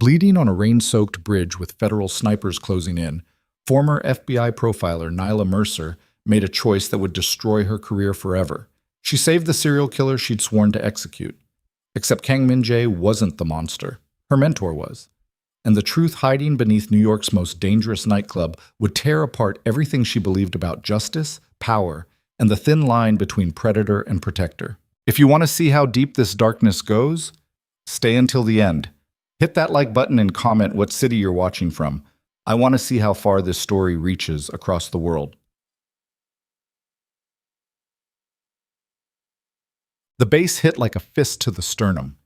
Bleeding on a rain-soaked bridge with federal snipers closing in, former FBI profiler Nyla Mercer made a choice that would destroy her career forever. She saved the serial killer she'd sworn to execute. Except Kang Min-jae wasn't the monster. Her mentor was. And the truth hiding beneath New York's most dangerous nightclub would tear apart everything she believed about justice, power, and the thin line between predator and protector. If you want to see how deep this darkness goes, stay until the end. Hit that like button and comment what city you're watching from. I want to see how far this story reaches across the world. The bass hit like a fist to the sternum.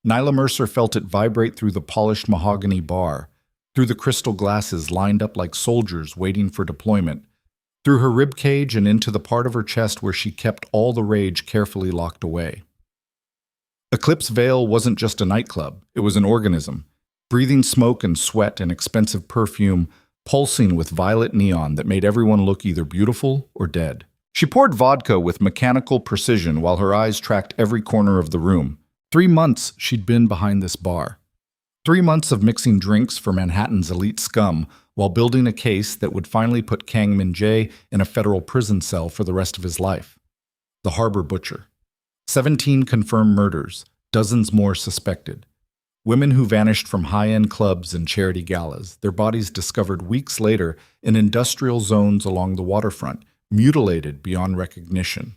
Nyla Mercer felt it vibrate through the polished mahogany bar, through the crystal glasses lined up like soldiers waiting for deployment, through her ribcage and into the part of her chest where she kept all the rage carefully locked away. Eclipse Vale wasn't just a nightclub, it was an organism, breathing smoke and sweat and expensive perfume, pulsing with violet neon that made everyone look either beautiful or dead. She poured vodka with mechanical precision while her eyes tracked every corner of the room. 3 months she'd been behind this bar. 3 months of mixing drinks for Manhattan's elite scum while building a case that would finally put Kang Min-jae in a federal prison cell for the rest of his life. The Harbor Butcher. 17 confirmed murders, dozens more suspected. Women who vanished from high-end clubs and charity galas, their bodies discovered weeks later in industrial zones along the waterfront, mutilated beyond recognition.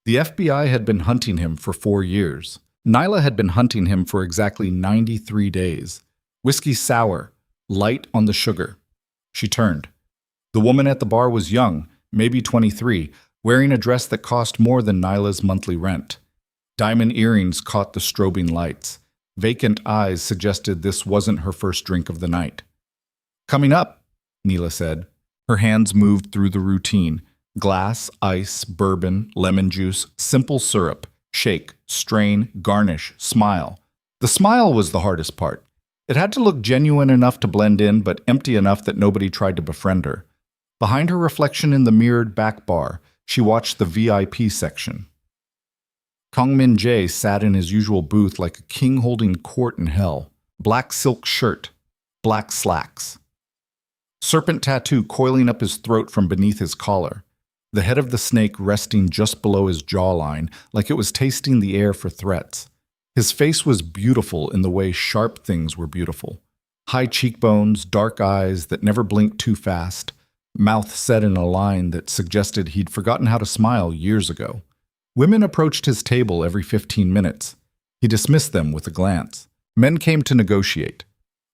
The FBI had been hunting him for 4 years. Nyla had been hunting him for exactly 93 days. Whiskey sour, light on the sugar. She turned. The woman at the bar was young, maybe 23, wearing a dress that cost more than Nyla's monthly rent. Diamond earrings caught the strobing lights. Vacant eyes suggested this wasn't her first drink of the night. "Coming up," Nyla said. Her hands moved through the routine. Glass, ice, bourbon, lemon juice, simple syrup. Shake, strain, garnish, smile. The smile was the hardest part. It had to look genuine enough to blend in, but empty enough that nobody tried to befriend her. Behind her reflection in the mirrored back bar, she watched the VIP section. Kang Min-jae sat in his usual booth like a king holding court in hell. Black silk shirt, black slacks. Serpent tattoo coiling up his throat from beneath his collar. The head of the snake resting just below his jawline, like it was tasting the air for threats. His face was beautiful in the way sharp things were beautiful. High cheekbones, dark eyes that never blinked too fast, mouth set in a line that suggested he'd forgotten how to smile years ago. Women approached his table every 15 minutes. He dismissed them with a glance. Men came to negotiate.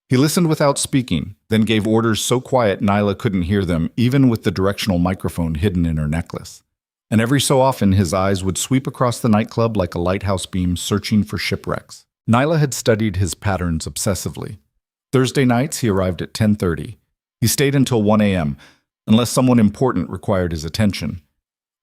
He listened without speaking, then gave orders so quiet Nyla couldn't hear them, even with the directional microphone hidden in her necklace. And every so often, his eyes would sweep across the nightclub like a lighthouse beam searching for shipwrecks. Nyla had studied his patterns obsessively. Thursday nights, he arrived at 10:30. He stayed until 1 a.m., unless someone important required his attention.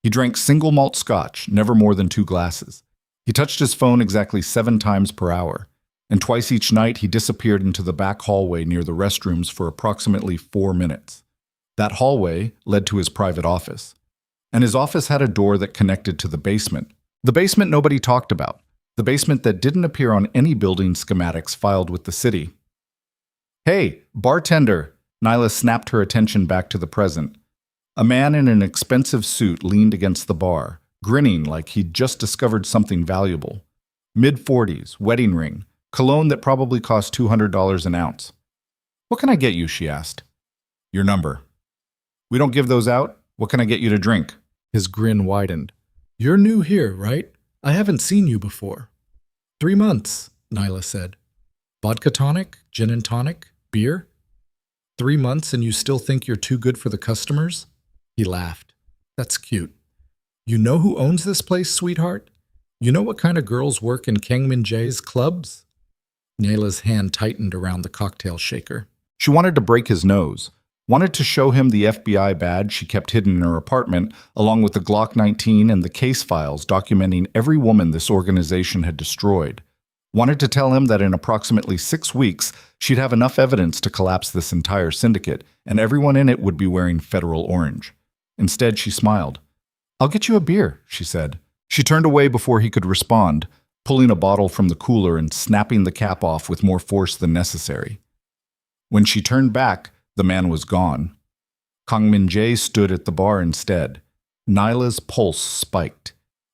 He drank single malt scotch, never more than 2 glasses. He touched his phone exactly 7 times per hour. And twice each night he disappeared into the back hallway near the restrooms for approximately 4 minutes. That hallway led to his private office. And his office had a door that connected to the basement. The basement nobody talked about. The basement that didn't appear on any building schematics filed with the city. "Hey, bartender!" Nyla snapped her attention back to the present. A man in an expensive suit leaned against the bar, grinning like he'd just discovered something valuable. Mid-40s, wedding ring, cologne that probably cost $200 an ounce. "What can I get you?" she asked. "Your number." "We don't give those out. What can I get you to drink?" His grin widened. "You're new here, right? I haven't seen you before." 3 months, Nyla said. "Vodka tonic, gin and tonic, beer? 3 months and you still think you're too good for the customers?" He laughed. "That's cute. You know who owns this place, sweetheart? You know what kind of girls work in Kang Min-jae's clubs?" Nyla's hand tightened around the cocktail shaker. She wanted to break his nose, wanted to show him the FBI badge she kept hidden in her apartment, along with the Glock 19 and the case files documenting every woman this organization had destroyed. Wanted to tell him that in approximately 6 weeks, she'd have enough evidence to collapse this entire syndicate, and everyone in it would be wearing federal orange. Instead, she smiled. "I'll get you a beer," she said. She turned away before he could respond. pulling a bottle from the cooler and snapping the cap off with more force than necessary. When she turned back, the man was gone. Kang Min-jae stood at the bar instead. Nyla's pulse spiked.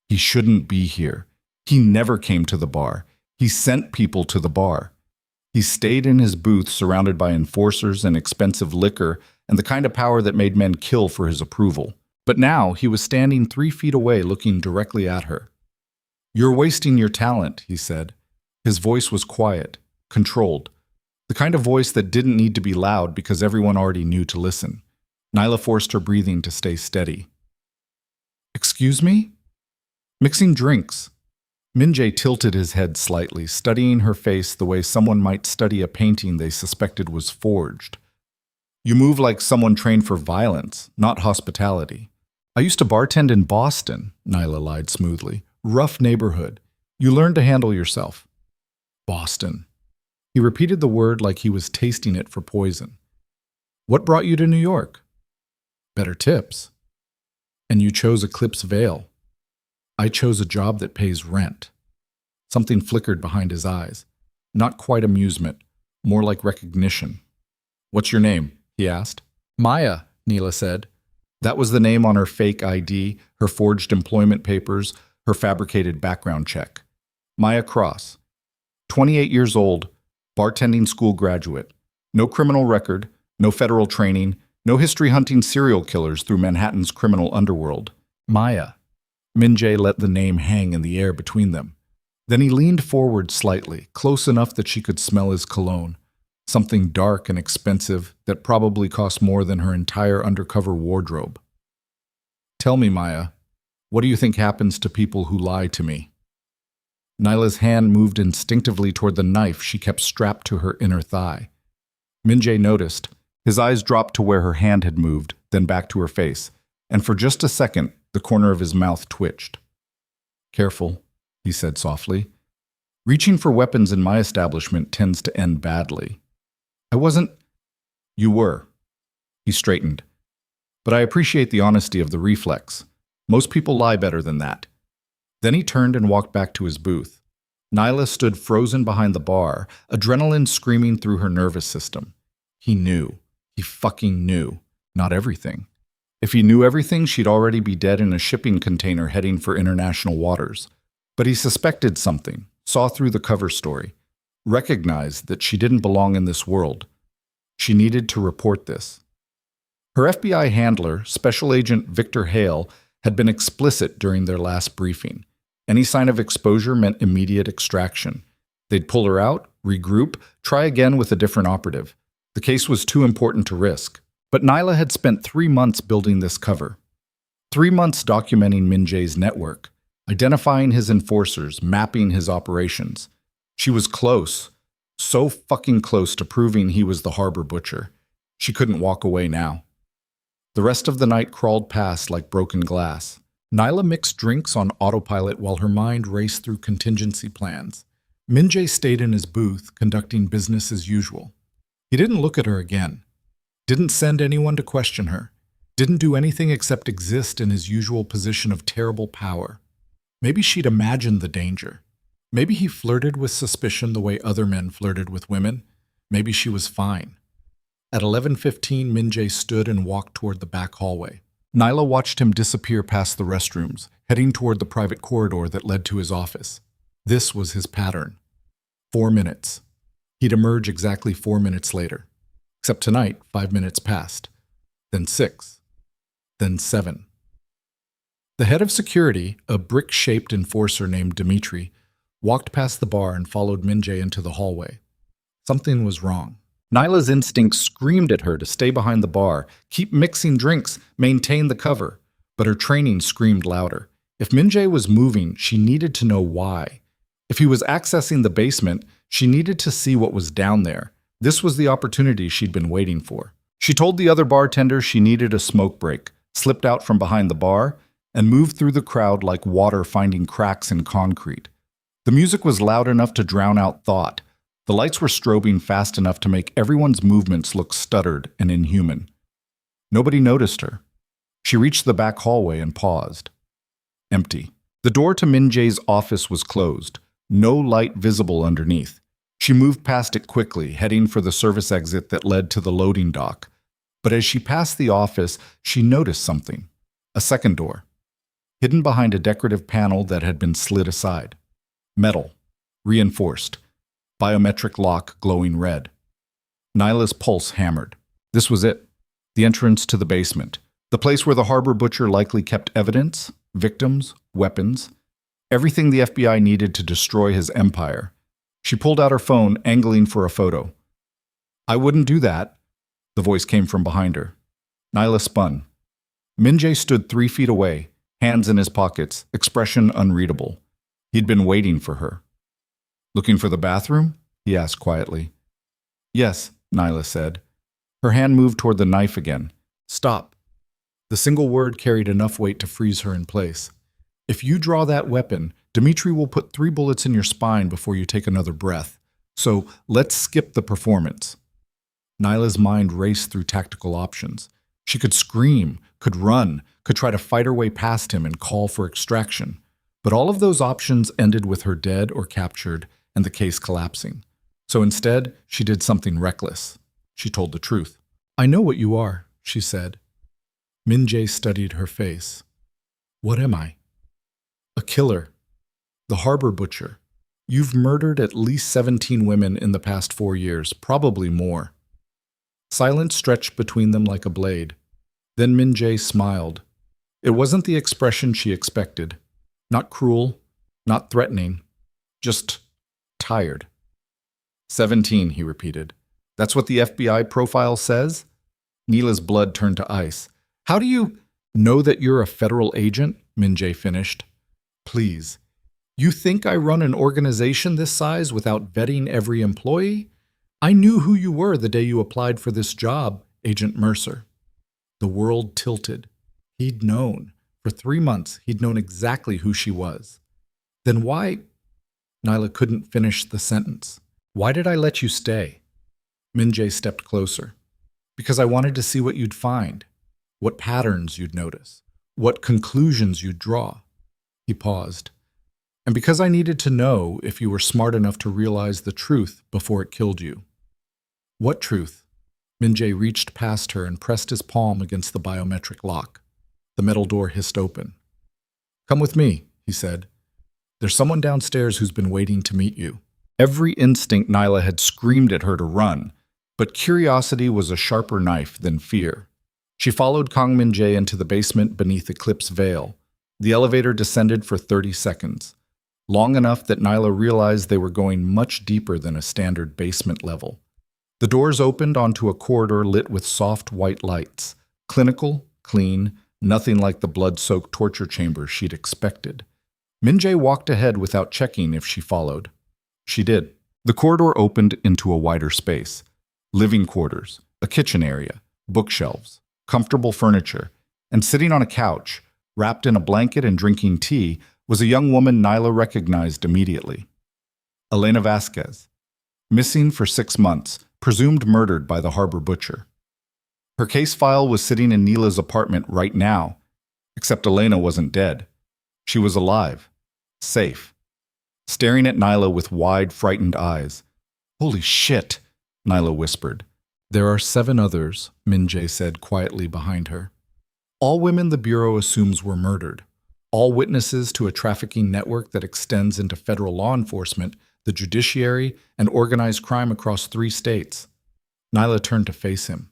He shouldn't be here. He never came to the bar. He sent people to the bar. He stayed in his booth surrounded by enforcers and expensive liquor and the kind of power that made men kill for his approval. But now he was standing 3 feet away looking directly at her. "You're wasting your talent," he said. His voice was quiet, controlled. The kind of voice that didn't need to be loud because everyone already knew to listen. Nyla forced her breathing to stay steady. "Excuse me?" "Mixing drinks." Min-jae tilted his head slightly, studying her face the way someone might study a painting they suspected was forged. "You move like someone trained for violence, not hospitality." "I used to bartend in Boston," Nyla lied smoothly. "Rough neighborhood. You learn to handle yourself." "Boston." He repeated the word like he was tasting it for poison. "What brought you to New York?" "Better tips." "And you chose Eclipse Vale." "I chose a job that pays rent." Something flickered behind his eyes. Not quite amusement, more like recognition. "What's your name?" he asked. "Maya," Nyla said. That was the name on her fake ID, her forged employment papers, her fabricated background check. Maya Cross. 28 years old, bartending school graduate. No criminal record, no federal training, no history hunting serial killers through Manhattan's criminal underworld. Maya. Min-jae let the name hang in the air between them. Then he leaned forward slightly, close enough that she could smell his cologne. Something dark and expensive that probably cost more than her entire undercover wardrobe. "Tell me, Maya, what do you think happens to people who lie to me?" Nyla's hand moved instinctively toward the knife she kept strapped to her inner thigh. Min-jae noticed. His eyes dropped to where her hand had moved, then back to her face, and for just a second, the corner of his mouth twitched. "Careful," he said softly. "Reaching for weapons in my establishment tends to end badly." "I wasn't—" "You were." He straightened. "But I appreciate the honesty of the reflex. Most people lie better than that." Then he turned and walked back to his booth. Nyla stood frozen behind the bar, adrenaline screaming through her nervous system. He knew. He fucking knew. Not everything. If he knew everything, she'd already be dead in a shipping container heading for international waters. But he suspected something, saw through the cover story, recognized that she didn't belong in this world. She needed to report this. Her FBI handler, Special Agent Victor Hale, had been explicit during their last briefing. Any sign of exposure meant immediate extraction. They'd pull her out, regroup, try again with a different operative. The case was too important to risk. But Nyla had spent 3 months building this cover. 3 months documenting Min-jae's network, identifying his enforcers, mapping his operations. She was close, so fucking close to proving he was the harbor butcher. She couldn't walk away now. The rest of the night crawled past like broken glass. Nyla mixed drinks on autopilot while her mind raced through contingency plans. Min-jae stayed in his booth, conducting business as usual. He didn't look at her again. Didn't send anyone to question her. Didn't do anything except exist in his usual position of terrible power. Maybe she'd imagined the danger. Maybe he flirted with suspicion the way other men flirted with women. Maybe she was fine. At 11:15, Min-jae stood and walked toward the back hallway. Nyla watched him disappear past the restrooms, heading toward the private corridor that led to his office. This was his pattern. 4 minutes. He'd emerge exactly 4 minutes later. Except tonight, 5 minutes passed. Then 6. Then 7. The head of security, a brick-shaped enforcer named Dmitri, walked past the bar and followed Min-jae into the hallway. Something was wrong. Nyla's instincts screamed at her to stay behind the bar, keep mixing drinks, maintain the cover. But her training screamed louder. If Min-jae was moving, she needed to know why. If he was accessing the basement, she needed to see what was down there. This was the opportunity she'd been waiting for. She told the other bartender she needed a smoke break, slipped out from behind the bar, and moved through the crowd like water finding cracks in concrete. The music was loud enough to drown out thought. The lights were strobing fast enough to make everyone's movements look stuttered and inhuman. Nobody noticed her. She reached the back hallway and paused. Empty. The door to Min-jae's office was closed. No light visible underneath. She moved past it quickly, heading for the service exit that led to the loading dock. But as she passed the office, she noticed something. A second door, hidden behind a decorative panel that had been slid aside. Metal, reinforced, biometric lock glowing red. Nyla's pulse hammered. This was it. The entrance to the basement. The place where the harbor butcher likely kept evidence, victims, weapons, everything the FBI needed to destroy his empire. She pulled out her phone, angling for a photo. "I wouldn't do that," the voice came from behind her. Nyla spun. Min-jae stood 3 feet away, hands in his pockets, expression unreadable. He'd been waiting for her. "Looking for the bathroom?" he asked quietly. "Yes," Nyla said. Her hand moved toward the knife again. "Stop." The single word carried enough weight to freeze her in place. "If you draw that weapon, Dmitri will put 3 bullets in your spine before you take another breath. So let's skip the performance." Nyla's mind raced through tactical options. She could scream, could run, could try to fight her way past him and call for extraction. But all of those options ended with her dead or captured and the case collapsing. So instead, she did something reckless. She told the truth. "I know what you are," she said. Min-jae studied her face. "What am I?" "A killer. The harbor butcher. You've murdered at least 17 women in the past 4 years, probably more." Silence stretched between them like a blade. Then Min-jae smiled. It wasn't the expression she expected. Not cruel, not threatening, just tired. 17, he repeated. "That's what the FBI profile says?" Neela's blood turned to ice. "How do you know that you're a federal agent?" Min-jae finished. "Please. You think I run an organization this size without vetting every employee? I knew who you were the day you applied for this job, Agent Mercer." The world tilted. He'd known. For 3 months, he'd known exactly who she was. "Then why—" Nyla couldn't finish the sentence. "Why did I let you stay?" Min-jae stepped closer. "Because I wanted to see what you'd find, what patterns you'd notice, what conclusions you'd draw." He paused. "And because I needed to know if you were smart enough to realize the truth before it killed you." "What truth?" Min-jae reached past her and pressed his palm against the biometric lock. The metal door hissed open. "Come with me," he said. "There's someone downstairs who's been waiting to meet you." Every instinct Nyla had screamed at her to run, but curiosity was a sharper knife than fear. She followed Kang Min-jae into the basement beneath Eclipse Veil. The elevator descended for 30 seconds, long enough that Nyla realized they were going much deeper than a standard basement level. The doors opened onto a corridor lit with soft white lights, clinical, clean, nothing like the blood-soaked torture chamber she'd expected. Min-jae walked ahead without checking if she followed. She did. The corridor opened into a wider space. Living quarters, a kitchen area, bookshelves, comfortable furniture, and sitting on a couch, wrapped in a blanket and drinking tea, was a young woman Nyla recognized immediately. Elena Vasquez. Missing for 6 months, presumed murdered by the harbor butcher. Her case file was sitting in Neela's apartment right now, except Elena wasn't dead. She was alive, safe, staring at Nyla with wide, frightened eyes. "Holy shit," Nyla whispered. "There are 7 others," Min-jae said quietly behind her. "All women the Bureau assumes were murdered. All witnesses to a trafficking network that extends into federal law enforcement, the judiciary, and organized crime across 3 states. Nyla turned to face him.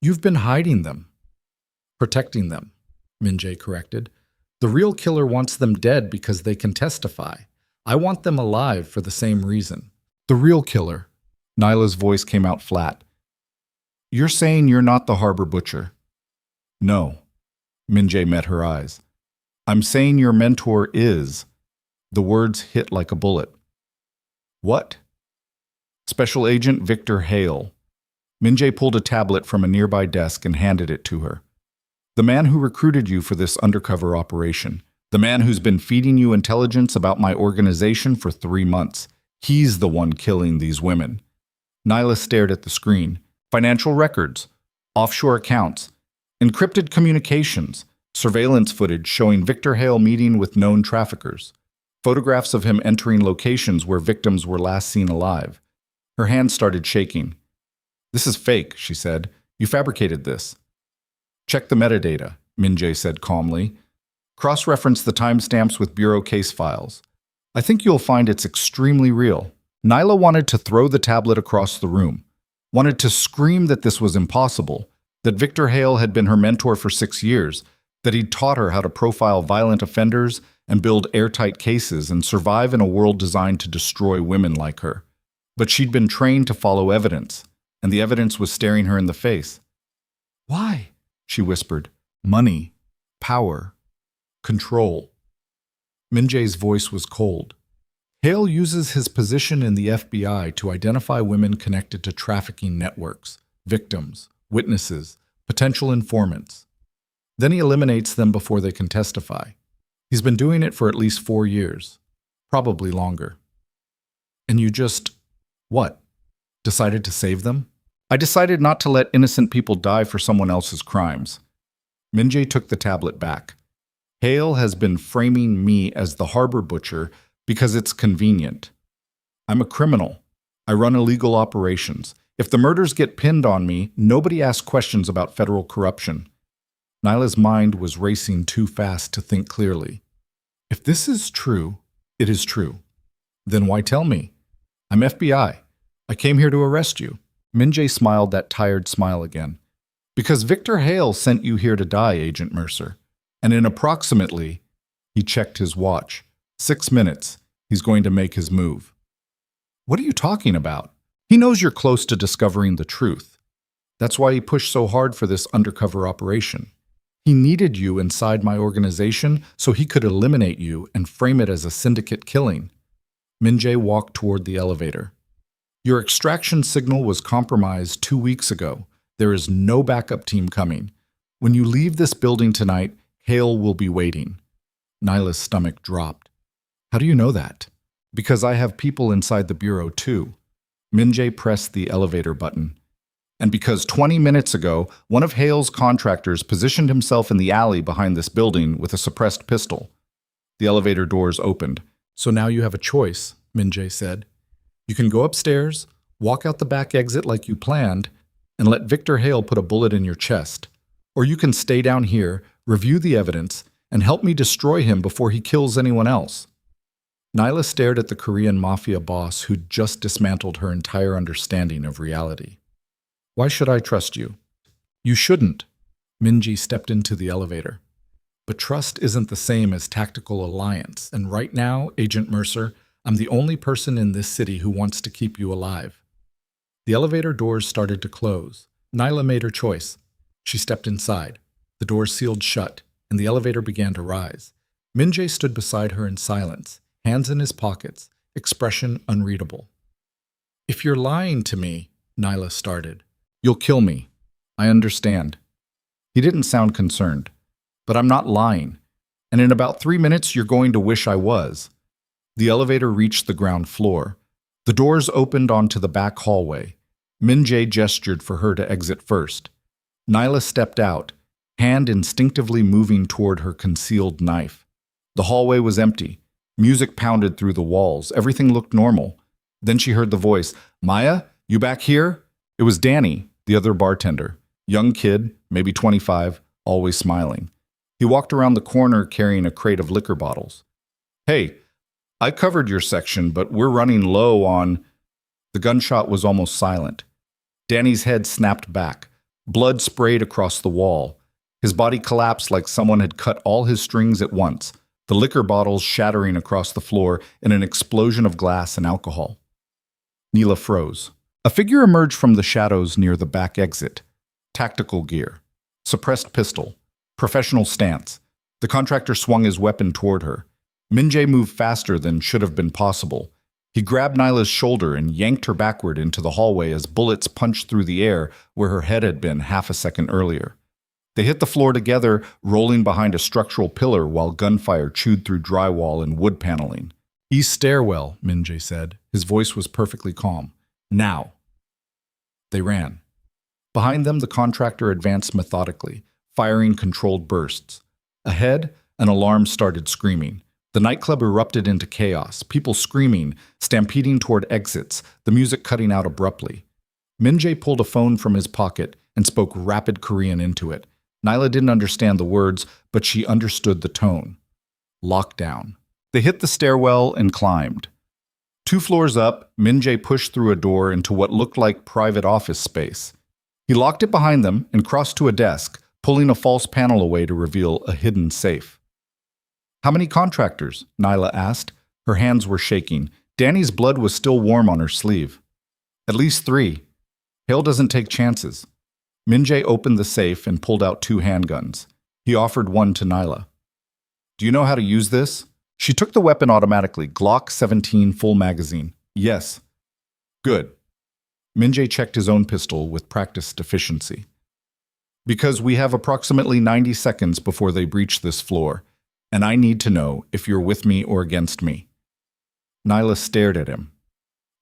"You've been hiding them." "Protecting them," Min-jae corrected. "The real killer wants them dead because they can testify. I want them alive for the same reason." "The real killer." Nyla's voice came out flat. "You're saying you're not the harbor butcher?" "No." Min-jae met her eyes. "I'm saying your mentor is." The words hit like a bullet. "What?" "Special Agent Victor Hale." Min-jae pulled a tablet from a nearby desk and handed it to her. "The man who recruited you for this undercover operation. The man who's been feeding you intelligence about my organization for 3 months. He's the one killing these women." Nyla stared at the screen. Financial records, offshore accounts, encrypted communications, surveillance footage showing Victor Hale meeting with known traffickers. photographs of him entering locations where victims were last seen alive. Her hand started shaking. "This is fake," she said. "You fabricated this." "Check the metadata," Min-jae said calmly. "Cross-reference the timestamps with Bureau case files. I think you'll find it's extremely real." Nyla wanted to throw the tablet across the room, wanted to scream that this was impossible, that Victor Hale had been her mentor for 6 years, that he'd taught her how to profile violent offenders and build airtight cases and survive in a world designed to destroy women like her. But she'd been trained to follow evidence, and the evidence was staring her in the face. "Why?" she whispered. "Money, power, control." Min-jae's voice was cold. "Hale uses his position in the FBI to identify women connected to trafficking networks, victims, witnesses, potential informants. Then he eliminates them before they can testify. He's been doing it for at least 4 years, probably longer." "And you just, what, decided to save them?" "I decided not to let innocent people die for someone else's crimes." Min-jae took the tablet back. "Hale has been framing me as the harbor butcher because it's convenient. I'm a criminal. I run illegal operations. If the murders get pinned on me, nobody asks questions about federal corruption." Nyla's mind was racing too fast to think clearly. "If this is true, it is true. Then why tell me? I'm FBI. I came here to arrest you." Min-jae smiled that tired smile again. "Because Victor Hale sent you here to die, Agent Mercer. And in approximately," he checked his watch, "6 minutes, he's going to make his move." "What are you talking about? He knows you're close to discovering the truth. That's why he pushed so hard for this undercover operation. He needed you inside my organization so he could eliminate you and frame it as a syndicate killing." Min-jae walked toward the elevator. "Your extraction signal was compromised 2 weeks ago. There is no backup team coming. When you leave this building tonight, Hale will be waiting." Nyla's stomach dropped. "How do you know that?" "Because I have people inside the bureau too." Min-jae pressed the elevator button. "And because 20 minutes ago, one of Hale's contractors positioned himself in the alley behind this building with a suppressed pistol." The elevator doors opened. "So now you have a choice," Min-jae said. "You can go upstairs, walk out the back exit like you planned, and let Victor Hale put a bullet in your chest. Or you can stay down here, review the evidence, and help me destroy him before he kills anyone else." Nyla stared at the Korean Mafia boss who'd just dismantled her entire understanding of reality. "Why should I trust you?" "You shouldn't." Min-jae stepped into the elevator. "But trust isn't the same as tactical alliance, and right now, Agent Mercer, I'm the only person in this city who wants to keep you alive." The elevator doors started to close. Nyla made her choice. She stepped inside. The doors sealed shut, and the elevator began to rise. Min-jae stood beside her in silence, hands in his pockets, expression unreadable. "If you're lying to me," Nyla started. "You'll kill me. I understand." He didn't sound concerned. "But I'm not lying. And in about 3 minutes, you're going to wish I was." The elevator reached the ground floor. The doors opened onto the back hallway. Min-jae gestured for her to exit first. Nyla stepped out, hand instinctively moving toward her concealed knife. The hallway was empty. Music pounded through the walls. Everything looked normal. Then she heard the voice. "Maya, you back here?" It was Danny, the other bartender. Young kid, maybe 25, always smiling. He walked around the corner carrying a crate of liquor bottles. "Hey, I covered your section, but we're running low on..." The gunshot was almost silent. Danny's head snapped back. Blood sprayed across the wall. His body collapsed like someone had cut all his strings at once, the liquor bottles shattering across the floor in an explosion of glass and alcohol. Nyla froze. A figure emerged from the shadows near the back exit. Tactical gear. Suppressed pistol. Professional stance. The contractor swung his weapon toward her. Min-jae moved faster than should have been possible. He grabbed Nyla's shoulder and yanked her backward into the hallway as bullets punched through the air where her head had been half a second earlier. They hit the floor together, rolling behind a structural pillar while gunfire chewed through drywall and wood paneling. "East stairwell," Min-jae said. His voice was perfectly calm. "Now." They ran. Behind them, the contractor advanced methodically, firing controlled bursts. Ahead, an alarm started screaming. The nightclub erupted into chaos, people screaming, stampeding toward exits, the music cutting out abruptly. Min-jae pulled a phone from his pocket and spoke rapid Korean into it. Nyla didn't understand the words, but she understood the tone. Lockdown. They hit the stairwell and climbed. 2 floors up, Min-jae pushed through a door into what looked like private office space. He locked it behind them and crossed to a desk, pulling a false panel away to reveal a hidden safe. "How many contractors?" Nyla asked. Her hands were shaking. Danny's blood was still warm on her sleeve. "At least 3. Hale doesn't take chances." Min-jae opened the safe and pulled out 2 handguns. He offered one to Nyla. "Do you know how to use this?" She took the weapon automatically, Glock 17 full magazine. "Yes." "Good." Min-jae checked his own pistol with practiced efficiency. "Because we have approximately 90 seconds before they breach this floor, and I need to know if you're with me or against me." Nyla stared at him.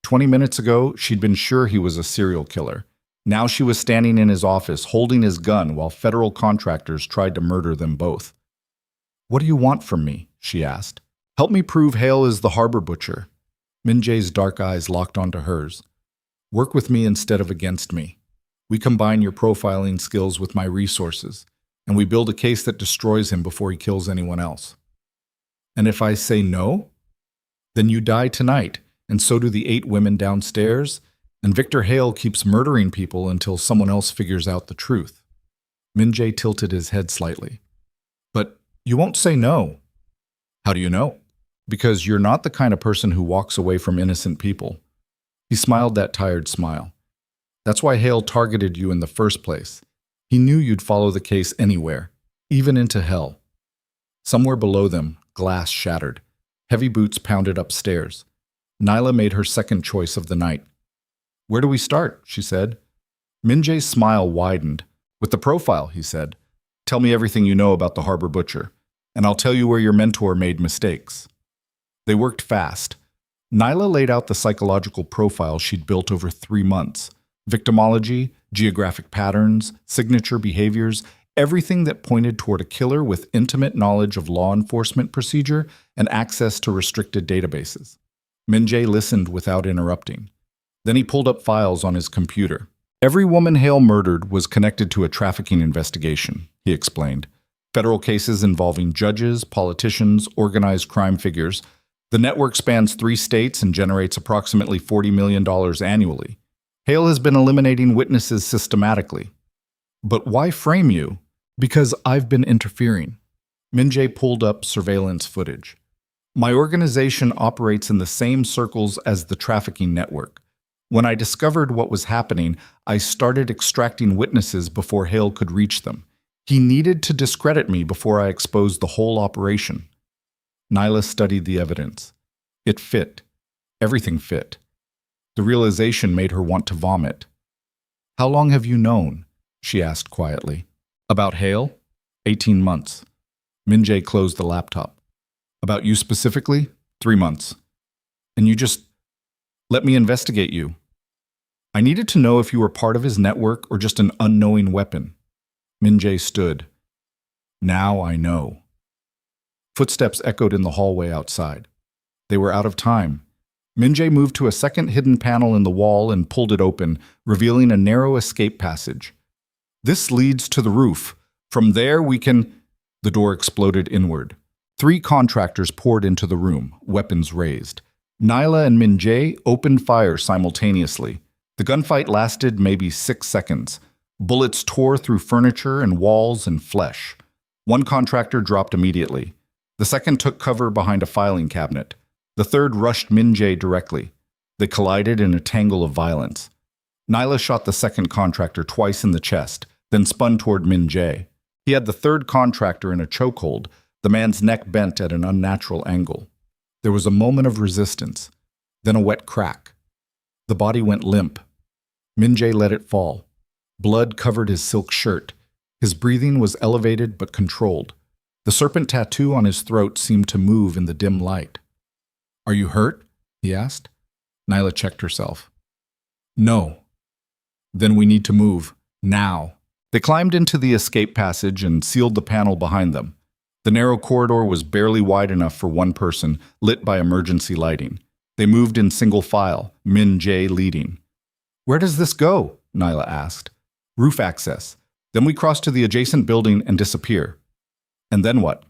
20 minutes ago, she'd been sure he was a serial killer. Now she was standing in his office, holding his gun while federal contractors tried to murder them both. "What do you want from me?" she asked. "Help me prove Hale is the harbor butcher." Min-jae's dark eyes locked onto hers. "Work with me instead of against me. We combine your profiling skills with my resources, and we build a case that destroys him before he kills anyone else." "And if I say no?" "Then you die tonight, and so do the 8 women downstairs, and Victor Hale keeps murdering people until someone else figures out the truth." Min-jae tilted his head slightly. "But you won't say no." "How do you know?" "Because you're not the kind of person who walks away from innocent people." He smiled that tired smile. "That's why Hale targeted you in the first place. He knew you'd follow the case anywhere, even into hell." Somewhere below them, glass shattered. Heavy boots pounded upstairs. Nyla made her second choice of the night. "Where do we start?" she said. Min-jae's smile widened. "With the profile," he said. "Tell me everything you know about the harbor butcher, and I'll tell you where your mentor made mistakes." They worked fast. Nyla laid out the psychological profile she'd built over 3 months. Victimology, geographic patterns, signature behaviors, everything that pointed toward a killer with intimate knowledge of law enforcement procedure and access to restricted databases. Min-jae listened without interrupting. Then he pulled up files on his computer. "Every woman Hale murdered was connected to a trafficking investigation," he explained. "Federal cases involving judges, politicians, organized crime figures. The network spans 3 states and generates approximately $40 million annually. Hale has been eliminating witnesses systematically." "But why frame you?" "Because I've been interfering." Min-jae pulled up surveillance footage. "My organization operates in the same circles as the trafficking network. When I discovered what was happening, I started extracting witnesses before Hale could reach them. He needed to discredit me before I exposed the whole operation." Nyla studied the evidence. It fit. Everything fit. The realization made her want to vomit. "How long have you known?" she asked quietly. "About Hale?" 18 months. Min-jae closed the laptop. "About you specifically? 3 months. And you just let me investigate you." "I needed to know if you were part of his network or just an unknowing weapon." Min-jae stood. "Now I know." Footsteps echoed in the hallway outside. They were out of time. Min-jae moved to a second hidden panel in the wall and pulled it open, revealing a narrow escape passage. "This leads to the roof. From there we can—" The door exploded inward. 3 contractors poured into the room, weapons raised. Nyla and Min-jae opened fire simultaneously. The gunfight lasted maybe 6 seconds. Bullets tore through furniture and walls and flesh. One contractor dropped immediately. The second took cover behind a filing cabinet. The third rushed Min-jae directly. They collided in a tangle of violence. Nyla shot the second contractor twice in the chest, then spun toward Min-jae. He had the third contractor in a chokehold, the man's neck bent at an unnatural angle. There was a moment of resistance, then a wet crack. The body went limp. Min-jae let it fall. Blood covered his silk shirt. His breathing was elevated but controlled. The serpent tattoo on his throat seemed to move in the dim light. "Are you hurt?" he asked. Nyla checked herself. "No." "Then we need to move. Now." They climbed into the escape passage and sealed the panel behind them. The narrow corridor was barely wide enough for one person, lit by emergency lighting. They moved in single file, Min Jae leading. "Where does this go?" Nyla asked. "Roof access. Then we cross to the adjacent building and disappear." "And then what?"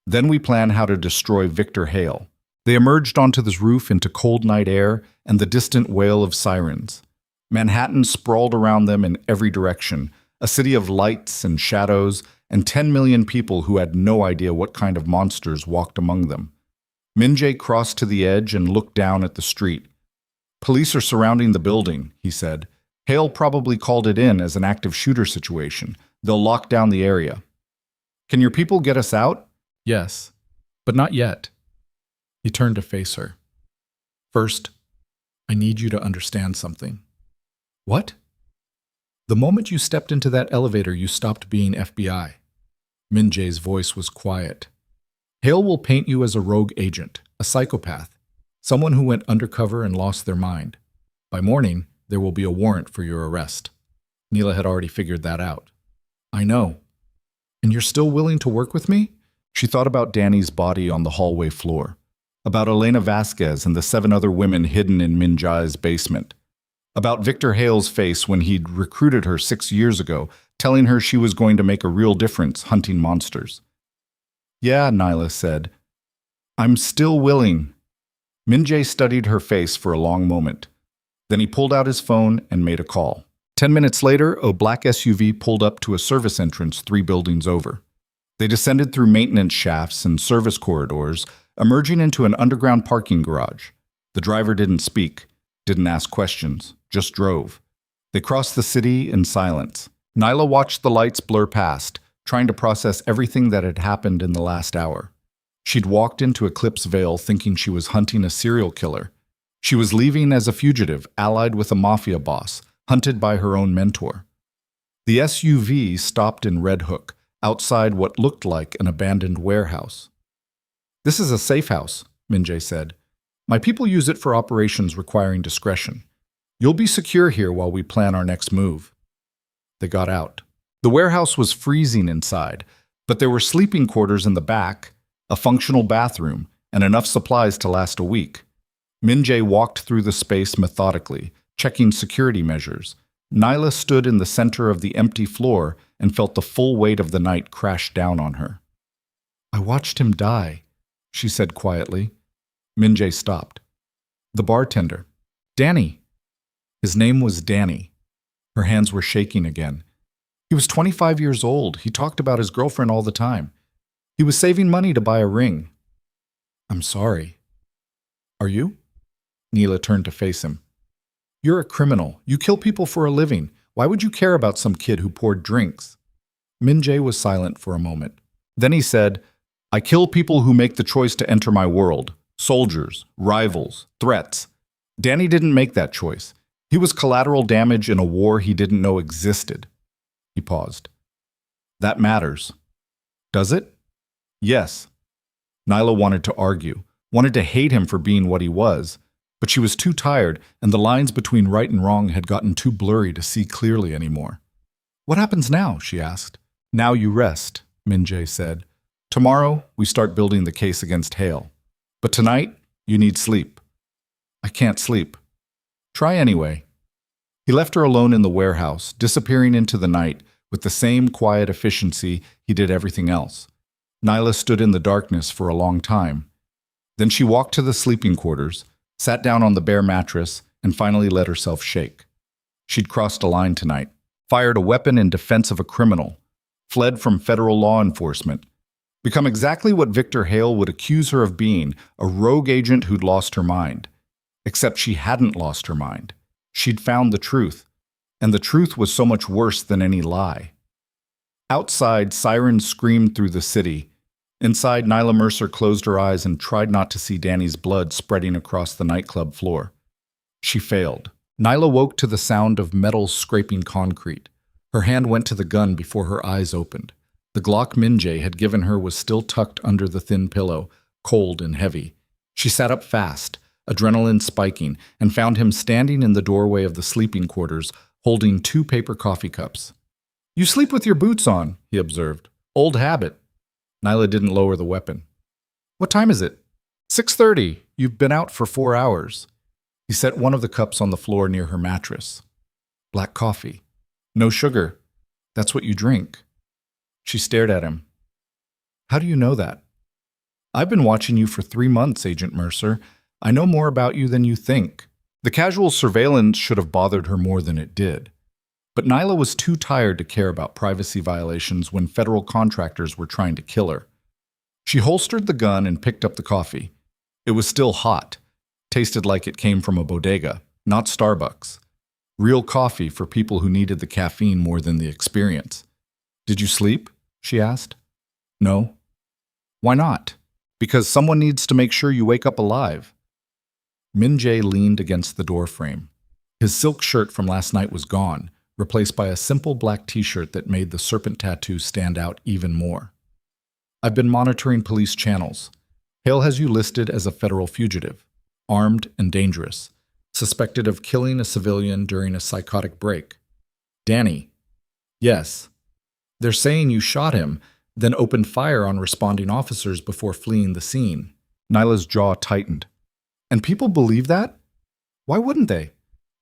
"Then we plan how to destroy Victor Hale." They emerged onto this roof into cold night air and the distant wail of sirens. Manhattan sprawled around them in every direction, a city of lights and shadows, and 10 million people who had no idea what kind of monsters walked among them. Min-jae crossed to the edge and looked down at the street. "Police are surrounding the building," he said. "Hale probably called it in as an active shooter situation. They'll lock down the area." "Can your people get us out?" "Yes, but not yet." He turned to face her. "First, I need you to understand something." "What?" "The moment you stepped into that elevator, you stopped being FBI. Min-jae's voice was quiet. "Hale will paint you as a rogue agent, a psychopath, someone who went undercover and lost their mind. By morning, there will be a warrant for your arrest." Neela had already figured that out. "I know. And you're still willing to work with me?" She thought about Danny's body on the hallway floor, about Elena Vasquez and the 7 other women hidden in Min-jae's basement, about Victor Hale's face when he'd recruited her 6 years ago, telling her she was going to make a real difference hunting monsters. "Yeah," Nyla said. "I'm still willing." Min-jae studied her face for a long moment. Then he pulled out his phone and made a call. 10 minutes later, a black SUV pulled up to a service entrance 3 buildings over. They descended through maintenance shafts and service corridors, emerging into an underground parking garage. The driver didn't speak, didn't ask questions, just drove. They crossed the city in silence. Nyla watched the lights blur past, trying to process everything that had happened in the last hour. She'd walked into Eclipse Vale thinking she was hunting a serial killer. She was leaving as a fugitive, allied with a mafia boss, hunted by her own mentor. The SUV stopped in Red Hook, outside what looked like an abandoned warehouse. "This is a safe house," Min-jae said. "My people use it for operations requiring discretion. You'll be secure here while we plan our next move." They got out. The warehouse was freezing inside, but there were sleeping quarters in the back, a functional bathroom, and enough supplies to last a week. Min-jae walked through the space methodically, checking security measures. Nyla stood in the center of the empty floor and felt the full weight of the night crash down on her. "I watched him die," she said quietly. Min-jae stopped. "The bartender. Danny." His name was Danny. Her hands were shaking again. "He was 25 years old. He talked about his girlfriend all the time. He was saving money to buy a ring." "I'm sorry." "Are you?" Neela turned to face him. "You're a criminal. You kill people for a living. Why would you care about some kid who poured drinks?" Min-jae was silent for a moment. Then he said, "I kill people who make the choice to enter my world. Soldiers, rivals, threats. Danny didn't make that choice. He was collateral damage in a war he didn't know existed." He paused. "That matters." "Does it?" "Yes." Nyla wanted to argue, wanted to hate him for being what he was, but she was too tired, and the lines between right and wrong had gotten too blurry to see clearly anymore. "What happens now?" she asked. "Now you rest," Min-jae said. "Tomorrow, we start building the case against Hale. But tonight, you need sleep." "I can't sleep." "Try anyway." He left her alone in the warehouse, disappearing into the night with the same quiet efficiency he did everything else. Nyla stood in the darkness for a long time. Then she walked to the sleeping quarters, sat down on the bare mattress, and finally let herself shake. She'd crossed a line tonight, fired a weapon in defense of a criminal, fled from federal law enforcement, become exactly what Victor Hale would accuse her of being, a rogue agent who'd lost her mind. Except she hadn't lost her mind. She'd found the truth, and the truth was so much worse than any lie. Outside, sirens screamed through the city. Inside, Nyla Mercer closed her eyes and tried not to see Danny's blood spreading across the nightclub floor. She failed. Nyla woke to the sound of metal scraping concrete. Her hand went to the gun before her eyes opened. The Glock Min-jae had given her was still tucked under the thin pillow, cold and heavy. She sat up fast, adrenaline spiking, and found him standing in the doorway of the sleeping quarters, holding 2 paper coffee cups. "You sleep with your boots on," he observed. "Old habit." Nyla didn't lower the weapon. What time is it? 6:30. You've been out for 4 hours. He set one of the cups on the floor near her mattress. Black coffee. No sugar. That's what you drink. She stared at him. How do you know that? I've been watching you for 3 months, Agent Mercer. I know more about you than you think. The casual surveillance should have bothered her more than it did. But Nyla was too tired to care about privacy violations when federal contractors were trying to kill her. She holstered the gun and picked up the coffee. It was still hot, tasted like it came from a bodega, not Starbucks. Real coffee for people who needed the caffeine more than the experience. Did you sleep? She asked. No. Why not? Because someone needs to make sure you wake up alive. Min Jae leaned against the doorframe. His silk shirt from last night was gone, replaced by a simple black t-shirt that made the serpent tattoo stand out even more. I've been monitoring police channels. Hale has you listed as a federal fugitive, armed and dangerous, suspected of killing a civilian during a psychotic break. Danny. Yes. They're saying you shot him, then opened fire on responding officers before fleeing the scene. Nyla's jaw tightened. And people believe that? Why wouldn't they?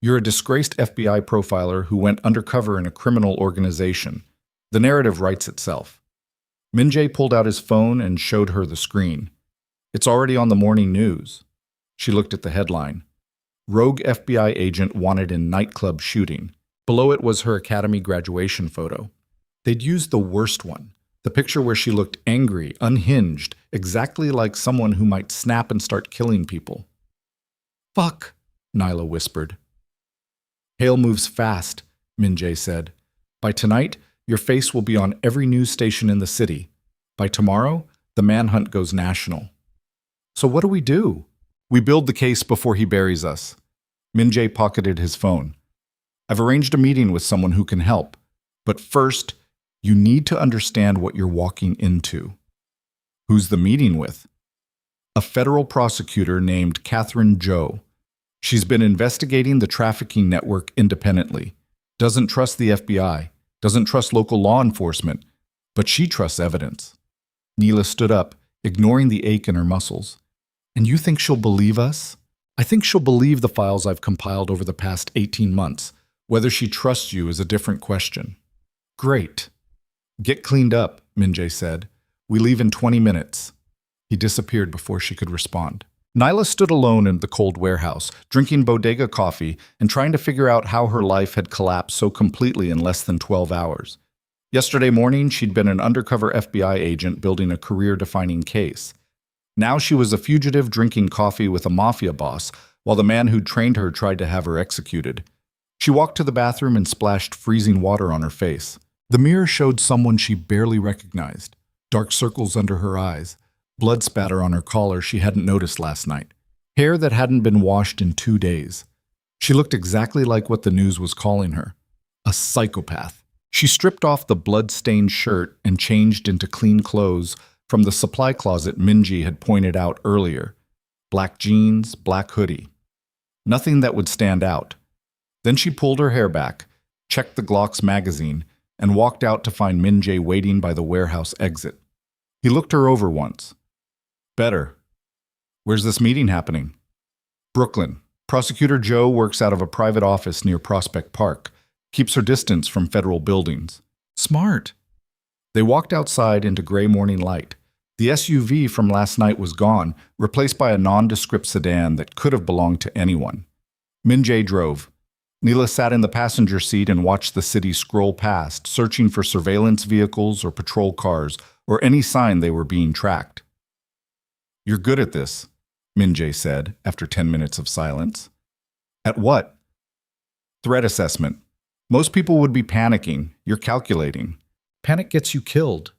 You're a disgraced FBI profiler who went undercover in a criminal organization. The narrative writes itself. Min Jae pulled out his phone and showed her the screen. It's already on the morning news. She looked at the headline. Rogue FBI agent wanted in nightclub shooting. Below it was her academy graduation photo. They'd used the worst one, the picture where she looked angry, unhinged, exactly like someone who might snap and start killing people. Fuck, Nyla whispered. Hale moves fast, Min Jae said. By tonight, your face will be on every news station in the city. By tomorrow, the manhunt goes national. So what do we do? We build the case before he buries us. Min Jae pocketed his phone. I've arranged a meeting with someone who can help. But first, you need to understand what you're walking into. Who's the meeting with? A federal prosecutor named Catherine Joe. She's been investigating the trafficking network independently. Doesn't trust the FBI. Doesn't trust local law enforcement. But she trusts evidence. Neela stood up, ignoring the ache in her muscles. And you think she'll believe us? I think she'll believe the files I've compiled over the past 18 months. Whether she trusts you is a different question. Great. Get cleaned up, Min Jae said. We leave in 20 minutes. He disappeared before she could respond. Nyla stood alone in the cold warehouse, drinking bodega coffee and trying to figure out how her life had collapsed so completely in less than 12 hours. Yesterday morning, she'd been an undercover FBI agent building a career-defining case. Now she was a fugitive drinking coffee with a mafia boss, while the man who'd trained her tried to have her executed. She walked to the bathroom and splashed freezing water on her face. The mirror showed someone she barely recognized. Dark circles under her eyes. Blood spatter on her collar she hadn't noticed last night. Hair that hadn't been washed in 2 days. She looked exactly like what the news was calling her. A psychopath. She stripped off the blood-stained shirt and changed into clean clothes from the supply closet Minji had pointed out earlier. Black jeans, black hoodie. Nothing that would stand out. Then she pulled her hair back, checked the Glocks magazine, and walked out to find Min Jae waiting by the warehouse exit. He looked her over once. Better. Where's this meeting happening? Brooklyn. Prosecutor Joe works out of a private office near Prospect Park, keeps her distance from federal buildings. Smart. They walked outside into gray morning light. The SUV from last night was gone, replaced by a nondescript sedan that could have belonged to anyone. Min Jae drove. Neela sat in the passenger seat and watched the city scroll past, searching for surveillance vehicles or patrol cars or any sign they were being tracked. You're good at this, Min Jae said after 10 minutes of silence. At what? Threat assessment. Most people would be panicking. You're calculating. Panic gets you killed.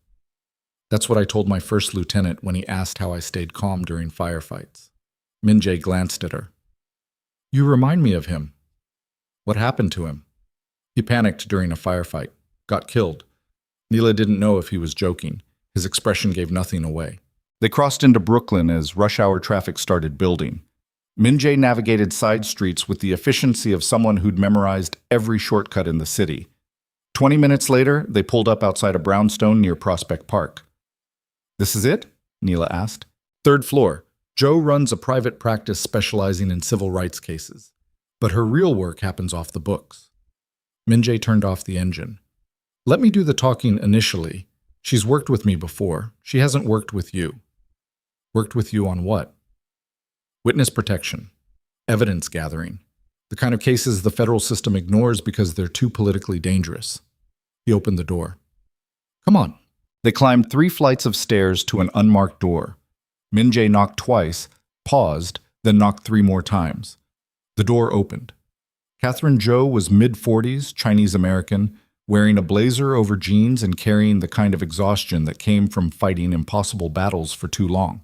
That's what I told my first lieutenant when he asked how I stayed calm during firefights. Min Jae glanced at her. You remind me of him. What happened to him? He panicked during a firefight. Got killed. Neela didn't know if he was joking. His expression gave nothing away. They crossed into Brooklyn as rush hour traffic started building. Min Jae navigated side streets with the efficiency of someone who'd memorized every shortcut in the city. 20 minutes later, they pulled up outside a brownstone near Prospect Park. This is it? Neela asked. Third floor. Jo runs a private practice specializing in civil rights cases, but her real work happens off the books. Min-jae turned off the engine. Let me do the talking initially. She's worked with me before. She hasn't worked with you. Worked with you on what? Witness protection. Evidence gathering. The kind of cases the federal system ignores because they're too politically dangerous. He opened the door. Come on. They climbed 3 flights of stairs to an unmarked door. Min-jae knocked twice, paused, then knocked 3 more times. The door opened. Catherine Jo was mid-40s, Chinese-American, wearing a blazer over jeans and carrying the kind of exhaustion that came from fighting impossible battles for too long.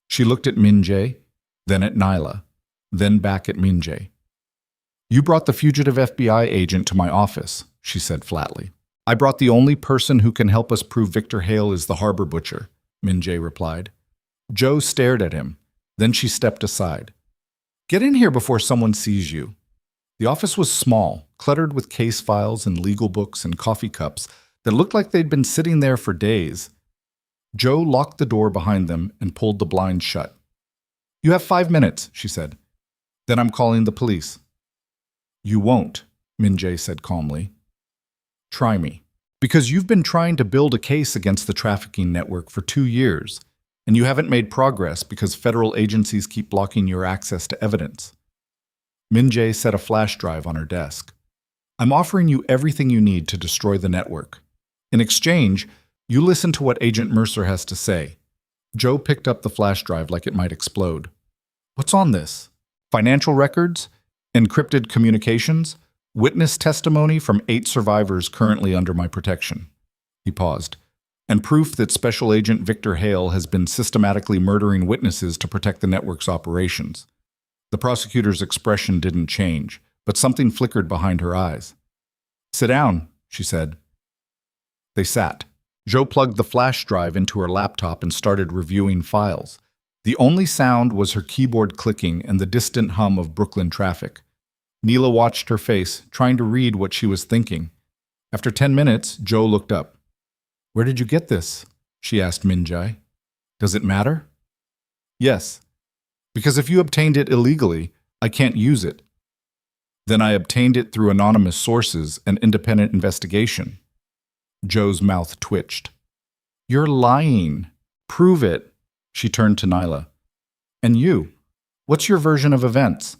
She looked at Min-jae, then at Nyla, then back at Min-jae. You brought the fugitive FBI agent to my office, she said flatly. I brought the only person who can help us prove Victor Hale is the harbor butcher, Min-jae replied. Jo stared at him. Then she stepped aside. Get in here before someone sees you. The office was small, cluttered with case files and legal books and coffee cups that looked like they'd been sitting there for days. Jo locked the door behind them and pulled the blinds shut. You have 5 minutes, she said. Then I'm calling the police. You won't, Min-jae said calmly. Try me. Because you've been trying to build a case against the trafficking network for 2 years, and you haven't made progress because federal agencies keep blocking your access to evidence. Min-jae set a flash drive on her desk. I'm offering you everything you need to destroy the network. In exchange, you listen to what Agent Mercer has to say. Jo picked up the flash drive like it might explode. What's on this? Financial records? Encrypted communications? Witness testimony from 8 survivors currently under my protection. He paused. And proof that Special Agent Victor Hale has been systematically murdering witnesses to protect the network's operations. The prosecutor's expression didn't change, but something flickered behind her eyes. Sit down, she said. They sat. Jo plugged the flash drive into her laptop and started reviewing files. The only sound was her keyboard clicking and the distant hum of Brooklyn traffic. Neela watched her face, trying to read what she was thinking. After 10 minutes, Jo looked up. Where did you get this? She asked Min-jae. Does it matter? Yes. Because if you obtained it illegally, I can't use it. Then I obtained it through anonymous sources and independent investigation. Jo's mouth twitched. You're lying. Prove it. She turned to Nyla. And you? What's your version of events?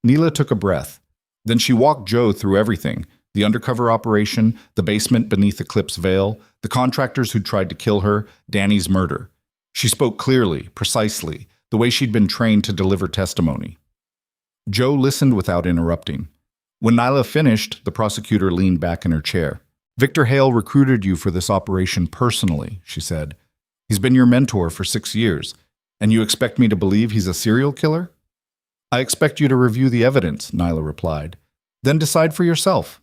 Neela took a breath. Then she walked Jo through everything. The undercover operation, the basement beneath Eclipse Vale, the contractors who'd tried to kill her, Danny's murder. She spoke clearly, precisely, the way she'd been trained to deliver testimony. Jo listened without interrupting. When Nyla finished, the prosecutor leaned back in her chair. Victor Hale recruited you for this operation personally, she said. He's been your mentor for 6 years, and you expect me to believe he's a serial killer? I expect you to review the evidence, Nyla replied. Then decide for yourself.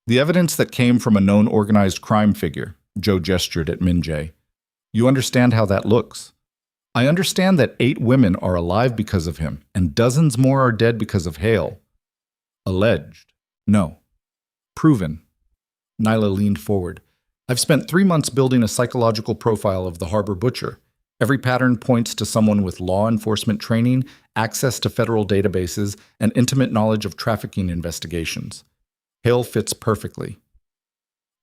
The evidence that came from a known organized crime figure, Jo gestured at Min-jae. You understand how that looks. I understand that 8 women are alive because of him, and dozens more are dead because of Hale. Alleged. No. Proven. Nyla leaned forward. I've spent 3 months building a psychological profile of the harbor butcher. Every pattern points to someone with law enforcement training, access to federal databases, and intimate knowledge of trafficking investigations. Hale fits perfectly.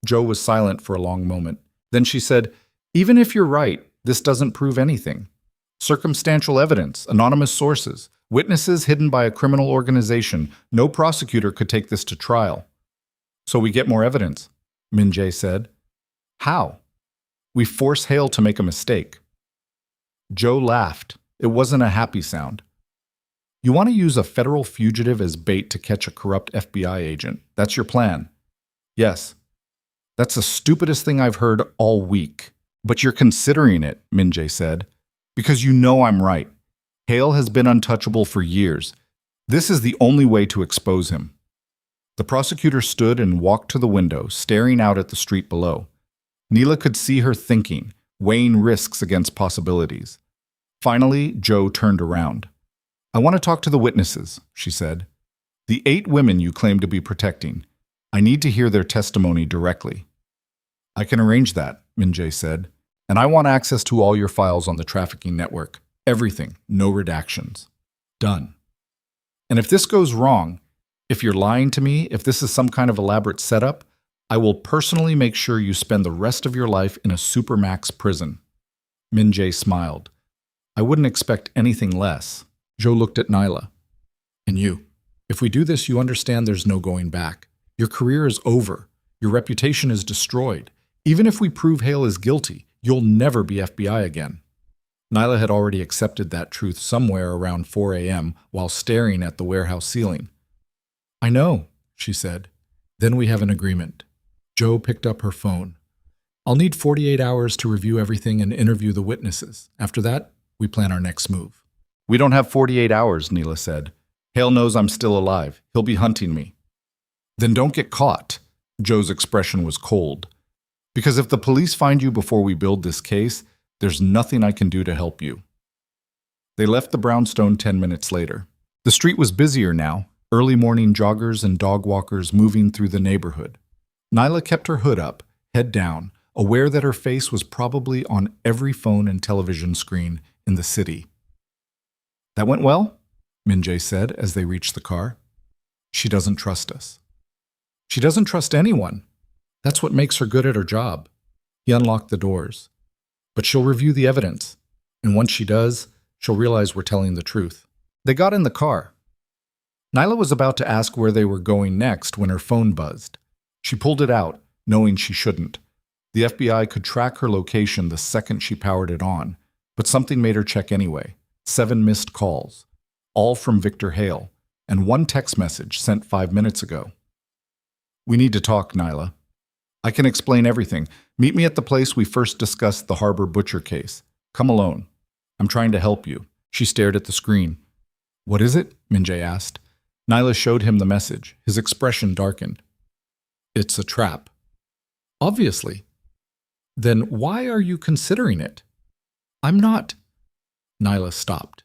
Jo was silent for a long moment. Then she said, even if you're right, this doesn't prove anything. Circumstantial evidence, anonymous sources, witnesses hidden by a criminal organization. No prosecutor could take this to trial. So we get more evidence, Min-jae said. How? We force Hale to make a mistake. Jo laughed. It wasn't a happy sound. You want to use a federal fugitive as bait to catch a corrupt FBI agent. That's your plan. Yes. That's the stupidest thing I've heard all week. But you're considering it, Min-jae said. Because you know I'm right. Hale has been untouchable for years. This is the only way to expose him. The prosecutor stood and walked to the window, staring out at the street below. Neela could see her thinking, weighing risks against possibilities. Finally, Jo turned around. I want to talk to the witnesses, she said. The 8 women you claim to be protecting. I need to hear their testimony directly. I can arrange that, Min-jae said. And I want access to all your files on the trafficking network. Everything, no redactions. Done. And if this goes wrong, if you're lying to me, if this is some kind of elaborate setup, I will personally make sure you spend the rest of your life in a supermax prison. Min Jae smiled. I wouldn't expect anything less. Joe looked at Nyla. And you. If we do this, you understand there's no going back. Your career is over. Your reputation is destroyed. Even if we prove Hale is guilty, you'll never be FBI again. Nyla had already accepted that truth somewhere around 4 a.m. while staring at the warehouse ceiling. I know, she said. Then we have an agreement. Joe picked up her phone. I'll need 48 hours to review everything and interview the witnesses. After that, we plan our next move. We don't have 48 hours, Neela said. Hale knows I'm still alive. He'll be hunting me. Then don't get caught. Joe's expression was cold. Because if the police find you before we build this case, there's nothing I can do to help you. They left the brownstone 10 minutes later. The street was busier now, early morning joggers and dog walkers moving through the neighborhood. Nyla kept her hood up, head down, aware that her face was probably on every phone and television screen in the city. That went well? Min Jae said as they reached the car. She doesn't trust us. She doesn't trust anyone. That's what makes her good at her job. He unlocked the doors. But she'll review the evidence, and once she does, she'll realize we're telling the truth. They got in the car. Nyla was about to ask where they were going next when her phone buzzed. She pulled it out, knowing she shouldn't. The FBI could track her location the second she powered it on, but something made her check anyway. 7 missed calls, all from Victor Hale, and 1 text message sent 5 minutes ago. We need to talk, Nyla. I can explain everything. Meet me at the place we first discussed the Harbor Butcher case. Come alone. I'm trying to help you. She stared at the screen. What is it? Min Jae asked. Nyla showed him the message. His expression darkened. It's a trap. Obviously. Then why are you considering it? I'm not. Nyla stopped.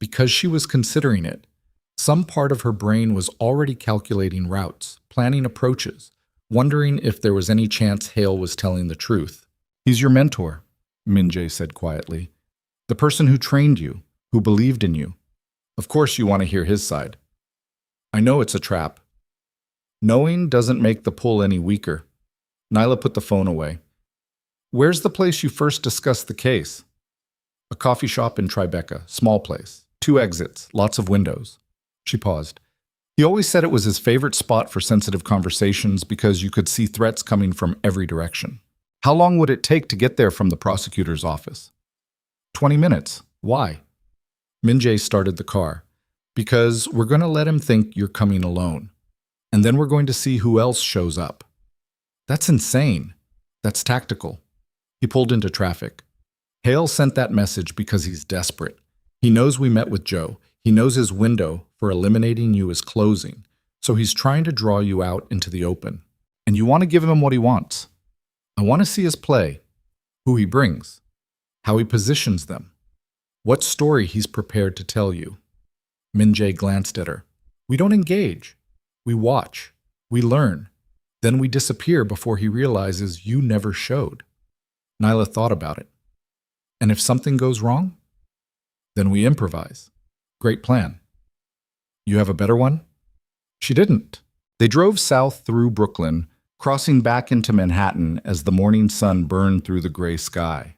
Because she was considering it. Some part of her brain was already calculating routes, planning approaches, wondering if there was any chance Hale was telling the truth. He's your mentor, Min Jae said quietly. The person who trained you, who believed in you. Of course you want to hear his side. I know it's a trap. Knowing doesn't make the pull any weaker. Nyla put the phone away. Where's the place you first discussed the case? A coffee shop in Tribeca, small place. 2 exits, lots of windows. She paused. He always said it was his favorite spot for sensitive conversations because you could see threats coming from every direction. How long would it take to get there from the prosecutor's office? 20 minutes. Why? Min Jae started the car. Because we're going to let him think you're coming alone. And then we're going to see who else shows up. That's insane. That's tactical. He pulled into traffic. Hale sent that message because he's desperate. He knows we met with Joe. He knows his window for eliminating you is closing, so he's trying to draw you out into the open. And you want to give him what he wants. I want to see his play, who he brings, how he positions them, what story he's prepared to tell you. Min Jae glanced at her. We don't engage. We watch. We learn. Then we disappear before he realizes you never showed. Nyla thought about it. And if something goes wrong? Then we improvise. Great plan. You have a better one? She didn't. They drove south through Brooklyn, crossing back into Manhattan as the morning sun burned through the gray sky.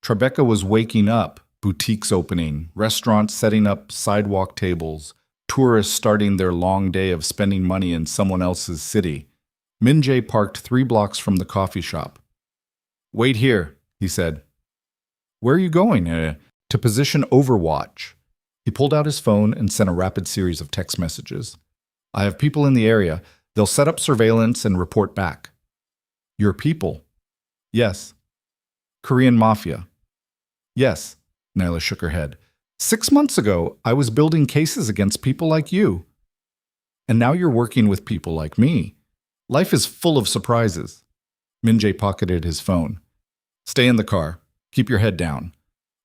Tribeca was waking up, boutiques opening, restaurants setting up sidewalk tables, tourists starting their long day of spending money in someone else's city. Min Jae parked 3 blocks from the coffee shop. Wait here, he said. Where are you going? To position Overwatch. He pulled out his phone and sent a rapid series of text messages. I have people in the area. They'll set up surveillance and report back. Your people? Yes. Korean Mafia? Yes. Nyla shook her head. 6 months ago, I was building cases against people like you. And now you're working with people like me. Life is full of surprises. Min Jae pocketed his phone. Stay in the car. Keep your head down.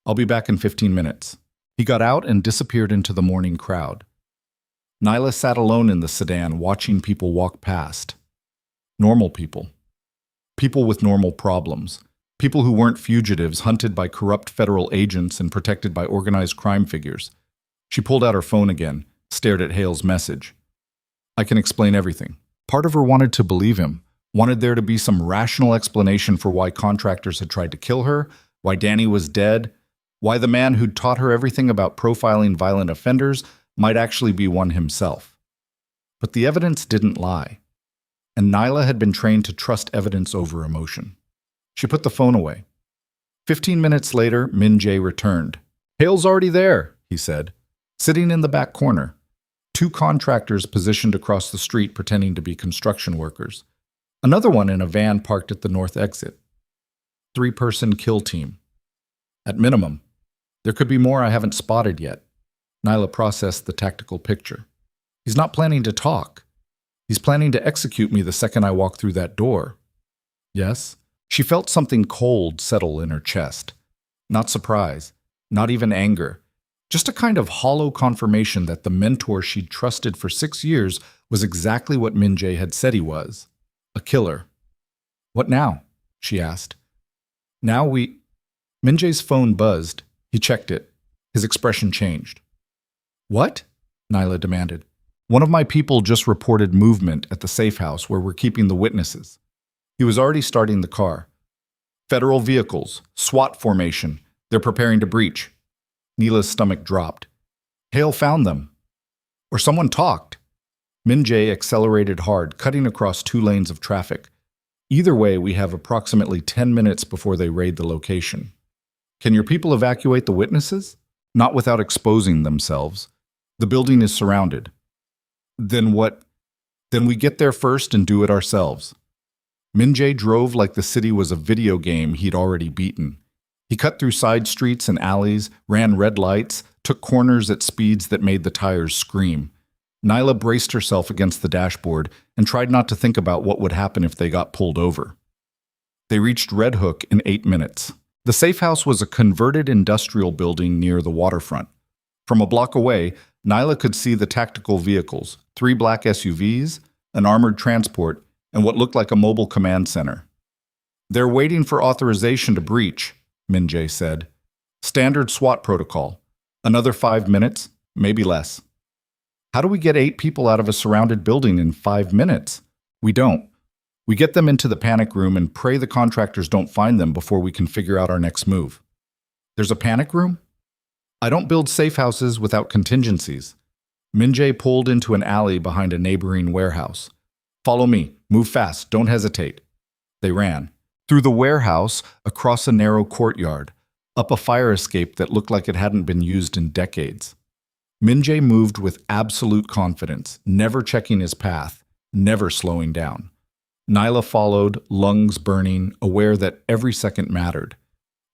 I'll be back in 15 minutes. He got out and disappeared into the morning crowd. Nyla sat alone in the sedan watching people walk past. Normal people. People with normal problems. People who weren't fugitives, hunted by corrupt federal agents and protected by organized crime figures. She pulled out her phone again, stared at Hale's message. I can explain everything. Part of her wanted to believe him, wanted there to be some rational explanation for why contractors had tried to kill her, why Danny was dead, why the man who'd taught her everything about profiling violent offenders might actually be one himself. But the evidence didn't lie, and Nyla had been trained to trust evidence over emotion. She put the phone away. 15 minutes later, Min Jae returned. "Hale's already there," he said, sitting in the back corner. Two contractors positioned across the street pretending to be construction workers. Another one in a van parked at the north exit. 3-person kill team. At minimum. There could be more I haven't spotted yet. Nyla processed the tactical picture. He's not planning to talk. He's planning to execute me the second I walk through that door. Yes? She felt something cold settle in her chest. Not surprise, not even anger. Just a kind of hollow confirmation that the mentor she'd trusted for 6 years was exactly what Min Jae had said he was. A killer. "What now?" she asked. "Now we—" Min Jae's phone buzzed. He checked it. His expression changed. "What?" Nyla demanded. "One of my people just reported movement at the safe house where we're keeping the witnesses." He was already starting the car. "Federal vehicles, SWAT formation. They're preparing to breach." Neela's stomach dropped. Hale found them. Or someone talked. Min Jae accelerated hard, cutting across 2 lanes of traffic. "Either way, we have approximately 10 minutes before they raid the location. Can your people evacuate the witnesses?" "Not without exposing themselves. The building is surrounded." "Then what?" "Then we get there first and do it ourselves." Min Jae drove like the city was a video game he'd already beaten. He cut through side streets and alleys, ran red lights, took corners at speeds that made the tires scream. Nyla braced herself against the dashboard and tried not to think about what would happen if they got pulled over. They reached Red Hook in 8 minutes. The safe house was a converted industrial building near the waterfront. From a block away, Nyla could see the tactical vehicles, 3 black SUVs, an armored transport, and what looked like a mobile command center. "They're waiting for authorization to breach," Min Jae said. "Standard SWAT protocol. Another 5 minutes, maybe less." "How do we get 8 people out of a surrounded building in 5 minutes?" "We don't. We get them into the panic room and pray the contractors don't find them before we can figure out our next move." "There's a panic room?" "I don't build safe houses without contingencies." Min Jae pulled into an alley behind a neighboring warehouse. "Follow me. Move fast. Don't hesitate." They ran. Through the warehouse, across a narrow courtyard, up a fire escape that looked like it hadn't been used in decades. Min Jae moved with absolute confidence, never checking his path, never slowing down. Nyla followed, lungs burning, aware that every second mattered.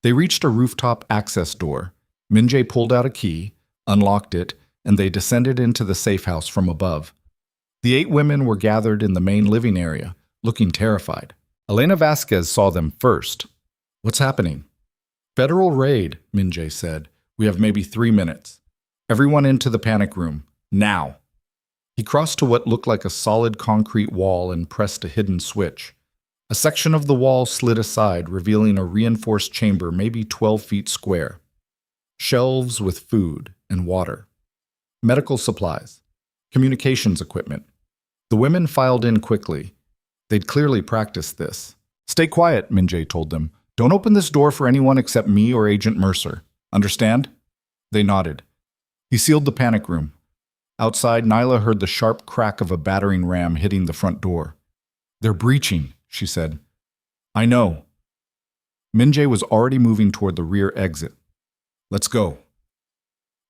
They reached a rooftop access door. Min Jae pulled out a key, unlocked it, and they descended into the safe house from above. The 8 women were gathered in the main living area, looking terrified. Elena Vasquez saw them first. "What's happening?" "Federal raid," Min Jae said. "We have maybe 3 minutes. Everyone into the panic room. Now." He crossed to what looked like a solid concrete wall and pressed a hidden switch. A section of the wall slid aside, revealing a reinforced chamber maybe 12 feet square. Shelves with food and water. Medical supplies. Communications equipment. The women filed in quickly. They'd clearly practiced this. "Stay quiet," Min Jae told them. "Don't open this door for anyone except me or Agent Mercer. Understand?" They nodded. He sealed the panic room. Outside, Nyla heard the sharp crack of a battering ram hitting the front door. "They're breaching," she said. "I know." Min Jae was already moving toward the rear exit. "Let's go."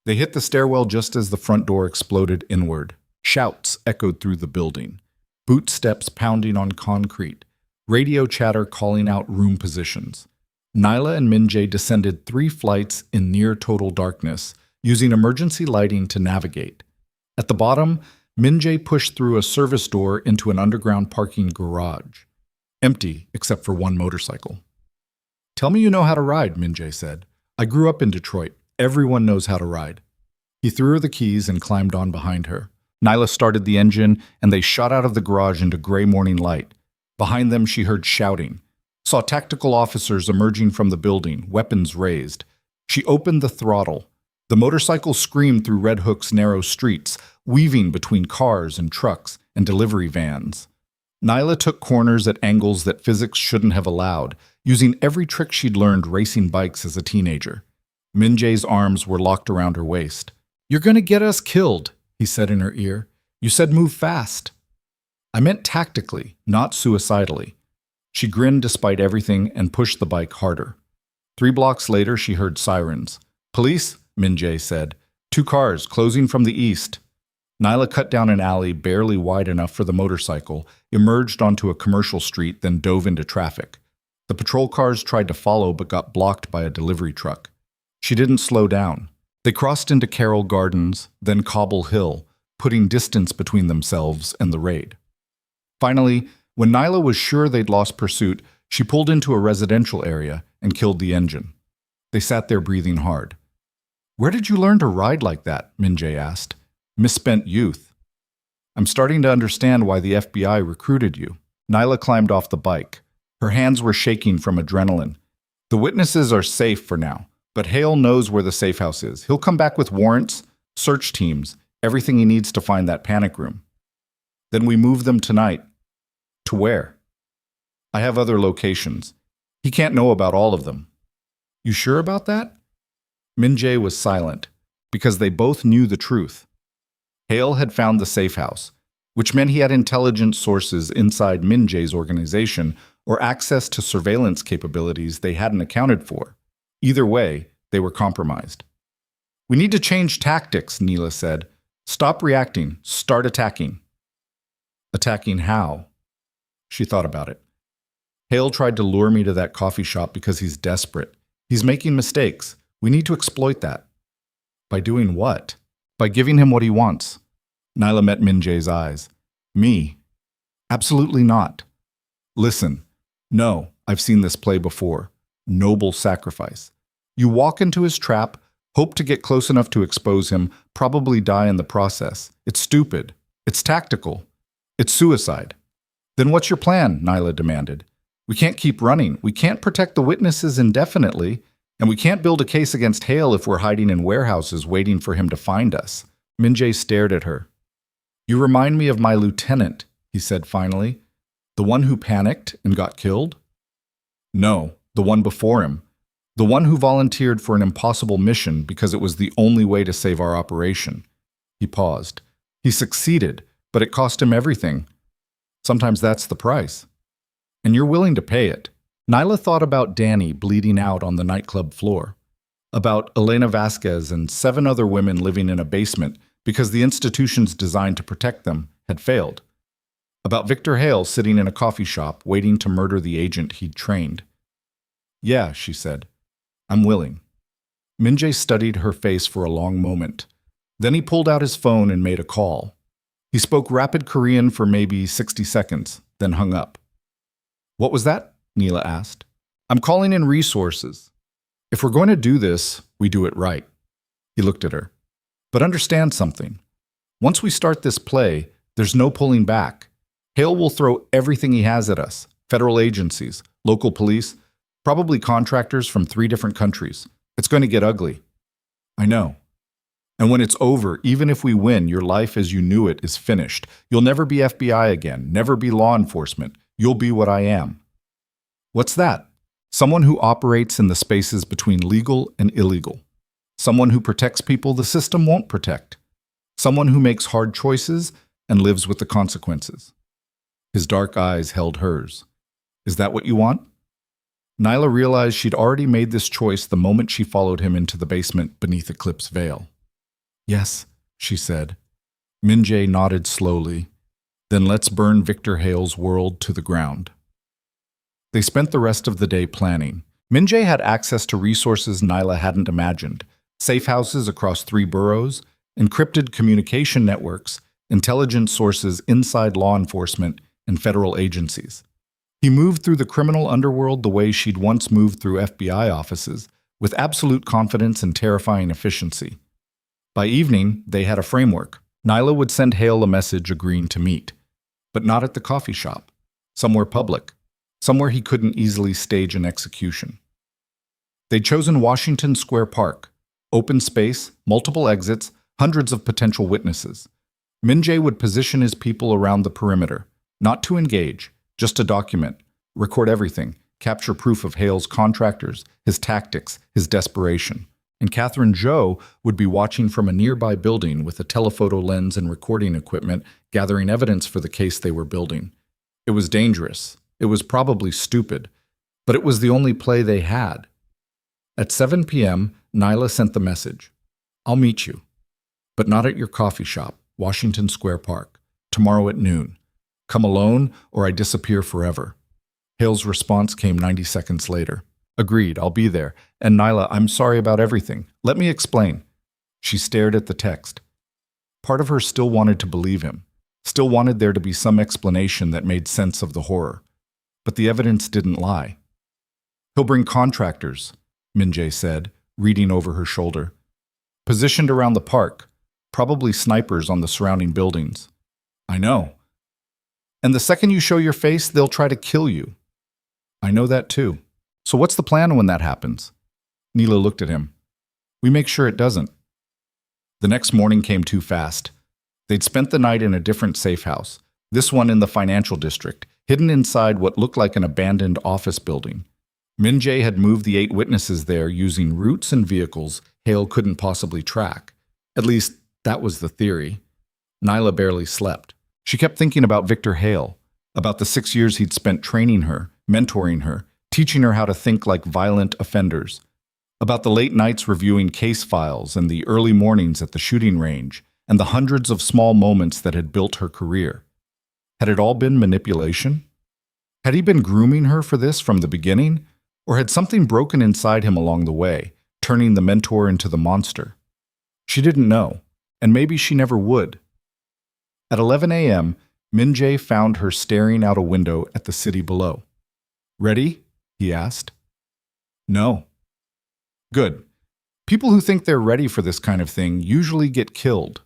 They hit the stairwell just as the front door exploded inward. Shouts echoed through the building. Boot steps pounding on concrete. Radio chatter calling out room positions. Nyla and Min Jae descended 3 flights in near total darkness, using emergency lighting to navigate. At the bottom, Min Jae pushed through a service door into an underground parking garage. Empty, except for 1 motorcycle. "Tell me you know how to ride," Min Jae said. "I grew up in Detroit. Everyone knows how to ride." He threw her the keys and climbed on behind her. Nyla started the engine, and they shot out of the garage into gray morning light. Behind them, she heard shouting. saw tactical officers emerging from the building, weapons raised. She opened the throttle. The motorcycle screamed through Red Hook's narrow streets, weaving between cars and trucks and delivery vans. Nyla took corners at angles that physics shouldn't have allowed, using every trick she'd learned racing bikes as a teenager. Min Jae's arms were locked around her waist. "You're going to get us killed," he said in her ear. "You said move fast." "I meant tactically, not suicidally." She grinned despite everything and pushed the bike harder. 3 blocks later, she heard sirens. "Police," Min Jae said. "2 cars, closing from the east." Nyla cut down an alley barely wide enough for the motorcycle, emerged onto a commercial street, then dove into traffic. The patrol cars tried to follow but got blocked by a delivery truck. She didn't slow down. They crossed into Carroll Gardens, then Cobble Hill, putting distance between themselves and the raid. Finally, when Nyla was sure they'd lost pursuit, she pulled into a residential area and killed the engine. They sat there breathing hard. "Where did you learn to ride like that?" Min Jae asked. "Misspent youth." "I'm starting to understand why the FBI recruited you." Nyla climbed off the bike. Her hands were shaking from adrenaline. "The witnesses are safe for now, but Hale knows where the safe house is. He'll come back with warrants, search teams, everything he needs to find that panic room. Then we move them tonight." "To where?" "I have other locations. He can't know about all of them." "You sure about that?" Min Jae was silent, because they both knew the truth. Hale had found the safe house, which meant he had intelligence sources inside Min Jae's organization or access to surveillance capabilities they hadn't accounted for. Either way, they were compromised. "We need to change tactics," Nyla said. "Stop reacting. Start attacking." "Attacking how?" She thought about it. "Hale tried to lure me to that coffee shop because he's desperate. He's making mistakes. We need to exploit that." "By doing what?" "By giving him what he wants." Nyla met Min Jae's eyes. "Me?" "Absolutely not." "Listen. No, I've seen this play before. Noble sacrifice. You walk into his trap, hope to get close enough to expose him, probably die in the process. It's stupid. It's tactical. It's suicide." "Then what's your plan?" Nyla demanded. "We can't keep running. We can't protect the witnesses indefinitely. And we can't build a case against Hale if we're hiding in warehouses waiting for him to find us." Min Jae stared at her. "You remind me of my lieutenant," he said finally. "The one who panicked and got killed?" "No, the one before him. The one who volunteered for an impossible mission because it was the only way to save our operation." He paused. "He succeeded, but it cost him everything. Sometimes that's the price. And you're willing to pay it." Nyla thought about Danny bleeding out on the nightclub floor, about Elena Vasquez and 7 other women living in a basement because the institutions designed to protect them had failed, about Victor Hale sitting in a coffee shop waiting to murder the agent he'd trained. "Yeah," she said, "I'm willing." Min Jae studied her face for a long moment. Then he pulled out his phone and made a call. He spoke rapid Korean for maybe 60 seconds, then hung up. "What was that?" Nyla asked. "I'm calling in resources. If we're going to do this, we do it right." He looked at her. "But understand something. Once we start this play, there's no pulling back. Hale will throw everything he has at us. Federal agencies, local police, probably contractors from 3 different countries. It's going to get ugly." "I know. And when it's over, even if we win, your life as you knew it is finished. You'll never be FBI again, never be law enforcement. You'll be what I am." "What's that?" "Someone who operates in the spaces between legal and illegal. Someone who protects people the system won't protect. Someone who makes hard choices and lives with the consequences." His dark eyes held hers. "Is that what you want?" Nyla realized she'd already made this choice the moment she followed him into the basement beneath Eclipse Vale. "Yes," she said. Min Jae nodded slowly. "Then let's burn Victor Hale's world to the ground." They spent the rest of the day planning. Min Jae had access to resources Nyla hadn't imagined: safe houses across 3 boroughs, encrypted communication networks, intelligence sources inside law enforcement and federal agencies. He moved through the criminal underworld the way she'd once moved through FBI offices, with absolute confidence and terrifying efficiency. By evening, they had a framework. Nyla would send Hale a message agreeing to meet, but not at the coffee shop, somewhere public. somewhere he couldn't easily stage an execution. They'd chosen Washington Square Park, open space, multiple exits, hundreds of potential witnesses. Min-jae would position his people around the perimeter, not to engage, just to document, record everything, capture proof of Hale's contractors, his tactics, his desperation. And Catherine Zhou would be watching from a nearby building with a telephoto lens and recording equipment, gathering evidence for the case they were building. It was dangerous. It was probably stupid. But it was the only play they had. At 7 p.m., Nyla sent the message. I'll meet you. But not at your coffee shop, Washington Square Park, tomorrow at noon. Come alone or I disappear forever. Hale's response came 90 seconds later. Agreed, I'll be there. And Nyla, I'm sorry about everything. Let me explain. She stared at the text. Part of her still wanted to believe him, still wanted there to be some explanation that made sense of the horror. But the evidence didn't lie. He'll bring contractors, Min-jae said, reading over her shoulder. Positioned around the park, probably snipers on the surrounding buildings. I know. And the second you show your face, they'll try to kill you. I know that too. So what's the plan when that happens? Neela looked at him. We make sure it doesn't. The next morning came too fast. They'd spent the night in a different safe house, this one in the financial district, hidden inside what looked like an abandoned office building. Min-jae had moved the 8 witnesses there using routes and vehicles Hale couldn't possibly track. At least, that was the theory. Nyla barely slept. She kept thinking about Victor Hale, about the 6 years he'd spent training her, mentoring her, teaching her how to think like violent offenders, about the late nights reviewing case files and the early mornings at the shooting range, and the hundreds of small moments that had built her career. Had it all been manipulation? Had he been grooming her for this from the beginning? Or had something broken inside him along the way, turning the mentor into the monster? She didn't know, and maybe she never would. At 11 a.m., Min-jae found her staring out a window at the city below. Ready? He asked. No. Good. People who think they're ready for this kind of thing usually get killed.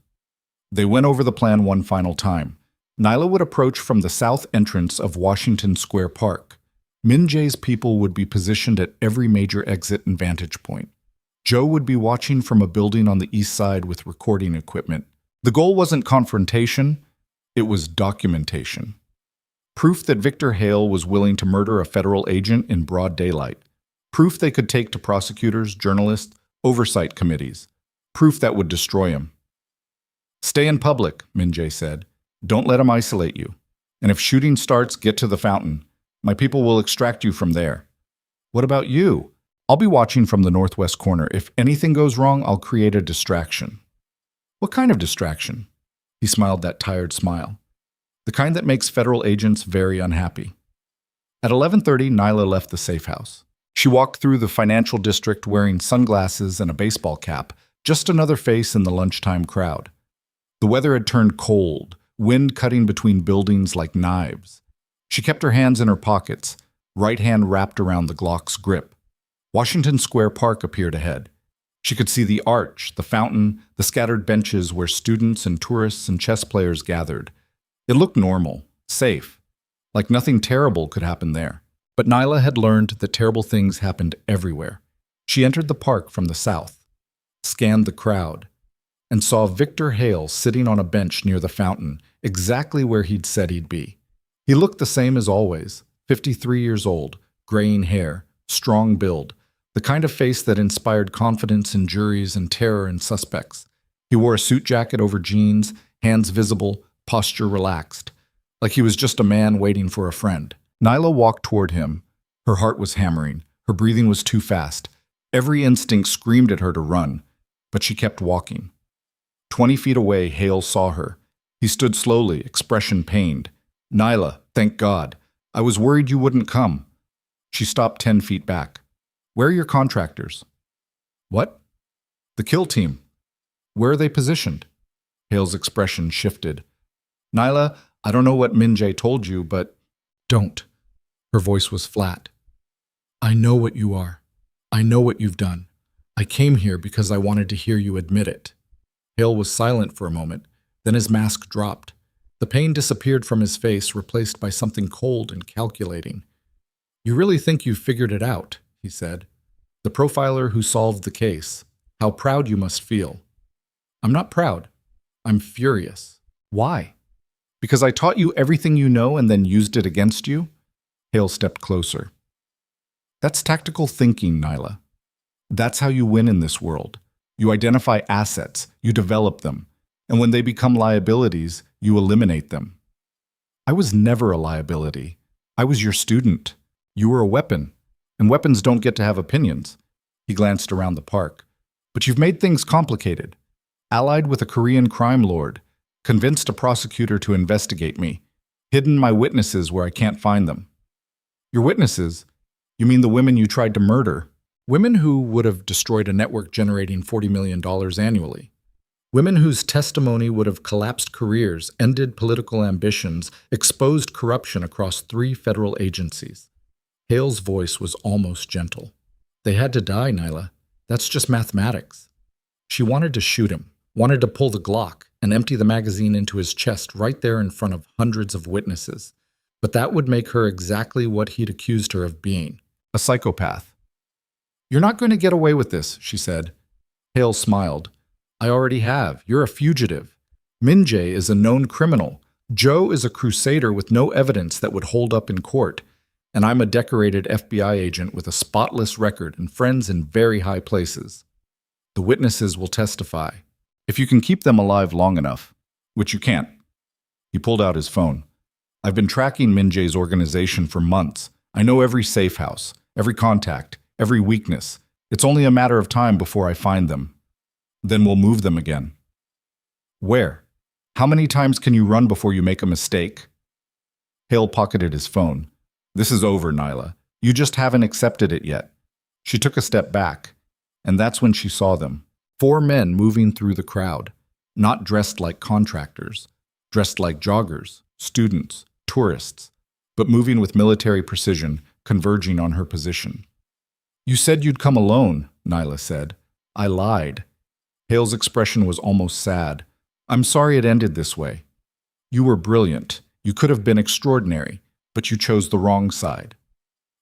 They went over the plan one final time. Nyla would approach from the south entrance of Washington Square Park. Min-jae's people would be positioned at every major exit and vantage point. Joe would be watching from a building on the east side with recording equipment. The goal wasn't confrontation, it was documentation. Proof that Victor Hale was willing to murder a federal agent in broad daylight. Proof they could take to prosecutors, journalists, oversight committees. Proof that would destroy him. Stay in public, Min-jae said. Don't let him isolate you. And if shooting starts, get to the fountain. My people will extract you from there. What about you? I'll be watching from the northwest corner. If anything goes wrong, I'll create a distraction. What kind of distraction? He smiled that tired smile. The kind that makes federal agents very unhappy. At 11:30, Nyla left the safe house. She walked through the financial district wearing sunglasses and a baseball cap, just another face in the lunchtime crowd. The weather had turned cold, wind cutting between buildings like knives. She kept her hands in her pockets, right hand wrapped around the Glock's grip. Washington Square Park appeared ahead. She could see the arch, the fountain, the scattered benches where students and tourists and chess players gathered. It looked normal, safe, like nothing terrible could happen there. But Nyla had learned that terrible things happened everywhere. She entered the park from the south, scanned the crowd, and saw Victor Hale sitting on a bench near the fountain, exactly where he'd said he'd be. He looked the same as always, 53 years old, graying hair, strong build, the kind of face that inspired confidence in juries and terror in suspects. He wore a suit jacket over jeans, hands visible, posture relaxed, like he was just a man waiting for a friend. Nyla walked toward him. Her heart was hammering. Her breathing was too fast. Every instinct screamed at her to run, but she kept walking. 20 feet away, Hale saw her. He stood slowly, expression pained. Nyla, thank God. I was worried you wouldn't come. She stopped 10 feet back. Where are your contractors? What? The kill team. Where are they positioned? Hale's expression shifted. Nyla, I don't know what Min-jae told you, but don't. Her voice was flat. I know what you are. I know what you've done. I came here because I wanted to hear you admit it. Hale was silent for a moment, then his mask dropped. The pain disappeared from his face, replaced by something cold and calculating. You really think you've figured it out, he said. The profiler who solved the case. How proud you must feel. I'm not proud. I'm furious. Why? Because I taught you everything you know and then used it against you? Hale stepped closer. That's tactical thinking, Nyla. That's how you win in this world. You identify assets, you develop them, and when they become liabilities, you eliminate them. I was never a liability. I was your student. You were a weapon, and weapons don't get to have opinions. He glanced around the park. But you've made things complicated. Allied with a Korean crime lord, convinced a prosecutor to investigate me, hidden my witnesses where I can't find them. Your witnesses? You mean the women you tried to murder? Women who would have destroyed a network generating $40 million annually. Women whose testimony would have collapsed careers, ended political ambitions, exposed corruption across 3 federal agencies. Hale's voice was almost gentle. They had to die, Nyla. That's just mathematics. She wanted to shoot him, wanted to pull the Glock and empty the magazine into his chest right there in front of hundreds of witnesses. But that would make her exactly what he'd accused her of being, a psychopath. You're not going to get away with this, she said. Hale smiled. I already have. You're a fugitive. Min-jae is a known criminal. Joe is a crusader with no evidence that would hold up in court. And I'm a decorated FBI agent with a spotless record and friends in very high places. The witnesses will testify. If you can keep them alive long enough, which you can't. He pulled out his phone. I've been tracking Min-jae's organization for months. I know every safe house, every contact, every weakness. It's only a matter of time before I find them. Then we'll move them again. Where? How many times can you run before you make a mistake? Hale pocketed his phone. This is over, Nyla. You just haven't accepted it yet. She took a step back, and that's when she saw them. 4 men moving through the crowd, not dressed like contractors, dressed like joggers, students, tourists, but moving with military precision, converging on her position. You said you'd come alone, Nyla said. I lied. Hale's expression was almost sad. I'm sorry it ended this way. You were brilliant. You could have been extraordinary, but you chose the wrong side.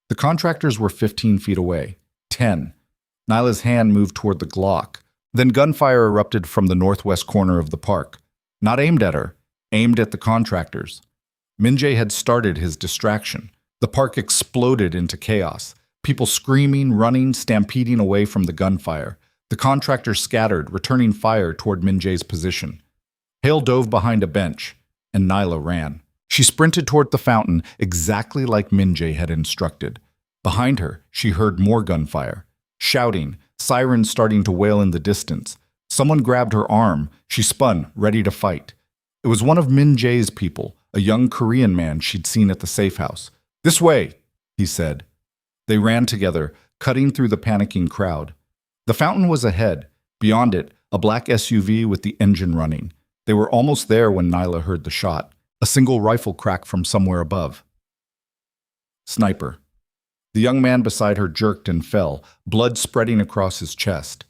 The contractors were 15 feet away. 10. Nyla's hand moved toward the Glock. Then gunfire erupted from the northwest corner of the park. Not aimed at her, aimed at the contractors. Min-jae had started his distraction. The park exploded into chaos. People screaming, running, stampeding away from the gunfire. The contractors scattered, returning fire toward Min-jae's position. Hale dove behind a bench, and Nyla ran. She sprinted toward the fountain, exactly like Min-jae had instructed. Behind her, she heard more gunfire. Shouting, sirens starting to wail in the distance. Someone grabbed her arm. She spun, ready to fight. It was one of Min-jae's people, a young Korean man she'd seen at the safe house. This way, he said. They ran together, cutting through the panicking crowd. The fountain was ahead. Beyond it, a black SUV with the engine running. They were almost there when Nyla heard the shot. A single rifle crack from somewhere above. Sniper. The young man beside her jerked and fell, blood spreading across his chest.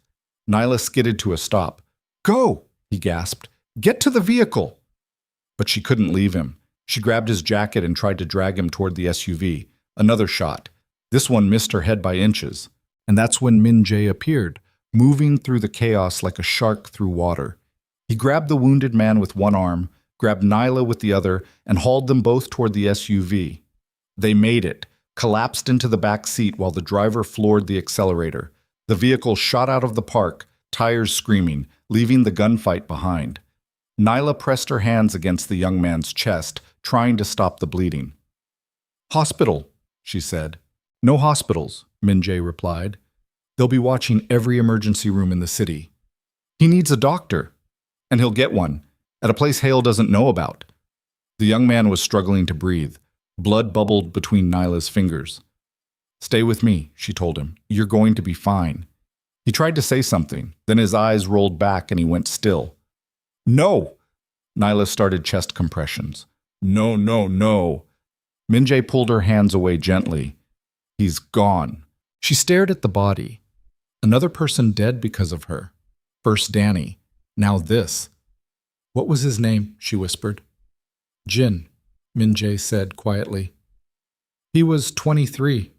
Nyla skidded to a stop. Go, he gasped. Get to the vehicle. But she couldn't leave him. She grabbed his jacket and tried to drag him toward the SUV. Another shot. This one missed her head by inches. And that's when Min-jae appeared, moving through the chaos like a shark through water. He grabbed the wounded man with one arm, grabbed Nyla with the other, and hauled them both toward the SUV. They made it, collapsed into the back seat while the driver floored the accelerator. The vehicle shot out of the park, tires screaming, leaving the gunfight behind. Nyla pressed her hands against the young man's chest, trying to stop the bleeding. Hospital, she said. No hospitals, Min-jae replied. They'll be watching every emergency room in the city. He needs a doctor, and he'll get one, at a place Hale doesn't know about. The young man was struggling to breathe. Blood bubbled between Nyla's fingers. Stay with me, she told him. You're going to be fine. He tried to say something, then his eyes rolled back and he went still. No! Nyla started chest compressions. No, no, no. Min-jae pulled her hands away gently. He's gone. She stared at the body. Another person dead because of her. First Danny, now this. What was his name? She whispered. Jin, Min-jae said quietly. He was 23.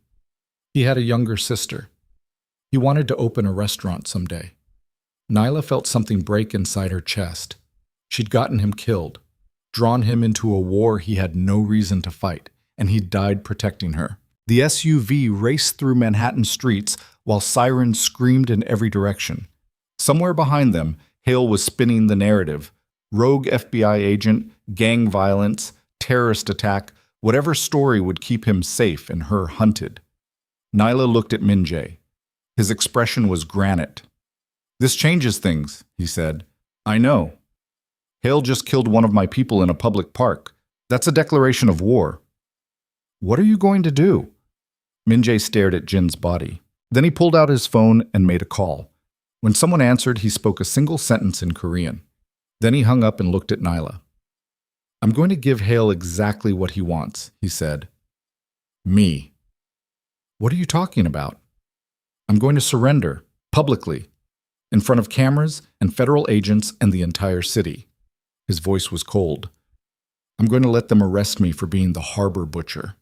He had a younger sister. He wanted to open a restaurant someday. Nyla felt something break inside her chest. She'd gotten him killed, drawn him into a war he had no reason to fight, and he died protecting her. The SUV raced through Manhattan streets while sirens screamed in every direction. Somewhere behind them, Hale was spinning the narrative. Rogue FBI agent, gang violence, terrorist attack, whatever story would keep him safe and her hunted. Nyla looked at Min-jae. His expression was granite. "This changes things," he said. "I know. Hale just killed one of my people in a public park. That's a declaration of war." "What are you going to do?" Min-jae stared at Jin's body. Then he pulled out his phone and made a call. When someone answered, he spoke a single sentence in Korean. Then he hung up and looked at Nyla. "I'm going to give Hale exactly what he wants," he said. "Me." "What are you talking about?" "I'm going to surrender, publicly, in front of cameras and federal agents and the entire city." His voice was cold. "I'm going to let them arrest me for being the harbor butcher."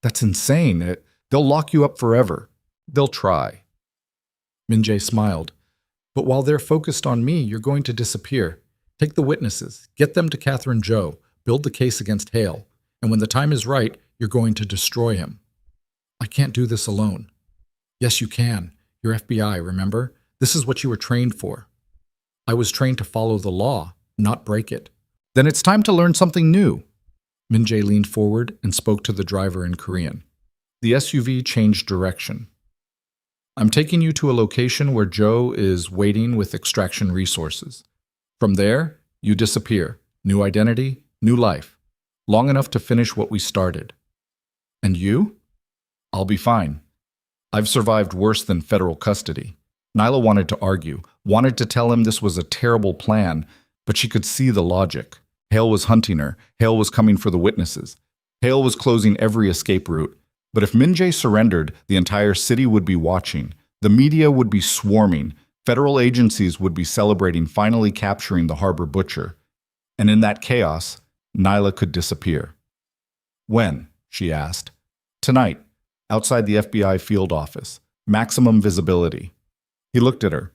"That's insane. They'll lock you up forever." "They'll try." Min-jae smiled. "But while they're focused on me, you're going to disappear. Take the witnesses, get them to Catherine Joe, build the case against Hale, and when the time is right, you're going to destroy him." "I can't do this alone." "Yes, you can. You're FBI, remember? This is what you were trained for." "I was trained to follow the law, not break it." "Then it's time to learn something new." Min-jae leaned forward and spoke to the driver in Korean. The SUV changed direction. "I'm taking you to a location where Joe is waiting with extraction resources. From there, you disappear. New identity, new life. Long enough to finish what we started." "And you?" "I'll be fine. I've survived worse than federal custody." Nyla wanted to argue, wanted to tell him this was a terrible plan, but she could see the logic. Hale was hunting her. Hale was coming for the witnesses. Hale was closing every escape route. But if Min-jae surrendered, the entire city would be watching. The media would be swarming. Federal agencies would be celebrating finally capturing the harbor butcher. And in that chaos, Nyla could disappear. "When?" she asked. "Tonight, outside the FBI field office. Maximum visibility." He looked at her.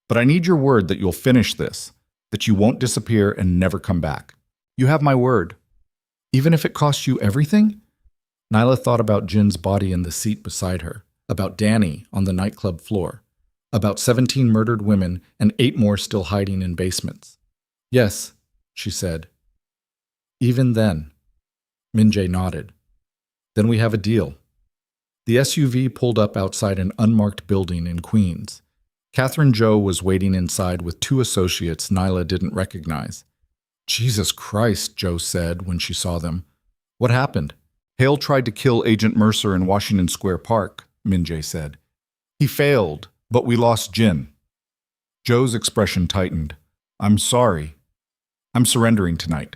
"But I need your word that you'll finish this, that you won't disappear and never come back." "You have my word." "Even if it costs you everything?" Nyla thought about Jin's body in the seat beside her, about Danny on the nightclub floor, about 17 murdered women and 8 more still hiding in basements. "Yes," she said. "Even then." Min-jae nodded. "Then we have a deal." The SUV pulled up outside an unmarked building in Queens. Catherine Joe was waiting inside with 2 associates Nyla didn't recognize. "Jesus Christ," Joe said when she saw them. "What happened?" "Hale tried to kill Agent Mercer in Washington Square Park," Min-jae said. "He failed, but we lost Jin." Joe's expression tightened. "I'm sorry. I'm surrendering tonight.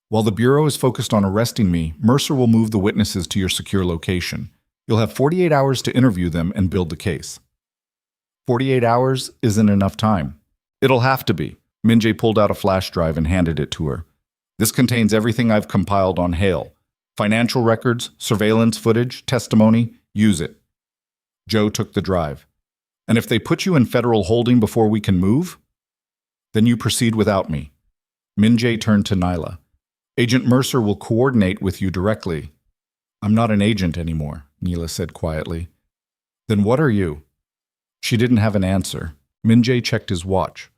While the Bureau is focused on arresting me, Mercer will move the witnesses to your secure location. You'll have 48 hours to interview them and build the case." 48 hours isn't enough time. "It'll have to be." Min-jae pulled out a flash drive and handed it to her. "This contains everything I've compiled on Hale. Financial records, surveillance footage, testimony, use it." Joe took the drive. "And if they put you in federal holding before we can move?" "Then you proceed without me." Min-jae turned to Nyla. "Agent Mercer will coordinate with you directly." "I'm not an agent anymore," Nyla said quietly. "Then what are you?" She didn't have an answer. Min-jae checked his watch.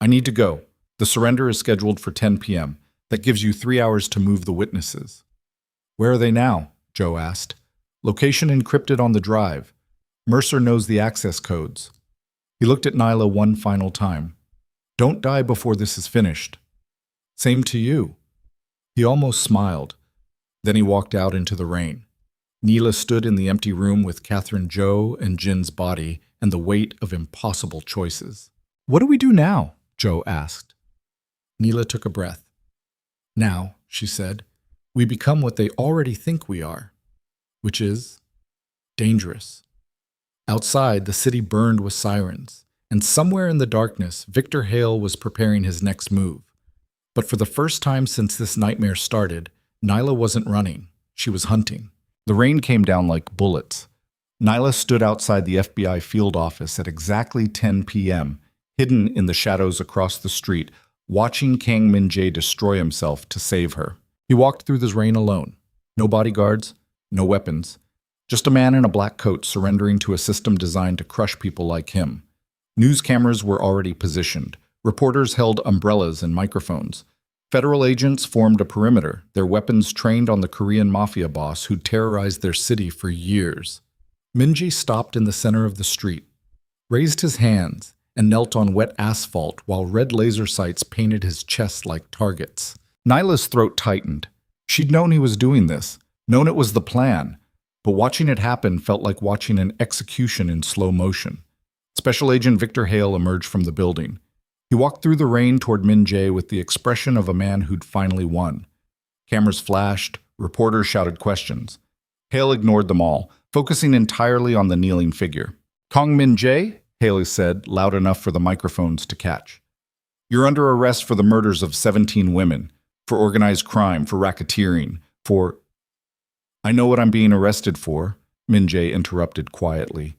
"I need to go. The surrender is scheduled for 10 p.m. That gives you 3 hours to move the witnesses." "Where are they now?" Joe asked. "Location encrypted on the drive. Mercer knows the access codes." He looked at Nyla one final time. "Don't die before this is finished." "Same to you." He almost smiled. Then he walked out into the rain. Nyla stood in the empty room with Catherine Joe and Jin's body and the weight of impossible choices. "What do we do now?" Joe asked. Nyla took a breath. "Now," she said, "we become what they already think we are, which is dangerous." Outside, the city burned with sirens, and somewhere in the darkness, Victor Hale was preparing his next move. But for the first time since this nightmare started, Nyla wasn't running. She was hunting. The rain came down like bullets. Nyla stood outside the FBI field office at exactly 10 p.m., hidden in the shadows across the street, watching Kang Min-jae destroy himself to save her. He walked through the rain alone. No bodyguards, no weapons. Just a man in a black coat surrendering to a system designed to crush people like him. News cameras were already positioned. Reporters held umbrellas and microphones. Federal agents formed a perimeter, their weapons trained on the Korean Mafia Boss who'd terrorized their city for years. Min-jae stopped in the center of the street, raised his hands, and knelt on wet asphalt while red laser sights painted his chest like targets. Nyla's throat tightened. She'd known he was doing this, known it was the plan, but watching it happen felt like watching an execution in slow motion. Special Agent Victor Hale emerged from the building. He walked through the rain toward Min-jae with the expression of a man who'd finally won. Cameras flashed, reporters shouted questions. Hale ignored them all, focusing entirely on the kneeling figure. "Kang Min-jae," Hale said, loud enough for the microphones to catch. "You're under arrest for the murders of 17 women, for organized crime, for racketeering, for—" "I know what I'm being arrested for," Min-jae interrupted quietly.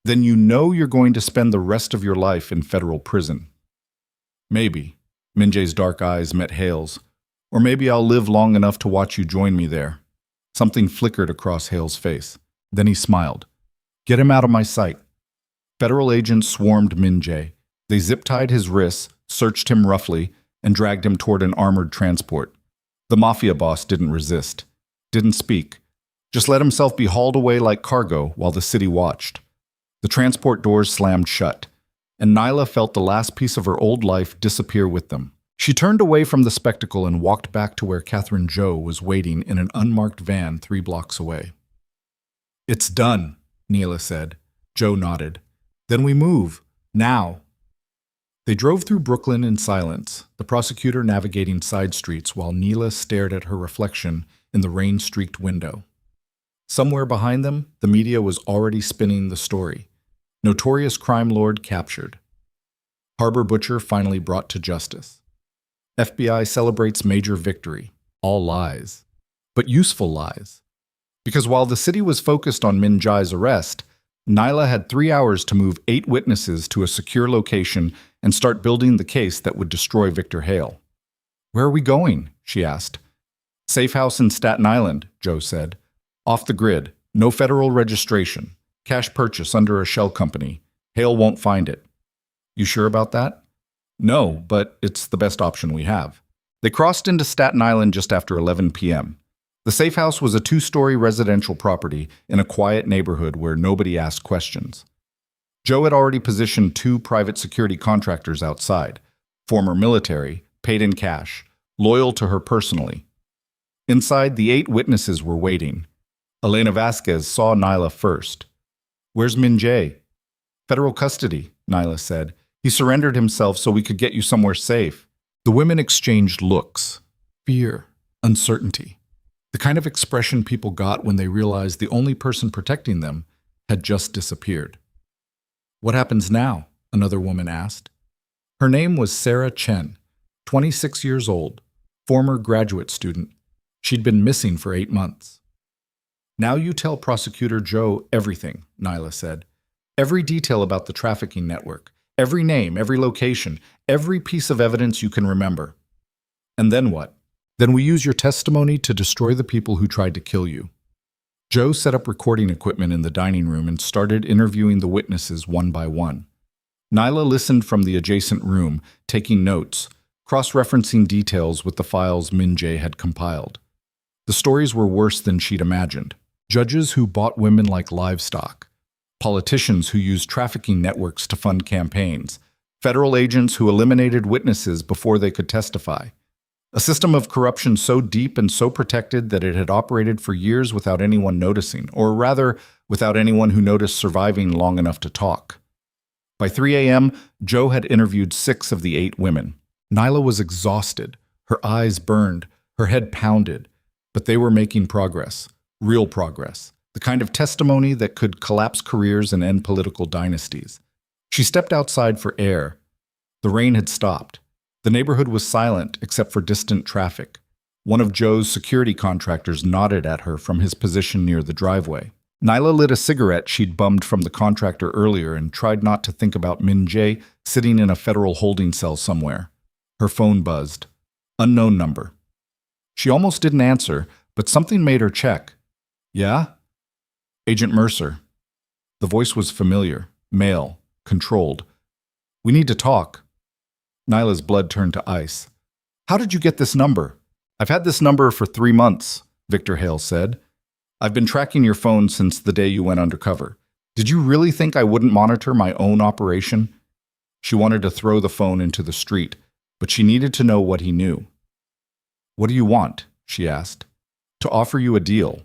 "Then you know you're going to spend the rest of your life in federal prison." "Maybe," Min-jae's dark eyes met Hale's. "Or maybe I'll live long enough to watch you join me there." Something flickered across Hale's face. Then he smiled. "Get him out of my sight." Federal agents swarmed Min-jae. They zip-tied his wrists, searched him roughly, and dragged him toward an armored transport. The Mafia Boss didn't resist, didn't speak, just let himself be hauled away like cargo while the city watched. The transport doors slammed shut, and Nyla felt the last piece of her old life disappear with them. She turned away from the spectacle and walked back to where Catherine Zhou was waiting in an unmarked van 3 blocks away. "It's done," Nyla said. Zhou nodded. "Then we move. Now." They drove through Brooklyn in silence, the prosecutor navigating side streets while Nyla stared at her reflection in the rain-streaked window. Somewhere behind them, the media was already spinning the story. Notorious crime lord captured. Harbor butcher finally brought to justice. FBI celebrates major victory. All lies. But useful lies. Because while the city was focused on Min-jae's arrest, Nyla had 3 hours to move 8 witnesses to a secure location and start building the case that would destroy Victor Hale. "Where are we going?" she asked. "Safe house in Staten Island," Zhou said. "Off the grid, no federal registration, cash purchase under a shell company. Hale won't find it." "You sure about that?" "No, but it's the best option we have." They crossed into Staten Island just after 11 p.m. The safe house was a 2-story residential property in a quiet neighborhood where nobody asked questions. Zhou had already positioned 2 private security contractors outside, former military, paid in cash, loyal to her personally. Inside, the 8 witnesses were waiting. Elena Vasquez saw Nyla first. "Where's Min-jae?" "Federal custody," Nyla said. "He surrendered himself so we could get you somewhere safe." The women exchanged looks. Fear, uncertainty. The kind of expression people got when they realized the only person protecting them had just disappeared. "What happens now?" another woman asked. Her name was Sarah Chen, 26 years old, former graduate student. She'd been missing for 8 months. "Now you tell Prosecutor Zhou everything," Nyla said. "Every detail about the trafficking network, every name, every location, every piece of evidence you can remember." "And then what?" "Then we use your testimony to destroy the people who tried to kill you." Zhou set up recording equipment in the dining room and started interviewing the witnesses one by one. Nyla listened from the adjacent room, taking notes, cross-referencing details with the files Min-jae had compiled. The stories were worse than she'd imagined. Judges who bought women like livestock, politicians who used trafficking networks to fund campaigns, federal agents who eliminated witnesses before they could testify. A system of corruption so deep and so protected that it had operated for years without anyone noticing, or rather, without anyone who noticed surviving long enough to talk. By 3 a.m., Zhou had interviewed 6 of the 8 women. Nyla was exhausted, her eyes burned, her head pounded, but they were making progress, real progress, the kind of testimony that could collapse careers and end political dynasties. She stepped outside for air. The rain had stopped. The neighborhood was silent except for distant traffic. One of Joe's security contractors nodded at her from his position near the driveway. Nyla lit a cigarette she'd bummed from the contractor earlier and tried not to think about Min Jae sitting in a federal holding cell somewhere. Her phone buzzed. Unknown number. She almost didn't answer, but something made her check. Yeah? Agent Mercer. The voice was familiar, male, controlled. We need to talk. Nyla's blood turned to ice. How did you get this number? I've had this number for 3 months, Victor Hale said. I've been tracking your phone since the day you went undercover. Did you really think I wouldn't monitor my own operation? She wanted to throw the phone into the street, but she needed to know what he knew. What do you want? She asked. To offer you a deal.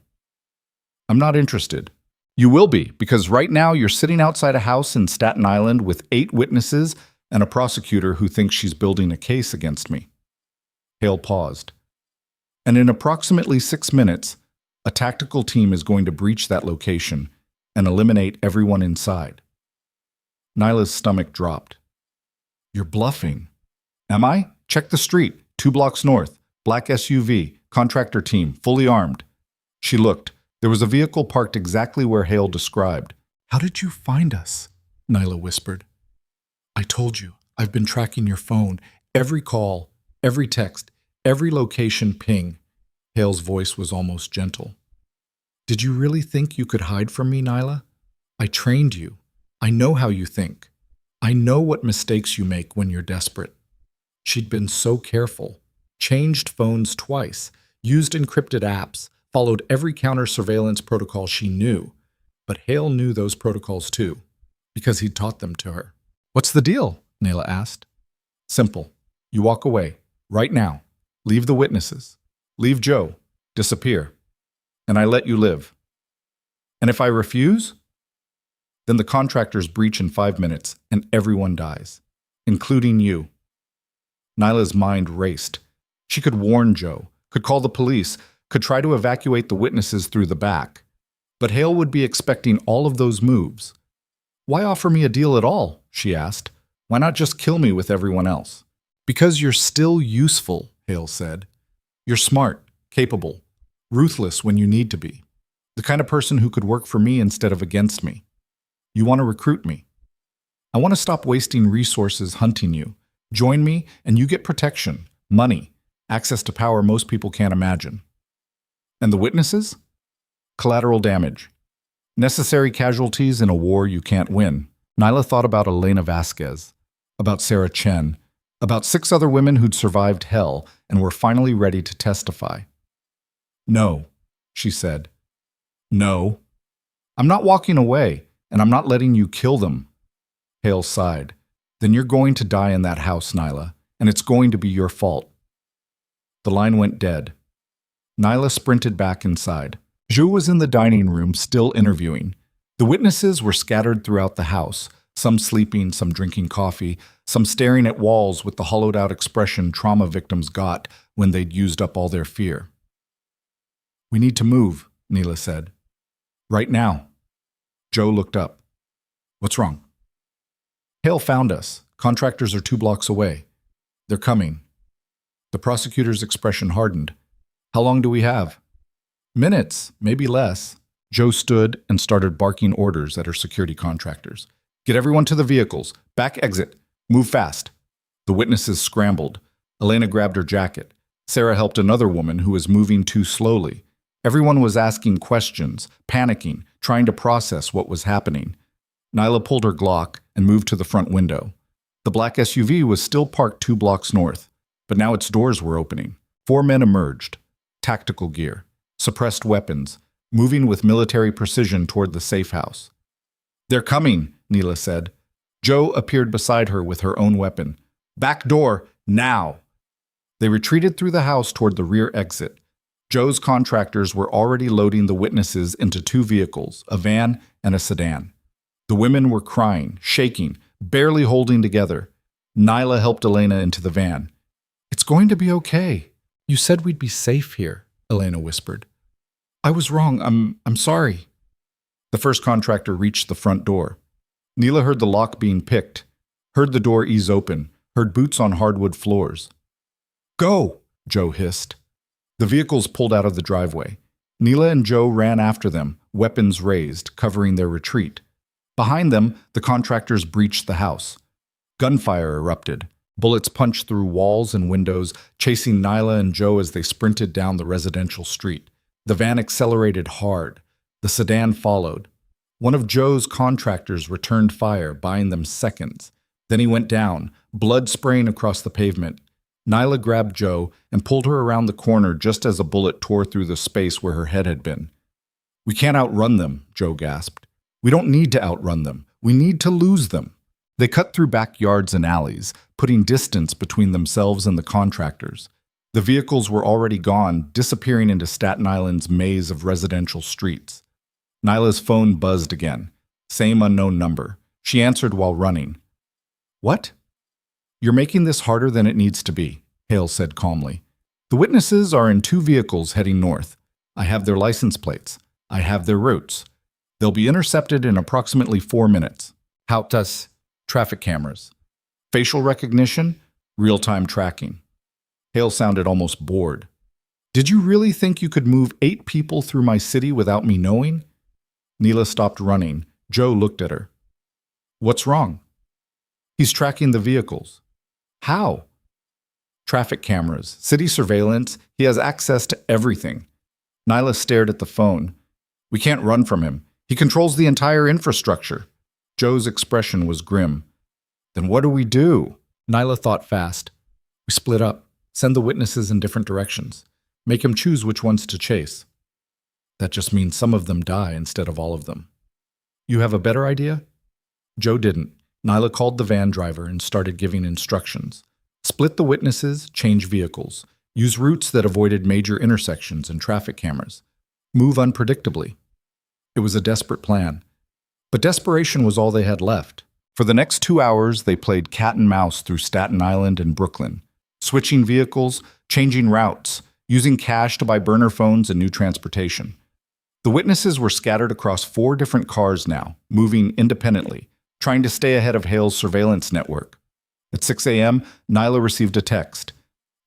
I'm not interested. You will be, because right now you're sitting outside a house in Staten Island with 8 witnesses and a prosecutor who thinks she's building a case against me. Hale paused. And in approximately 6 minutes, a tactical team is going to breach that location and eliminate everyone inside. Nyla's stomach dropped. You're bluffing. Am I? Check the street, 2 blocks north, black SUV, contractor team, fully armed. She looked. There was a vehicle parked exactly where Hale described. How did you find us? Nyla whispered. I told you, I've been tracking your phone. Every call, every text, every location ping. Hale's voice was almost gentle. Did you really think you could hide from me, Nyla? I trained you. I know how you think. I know what mistakes you make when you're desperate. She'd been so careful. Changed phones twice, used encrypted apps, followed every counter-surveillance protocol she knew. But Hale knew those protocols too, because he'd taught them to her. What's the deal? Nyla asked. Simple. You walk away, right now. Leave the witnesses. Leave Joe. Disappear. And I let you live. And if I refuse? Then the contractors breach in 5 minutes and everyone dies, including you. Nyla's mind raced. She could warn Joe, could call the police, could try to evacuate the witnesses through the back. But Hale would be expecting all of those moves. Why offer me a deal at all? She asked. Why not just kill me with everyone else? Because you're still useful, Hale said. You're smart, capable, ruthless when you need to be. The kind of person who could work for me instead of against me. You want to recruit me. I want to stop wasting resources hunting you. Join me and you get protection, money, access to power most people can't imagine. And the witnesses? Collateral damage. Necessary casualties in a war you can't win. Nyla thought about Elena Vasquez, about Sarah Chen, about 6 other women who'd survived hell and were finally ready to testify. No, she said. No. I'm not walking away, and I'm not letting you kill them. Hale sighed. Then you're going to die in that house, Nyla, and it's going to be your fault. The line went dead. Nyla sprinted back inside. Zhu was in the dining room, still interviewing. The witnesses were scattered throughout the house, some sleeping, some drinking coffee, some staring at walls with the hollowed-out expression trauma victims got when they'd used up all their fear. We need to move, Nyla said. Right now. Joe looked up. What's wrong? Hale found us. Contractors are 2 blocks away. They're coming. The prosecutor's expression hardened. How long do we have? Minutes, maybe less. Joe stood and started barking orders at her security contractors. Get everyone to the vehicles. Back exit. Move fast. The witnesses scrambled. Elena grabbed her jacket. Sarah helped another woman who was moving too slowly. Everyone was asking questions, panicking, trying to process what was happening. Nyla pulled her Glock and moved to the front window. The black SUV was still parked 2 blocks north, but now its doors were opening. 4 men emerged. Tactical gear, suppressed weapons, moving with military precision toward the safe house. They're coming, Nyla said. Joe appeared beside her with her own weapon. Back door, now! They retreated through the house toward the rear exit. Joe's contractors were already loading the witnesses into 2 vehicles, a van and a sedan. The women were crying, shaking, barely holding together. Nyla helped Elena into the van. It's going to be okay. You said we'd be safe here, Elena whispered. I was wrong. I'm sorry. The first contractor reached the front door. Nyla heard the lock being picked, heard the door ease open, heard boots on hardwood floors. Go, Joe hissed. The vehicles pulled out of the driveway. Neela and Joe ran after them, weapons raised, covering their retreat. Behind them, the contractors breached the house. Gunfire erupted. Bullets punched through walls and windows, chasing Nyla and Joe as they sprinted down the residential street. The van accelerated hard. The sedan followed. One of Joe's contractors returned fire, buying them seconds. Then he went down, blood spraying across the pavement. Nyla grabbed Joe and pulled her around the corner just as a bullet tore through the space where her head had been. "We can't outrun them," Joe gasped. "We don't need to outrun them. We need to lose them." They cut through backyards and alleys, putting distance between themselves and the contractors. The vehicles were already gone, disappearing into Staten Island's maze of residential streets. Nyla's phone buzzed again. Same unknown number. She answered while running. "What?" "You're making this harder than it needs to be," Hale said calmly. "The witnesses are in 2 vehicles heading north. I have their license plates. I have their routes. They'll be intercepted in approximately 4 minutes. How does traffic cameras, facial recognition, real-time tracking." Hale sounded almost bored. "Did you really think you could move 8 people through my city without me knowing?" Neela stopped running. Joe looked at her. "What's wrong?" "He's tracking the vehicles." "How?" "Traffic cameras, city surveillance. He has access to everything." Nyla stared at the phone. "We can't run from him. He controls the entire infrastructure." Joe's expression was grim. "Then what do we do?" Nyla thought fast. "We split up, send the witnesses in different directions, make him choose which ones to chase. That just means some of them die instead of all of them." "You have a better idea?" Joe didn't. Nyla called the van driver and started giving instructions. Split the witnesses, change vehicles. Use routes that avoided major intersections and traffic cameras. Move unpredictably. It was a desperate plan. But desperation was all they had left. For the next 2 hours, they played cat and mouse through Staten Island and Brooklyn, switching vehicles, changing routes, using cash to buy burner phones and new transportation. The witnesses were scattered across 4 different cars now, moving independently, trying to stay ahead of Hale's surveillance network. At 6 a.m., Nyla received a text.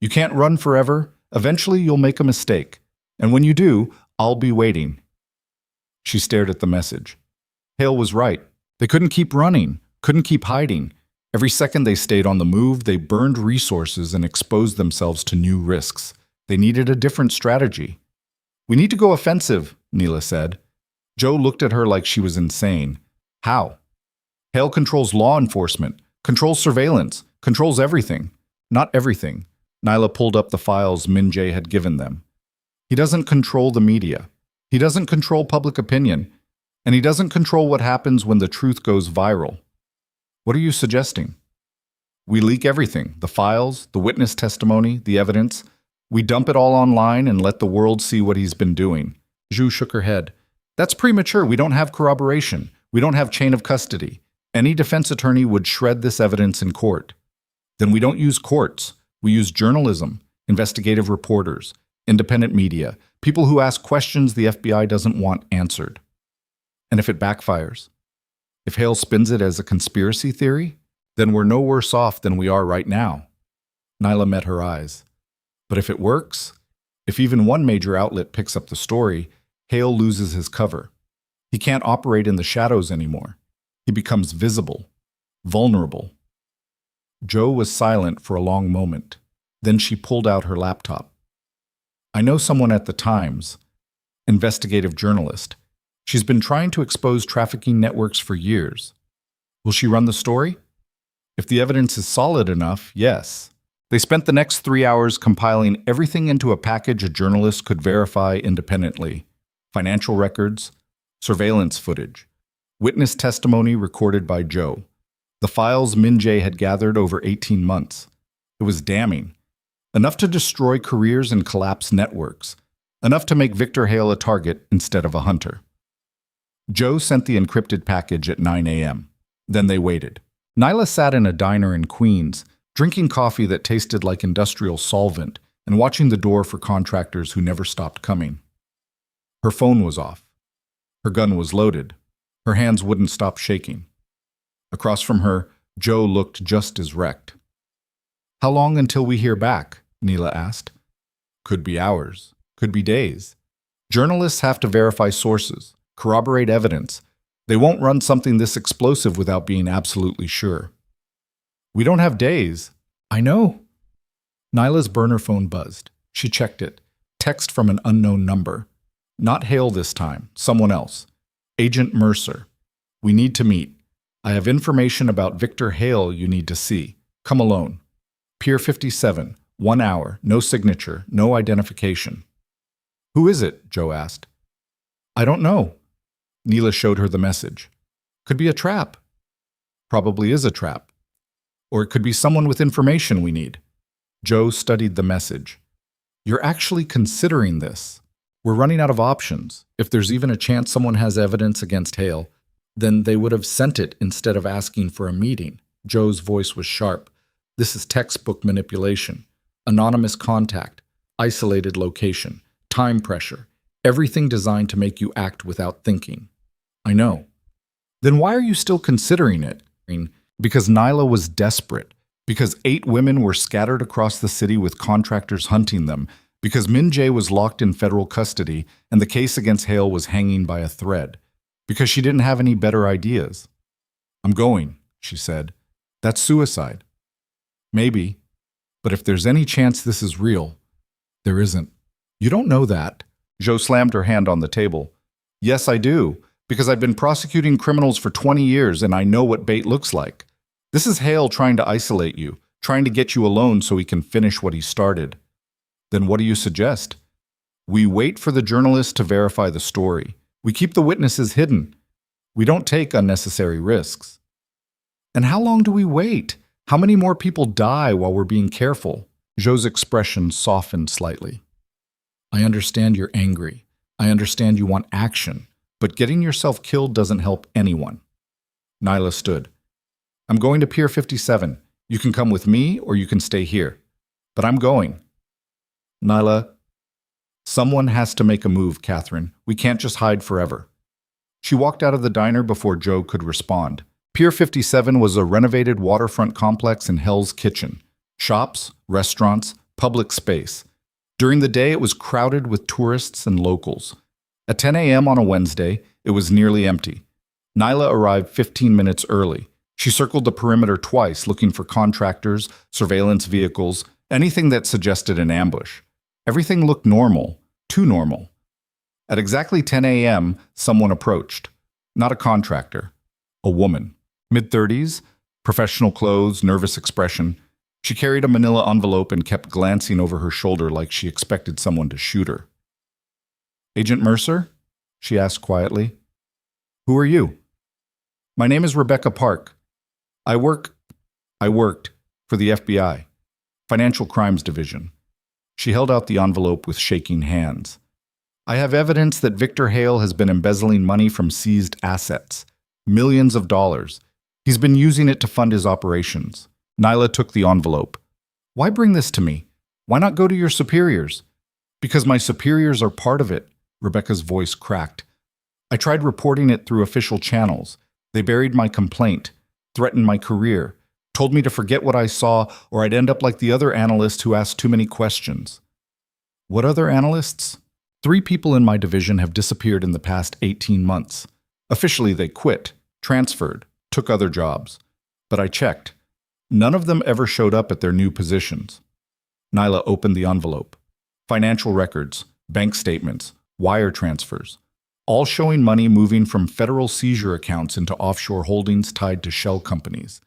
"You can't run forever. Eventually, you'll make a mistake. And when you do, I'll be waiting." She stared at the message. Hale was right. They couldn't keep running, couldn't keep hiding. Every second they stayed on the move, they burned resources and exposed themselves to new risks. They needed a different strategy. "We need to go offensive," Neela said. Joe looked at her like she was insane. "How?" "Hale controls law enforcement, controls surveillance, controls everything." "Not everything." Nyla pulled up the files Min-jae had given them. "He doesn't control the media. He doesn't control public opinion. And he doesn't control what happens when the truth goes viral." "What are you suggesting?" "We leak everything, the files, the witness testimony, the evidence. We dump it all online and let the world see what he's been doing." Zhu shook her head. "That's premature. We don't have corroboration. We don't have chain of custody. Any defense attorney would shred this evidence in court." "Then we don't use courts. We use journalism, investigative reporters, independent media, people who ask questions the FBI doesn't want answered." "And if it backfires? If Hale spins it as a conspiracy theory? Then we're no worse off than we are right now." Nyla met her eyes. "But if it works, if even one major outlet picks up the story, Hale loses his cover. He can't operate in the shadows anymore. He becomes visible, vulnerable." Joe was silent for a long moment. Then she pulled out her laptop. "I know someone at the Times, investigative journalist. She's been trying to expose trafficking networks for years. Will she run the story? If the evidence is solid enough, yes." They spent the next 3 hours compiling everything into a package a journalist could verify independently. Financial records, surveillance footage, witness testimony recorded by Joe. The files Min-jae had gathered over 18 months. It was damning. Enough to destroy careers and collapse networks. Enough to make Victor Hale a target instead of a hunter. Joe sent the encrypted package at 9 a.m. Then they waited. Nyla sat in a diner in Queens, drinking coffee that tasted like industrial solvent and watching the door for contractors who never stopped coming. Her phone was off. Her gun was loaded. Her hands wouldn't stop shaking. Across from her, Joe looked just as wrecked. "How long until we hear back?" Neela asked. Could be hours. Could be days. Journalists have to verify sources, corroborate evidence. They won't run something this explosive without being absolutely sure. We don't have days. I know. Nyla's burner phone buzzed. She checked it. Text from an unknown number. Not Hale this time, someone else. Agent Mercer. We need to meet. I have information about Victor Hale you need to see. Come alone. Pier 57, 1 hour, no signature, no identification. Who is it? Joe asked. I don't know. Neela showed her the message. Could be a trap. Probably is a trap. Or it could be someone with information we need. Joe studied the message. You're actually considering this. We're running out of options. If there's even a chance someone has evidence against Hale, then they would have sent it instead of asking for a meeting. Joe's voice was sharp. This is textbook manipulation. Anonymous contact, isolated location, time pressure, everything designed to make you act without thinking. I know. Then why are you still considering it? Because Nyla was desperate. Because 8 women were scattered across the city with contractors hunting them. Because Min Jae was locked in federal custody and the case against Hale was hanging by a thread. Because she didn't have any better ideas. I'm going, she said. That's suicide. Maybe. But if there's any chance this is real, there isn't. You don't know that. Joe slammed her hand on the table. Yes, I do. Because I've been prosecuting criminals for 20 years and I know what bait looks like. This is Hale trying to isolate you, trying to get you alone so he can finish what he started. Then what do you suggest? We wait for the journalists to verify the story. We keep the witnesses hidden. We don't take unnecessary risks. And how long do we wait? How many more people die while we're being careful? Joe's expression softened slightly. I understand you're angry. I understand you want action. But getting yourself killed doesn't help anyone. Nyla stood. I'm going to Pier 57. You can come with me or you can stay here. But I'm going. Nyla, someone has to make a move, Catherine. We can't just hide forever. She walked out of the diner before Joe could respond. Pier 57 was a renovated waterfront complex in Hell's Kitchen. Shops, restaurants, public space. During the day, it was crowded with tourists and locals. At 10 a.m. on a Wednesday, it was nearly empty. Nyla arrived 15 minutes early. She circled the perimeter twice, looking for contractors, surveillance vehicles, anything that suggested an ambush. Everything looked normal, too normal. At exactly 10 a.m., someone approached. Not a contractor, a woman. Mid-30s, professional clothes, nervous expression. She carried a manila envelope and kept glancing over her shoulder like she expected someone to shoot her. Agent Mercer? She asked quietly. Who are you? My name is Rebecca Park. I worked for the FBI, Financial Crimes Division. She held out the envelope with shaking hands. I have evidence that Victor Hale has been embezzling money from seized assets. Millions of dollars. He's been using it to fund his operations. Nyla took the envelope. Why bring this to me? Why not go to your superiors? Because my superiors are part of it. Rebecca's voice cracked. I tried reporting it through official channels. They buried my complaint, threatened my career, told me to forget what I saw or I'd end up like the other analysts who asked too many questions. What other analysts? 3 people in my division have disappeared in the past 18 months. Officially, they quit, transferred, took other jobs. But I checked. None of them ever showed up at their new positions. Nyla opened the envelope. Financial records, bank statements, wire transfers, all showing money moving from federal seizure accounts into offshore holdings tied to shell companies.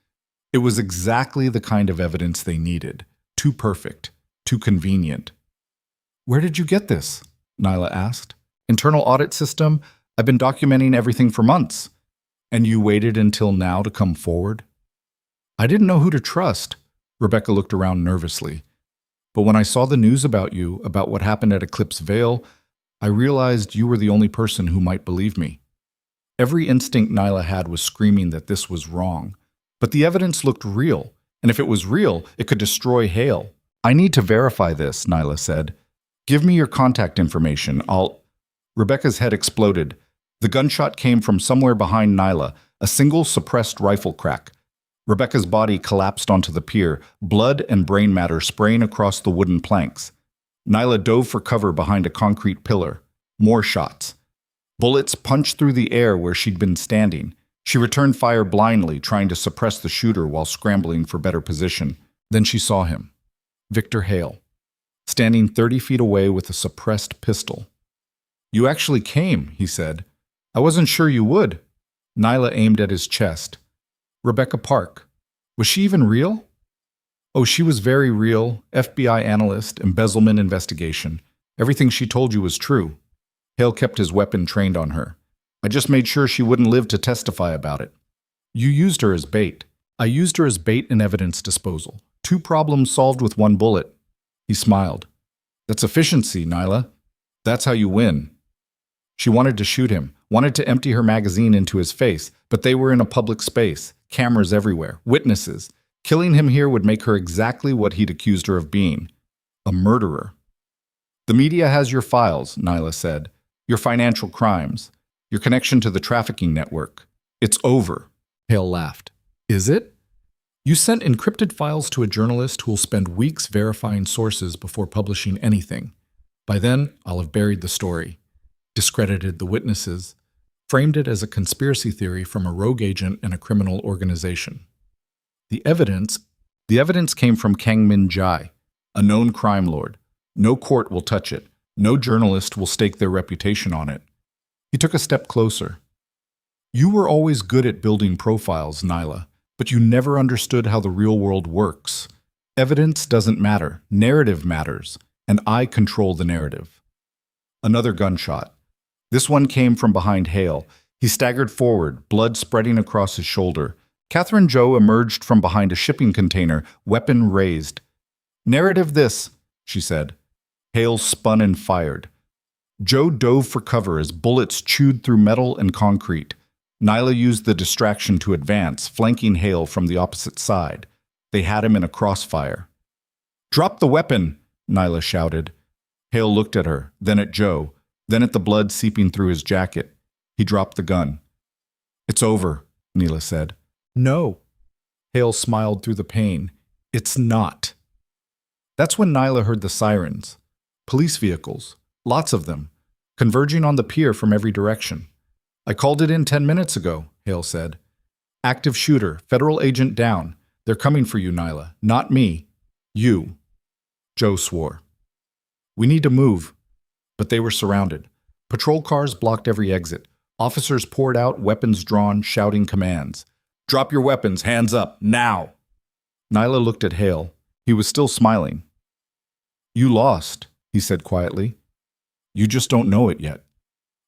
It was exactly the kind of evidence they needed. Too perfect, too convenient. Where did you get this? Nyla asked. Internal audit system. I've been documenting everything for months. And you waited until now to come forward? I didn't know who to trust. Rebecca looked around nervously. But when I saw the news about you, about what happened at Eclipse Vale, I realized you were the only person who might believe me. Every instinct Nyla had was screaming that this was wrong. But the evidence looked real, and if it was real, it could destroy Hale. I need to verify this, Nyla said. Give me your contact information. Rebecca's head exploded. The gunshot came from somewhere behind Nyla, a single suppressed rifle crack. Rebecca's body collapsed onto the pier, blood and brain matter spraying across the wooden planks. Nyla dove for cover behind a concrete pillar. More shots. Bullets punched through the air where she'd been standing. She returned fire blindly, trying to suppress the shooter while scrambling for better position. Then she saw him. Victor Hale, standing 30 feet away with a suppressed pistol. "You actually came," he said. "I wasn't sure you would." Nyla aimed at his chest. "Rebecca Park. Was she even real?" "Oh, she was very real. FBI analyst, embezzlement investigation. Everything she told you was true." Hale kept his weapon trained on her. "I just made sure she wouldn't live to testify about it." "You used her as bait." "I used her as bait in evidence disposal. 2 problems solved with 1 bullet." He smiled. "That's efficiency, Nyla. That's how you win." She wanted to shoot him, wanted to empty her magazine into his face, but they were in a public space, cameras everywhere, witnesses. Killing him here would make her exactly what he'd accused her of being, a murderer. "The media has your files," Nyla said. "Your financial crimes, your connection to the trafficking network. It's over." Hale laughed. "Is it? You sent encrypted files to a journalist who will spend weeks verifying sources before publishing anything. By then, I'll have buried the story, discredited the witnesses, framed it as a conspiracy theory from a rogue agent and a criminal organization. The evidence came from Kang Min Jai, a known crime lord. No court will touch it. No journalist will stake their reputation on it." He took a step closer. "You were always good at building profiles, Nyla, but you never understood how the real world works. Evidence doesn't matter. Narrative matters, and I control the narrative." Another gunshot. This one came from behind Hale. He staggered forward, blood spreading across his shoulder. Catherine Joe emerged from behind a shipping container, weapon raised. "Narrative this," she said. Hale spun and fired. Joe dove for cover as bullets chewed through metal and concrete. Nyla used the distraction to advance, flanking Hale from the opposite side. They had him in a crossfire. "Drop the weapon!" Nyla shouted. Hale looked at her, then at Joe, then at the blood seeping through his jacket. He dropped the gun. "It's over," Nyla said. "No." Hale smiled through the pain. "It's not." That's when Nyla heard the sirens. Police vehicles, lots of them, converging on the pier from every direction. "I called it in 10 minutes ago," Hale said. "Active shooter, federal agent down. They're coming for you, Nyla. Not me. You." Joe swore. "We need to move." But they were surrounded. Patrol cars blocked every exit. Officers poured out, weapons drawn, shouting commands. "Drop your weapons, hands up, now!" Nyla looked at Hale. He was still smiling. "You lost," he said quietly. "You just don't know it yet."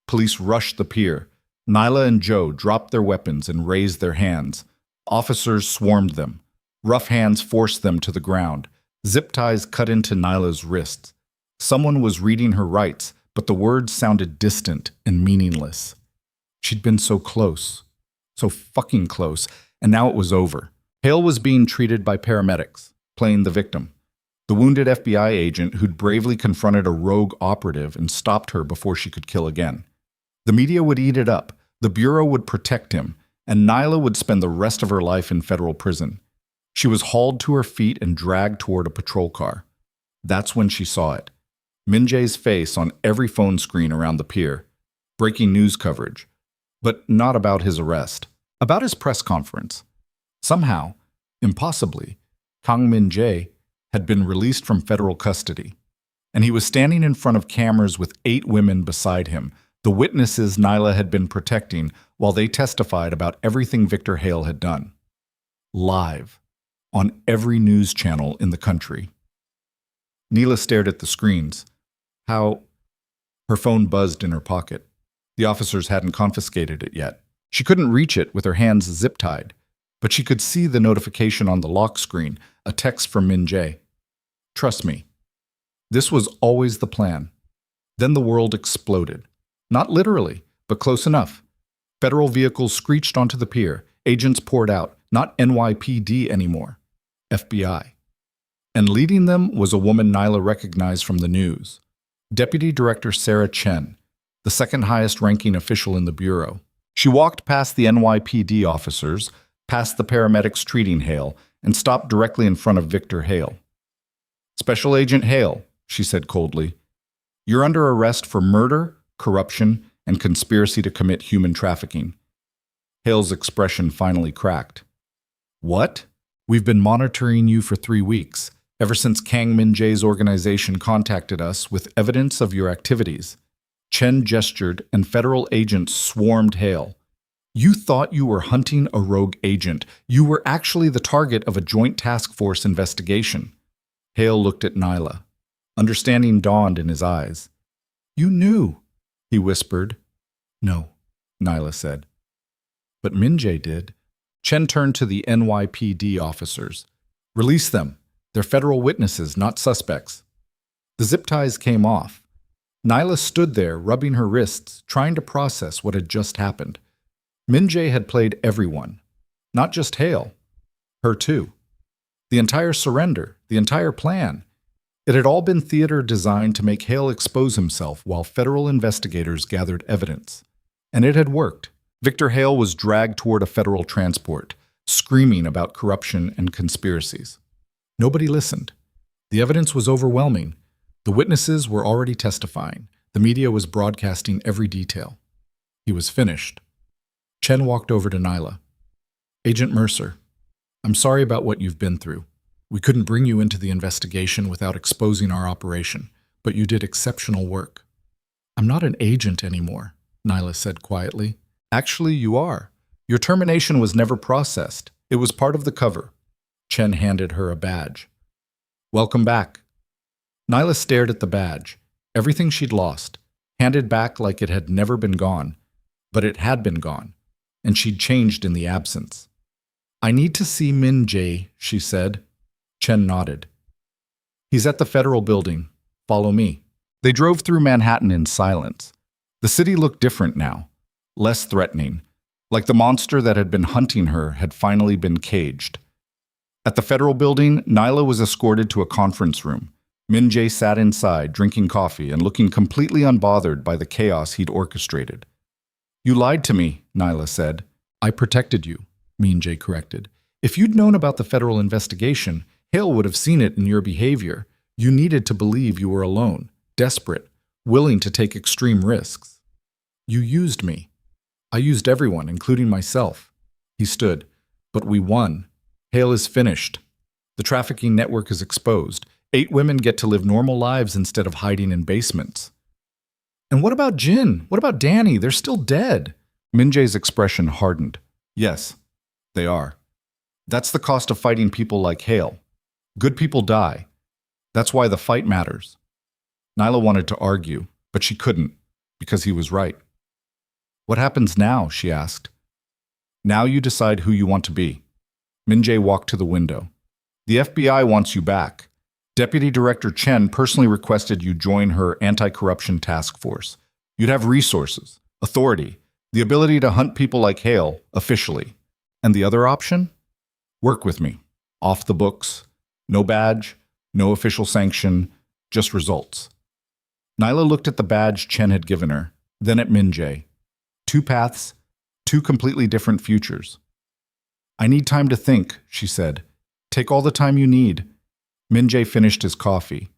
Police rushed the pier. Nyla and Joe dropped their weapons and raised their hands. Officers swarmed them. Rough hands forced them to the ground. Zip ties cut into Nyla's wrists. Someone was reading her rights, but the words sounded distant and meaningless. She'd been so close. So fucking close. And now it was over. Hale was being treated by paramedics, playing the victim. The wounded FBI agent who'd bravely confronted a rogue operative and stopped her before she could kill again. The media would eat it up, the Bureau would protect him, and Nyla would spend the rest of her life in federal prison. She was hauled to her feet and dragged toward a patrol car. That's when she saw it. Min Jae's face on every phone screen around the pier. Breaking news coverage. But not about his arrest. About his press conference. Somehow, impossibly, Kang Min Jae had been released from federal custody, and he was standing in front of cameras with 8 women beside him, the witnesses Nyla had been protecting while they testified about everything Victor Hale had done. Live, on every news channel in the country. Nyla stared at the screens. Her phone buzzed in her pocket. The officers hadn't confiscated it yet. She couldn't reach it with her hands zip-tied, but she could see the notification on the lock screen, a text from Min Jae. "Trust me." This was always the plan. Then the world exploded. Not literally, but close enough. Federal vehicles screeched onto the pier. Agents poured out. Not NYPD anymore. FBI. And leading them was a woman Nyla recognized from the news. Deputy Director Sarah Chen, the second highest ranking official in the Bureau. She walked past the NYPD officers, past the paramedics treating Hale, and stopped directly in front of Victor Hale. "Special Agent Hale," she said coldly. You're under arrest for murder, corruption, and conspiracy to commit human trafficking. Hale's expression finally cracked. What? We've been monitoring you for 3 weeks, ever since Kang Min-jae's organization contacted us with evidence of your activities. Chen gestured, and federal agents swarmed Hale. You thought you were hunting a rogue agent. You were actually the target of a joint task force investigation. Hale looked at Nyla. Understanding dawned in his eyes. You knew, he whispered. No, Nyla said. But Min-jae did. Chen turned to the NYPD officers. Release them. They're federal witnesses, not suspects. The zip ties came off. Nyla stood there, rubbing her wrists, trying to process what had just happened. Min-jae had played everyone. Not just Hale. Her too. The entire surrender, the entire plan. It had all been theater designed to make Hale expose himself while federal investigators gathered evidence. And it had worked. Victor Hale was dragged toward a federal transport, screaming about corruption and conspiracies. Nobody listened. The evidence was overwhelming. The witnesses were already testifying. The media was broadcasting every detail. He was finished. Chen walked over to Nyla. Agent Mercer, I'm sorry about what you've been through. We couldn't bring you into the investigation without exposing our operation, but you did exceptional work. I'm not an agent anymore, Nyla said quietly. Actually, you are. Your termination was never processed. It was part of the cover. Chen handed her a badge. Welcome back. Nyla stared at the badge, everything she'd lost, handed back like it had never been gone. But it had been gone, and she'd changed in the absence. I need to see Min-jae, she said. Chen nodded. He's at the federal building. Follow me. They drove through Manhattan in silence. The city looked different now, less threatening, like the monster that had been hunting her had finally been caged. At the federal building, Nyla was escorted to a conference room. Min-jae sat inside, drinking coffee and looking completely unbothered by the chaos he'd orchestrated. You lied to me, Nyla said. I protected you, Min-jae corrected. If you'd known about the federal investigation, Hale would have seen it in your behavior. You needed to believe you were alone, desperate, willing to take extreme risks. You used me. I used everyone, including myself. He stood. But we won. Hale is finished. The trafficking network is exposed. 8 women get to live normal lives instead of hiding in basements. And what about Jin? What about Danny? They're still dead. Min-jae's expression hardened. Yes, they are. That's the cost of fighting people like Hale. Good people die. That's why the fight matters. Nyla wanted to argue, but she couldn't, because he was right. What happens now? She asked. Now you decide who you want to be. Min-jae walked to the window. The FBI wants you back. Deputy Director Chen personally requested you join her anti-corruption task force. You'd have resources, authority, the ability to hunt people like Hale, officially. And the other option? Work with me. Off the books. No badge, no official sanction, just results. Nyla looked at the badge Chen had given her, then at Min-jae. 2 paths, 2 completely different futures. I need time to think, she said. Take all the time you need. Min-jae finished his coffee.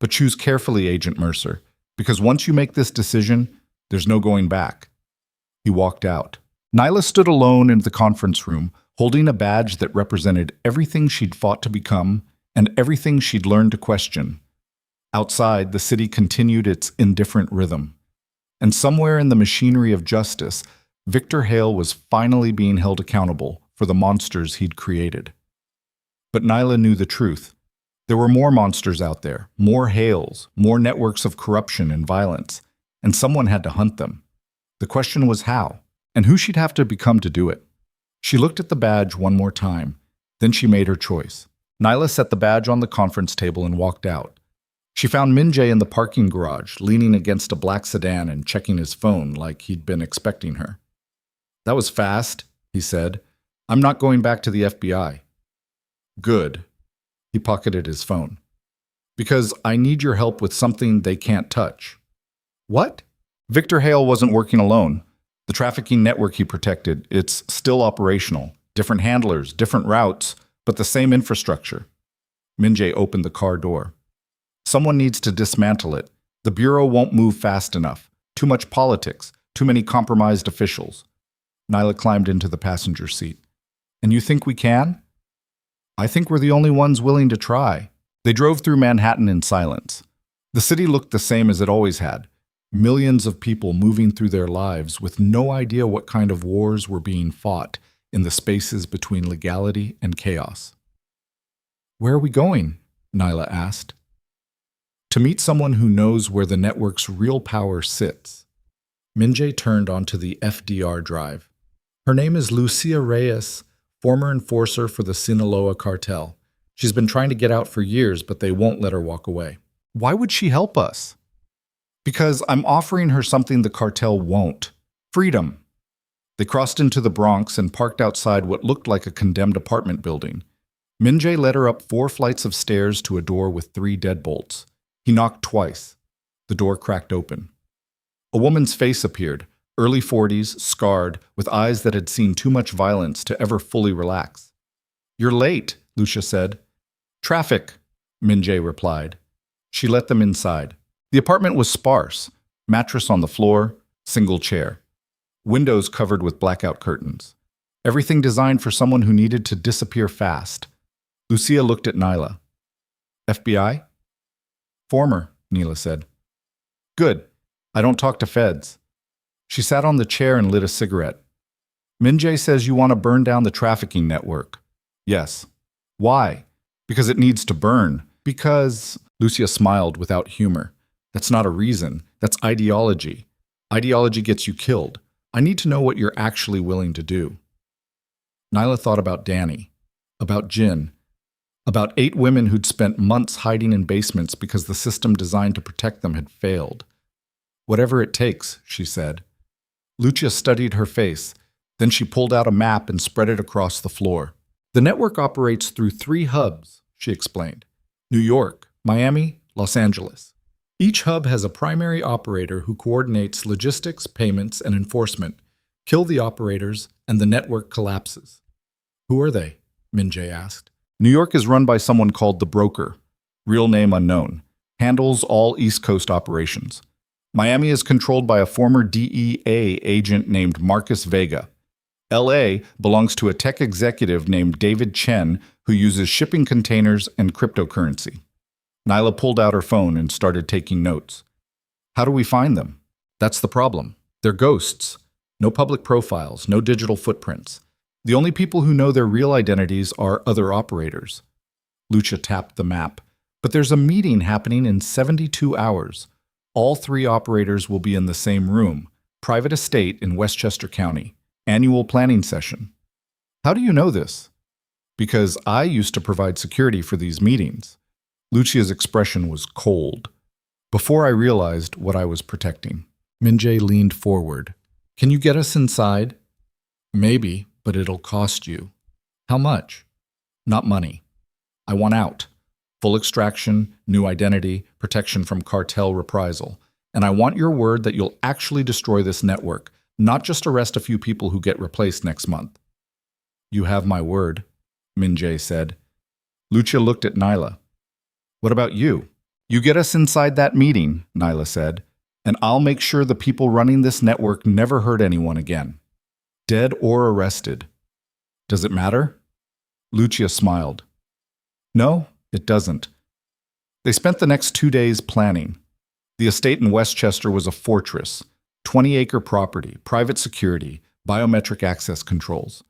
But choose carefully, Agent Mercer, because once you make this decision, there's no going back. He walked out. Nyla stood alone in the conference room, holding a badge that represented everything she'd fought to become and everything she'd learned to question. Outside, the city continued its indifferent rhythm. And somewhere in the machinery of justice, Victor Hale was finally being held accountable for the monsters he'd created. But Nyla knew the truth. There were more monsters out there, more Hales, more networks of corruption and violence, and someone had to hunt them. The question was how, and who she'd have to become to do it. She looked at the badge one more time, then she made her choice. Nyla set the badge on the conference table and walked out. She found Min-jae in the parking garage, leaning against a black sedan and checking his phone like he'd been expecting her. That was fast, he said. I'm not going back to the FBI. Good. He pocketed his phone. Because I need your help with something they can't touch. What? Victor Hale wasn't working alone. The trafficking network he protected, it's still operational. Different handlers, different routes, but the same infrastructure. Min-jae opened the car door. Someone needs to dismantle it. The Bureau won't move fast enough. Too much politics. Too many compromised officials. Nyla climbed into the passenger seat. And you think we can? I think we're the only ones willing to try. They drove through Manhattan in silence. The city looked the same as it always had. Millions of people moving through their lives with no idea what kind of wars were being fought in the spaces between legality and chaos. Where are we going? Nyla asked. To meet someone who knows where the network's real power sits. Minjae turned onto the FDR drive. Her name is Lucia Reyes, former enforcer for the Sinaloa cartel. She's been trying to get out for years, but they won't let her walk away. Why would she help us? Because I'm offering her something the cartel won't. Freedom. They crossed into the Bronx and parked outside what looked like a condemned apartment building. Minjae led her up 4 flights of stairs to a door with 3 deadbolts. He knocked twice. The door cracked open. A woman's face appeared, early 40s, scarred, with eyes that had seen too much violence to ever fully relax. You're late, Lucia said. Traffic, Minjae replied. She let them inside. The apartment was sparse. Mattress on the floor, single chair. Windows covered with blackout curtains. Everything designed for someone who needed to disappear fast. Lucia looked at Nyla. FBI? Former, Nyla said. Good. I don't talk to feds. She sat on the chair and lit a cigarette. Minjae says you want to burn down the trafficking network. Yes. Why? Because it needs to burn. Because... Lucia smiled without humor. That's not a reason. That's ideology. Ideology gets you killed. I need to know what you're actually willing to do. Nyla thought about Danny. About Jin. About 8 women who'd spent months hiding in basements because the system designed to protect them had failed. Whatever it takes, she said. Lucia studied her face. Then she pulled out a map and spread it across the floor. The network operates through 3 hubs, she explained. New York, Miami, Los Angeles. Each hub has a primary operator who coordinates logistics, payments, and enforcement. Kill the operators, and the network collapses. Who are they? Minjae asked. New York is run by someone called the Broker, real name unknown, handles all East Coast operations. Miami is controlled by a former DEA agent named Marcus Vega. LA belongs to a tech executive named David Chen who uses shipping containers and cryptocurrency. Nyla pulled out her phone and started taking notes. How do we find them? That's the problem. They're ghosts. No public profiles, no digital footprints. The only people who know their real identities are other operators. Lucia tapped the map. But there's a meeting happening in 72 hours. All 3 operators will be in the same room. Private estate in Westchester County. Annual planning session. How do you know this? Because I used to provide security for these meetings. Lucia's expression was cold. Before I realized what I was protecting, Minjae leaned forward. Can you get us inside? Maybe, but it'll cost you. How much? Not money. I want out. Full extraction, new identity, protection from cartel reprisal. And I want your word that you'll actually destroy this network, not just arrest a few people who get replaced next month. You have my word, Minjae said. Lucia looked at Nyla. What about you? You get us inside that meeting, Nyla said, and I'll make sure the people running this network never hurt anyone again. Dead or arrested. Does it matter? Lucia smiled. No, it doesn't. They spent the next 2 days planning. The estate in Westchester was a fortress, 20-acre property, private security, biometric access controls.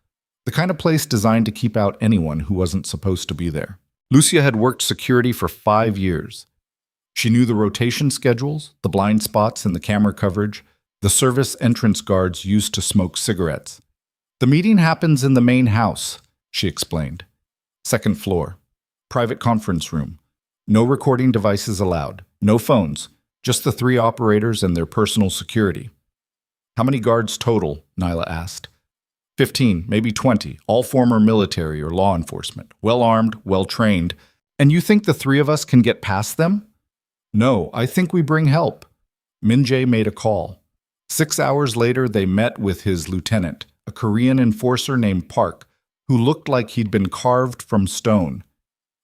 The kind of place designed to keep out anyone who wasn't supposed to be there. Lucia had worked security for 5 years. She knew the rotation schedules, the blind spots in the camera coverage, the service entrance guards used to smoke cigarettes. The meeting happens in the main house, she explained. 2nd floor. Private conference room. No recording devices allowed. No phones. Just the 3 operators and their personal security. How many guards total? Nyla asked. 15, maybe 20, all former military or law enforcement. Well-armed, well-trained. And you think the 3 of us can get past them? No, I think we bring help. Minjae made a call. 6 hours later, they met with his lieutenant, a Korean enforcer named Park, who looked like he'd been carved from stone.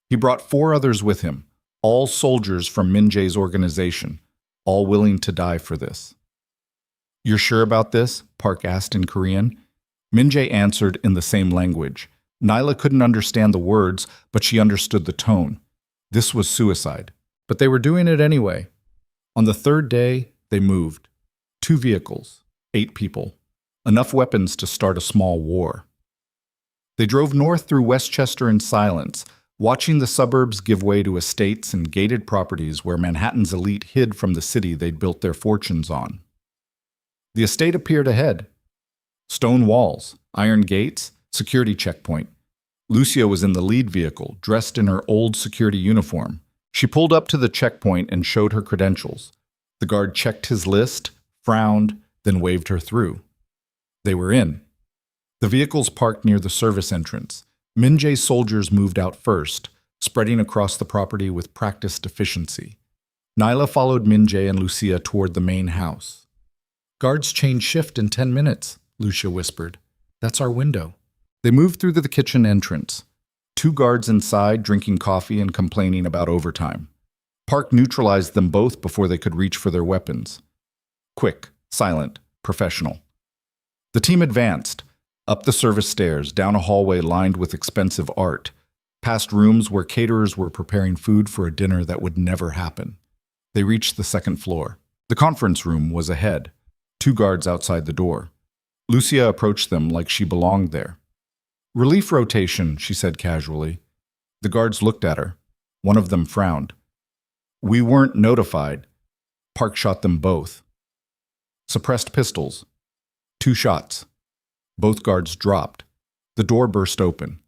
He brought 4 others with him, All soldiers from Min Jae's organization, all willing to die for this. You're sure about this? Park asked in Korean. Min Jae answered in the same language. Nyla couldn't understand the words, but she understood the tone. This was suicide. But they were doing it anyway. On the third day, they moved. 2 vehicles, 8 people. Enough weapons to start a small war. They drove north through Westchester in silence, watching the suburbs give way to estates and gated properties where Manhattan's elite hid from the city they'd built their fortunes on. The estate appeared ahead. Stone walls, iron gates, security checkpoint. Lucia was in the lead vehicle, dressed in her old security uniform. She pulled up to the checkpoint and showed her credentials. The guard checked his list, frowned, then waved her through. They were in. The vehicles parked near the service entrance. Min Jae's soldiers moved out first, spreading across the property with practiced efficiency. Nyla followed Min Jae and Lucia toward the main house. Guards change shift in 10 minutes, Lucia whispered. That's our window. They moved through the kitchen entrance. 2 guards inside drinking coffee and complaining about overtime. Park neutralized them both before they could reach for their weapons. Quick, silent, professional. The team advanced, up the service stairs, down a hallway lined with expensive art, past rooms where caterers were preparing food for a dinner that would never happen. They reached the second floor. The conference room was ahead, 2 guards outside the door. Lucia approached them like she belonged there. Relief rotation, she said casually. The guards looked at her. One of them frowned. We weren't notified. Park shot them both. Suppressed pistols. 2 shots. Both guards dropped. The door burst open.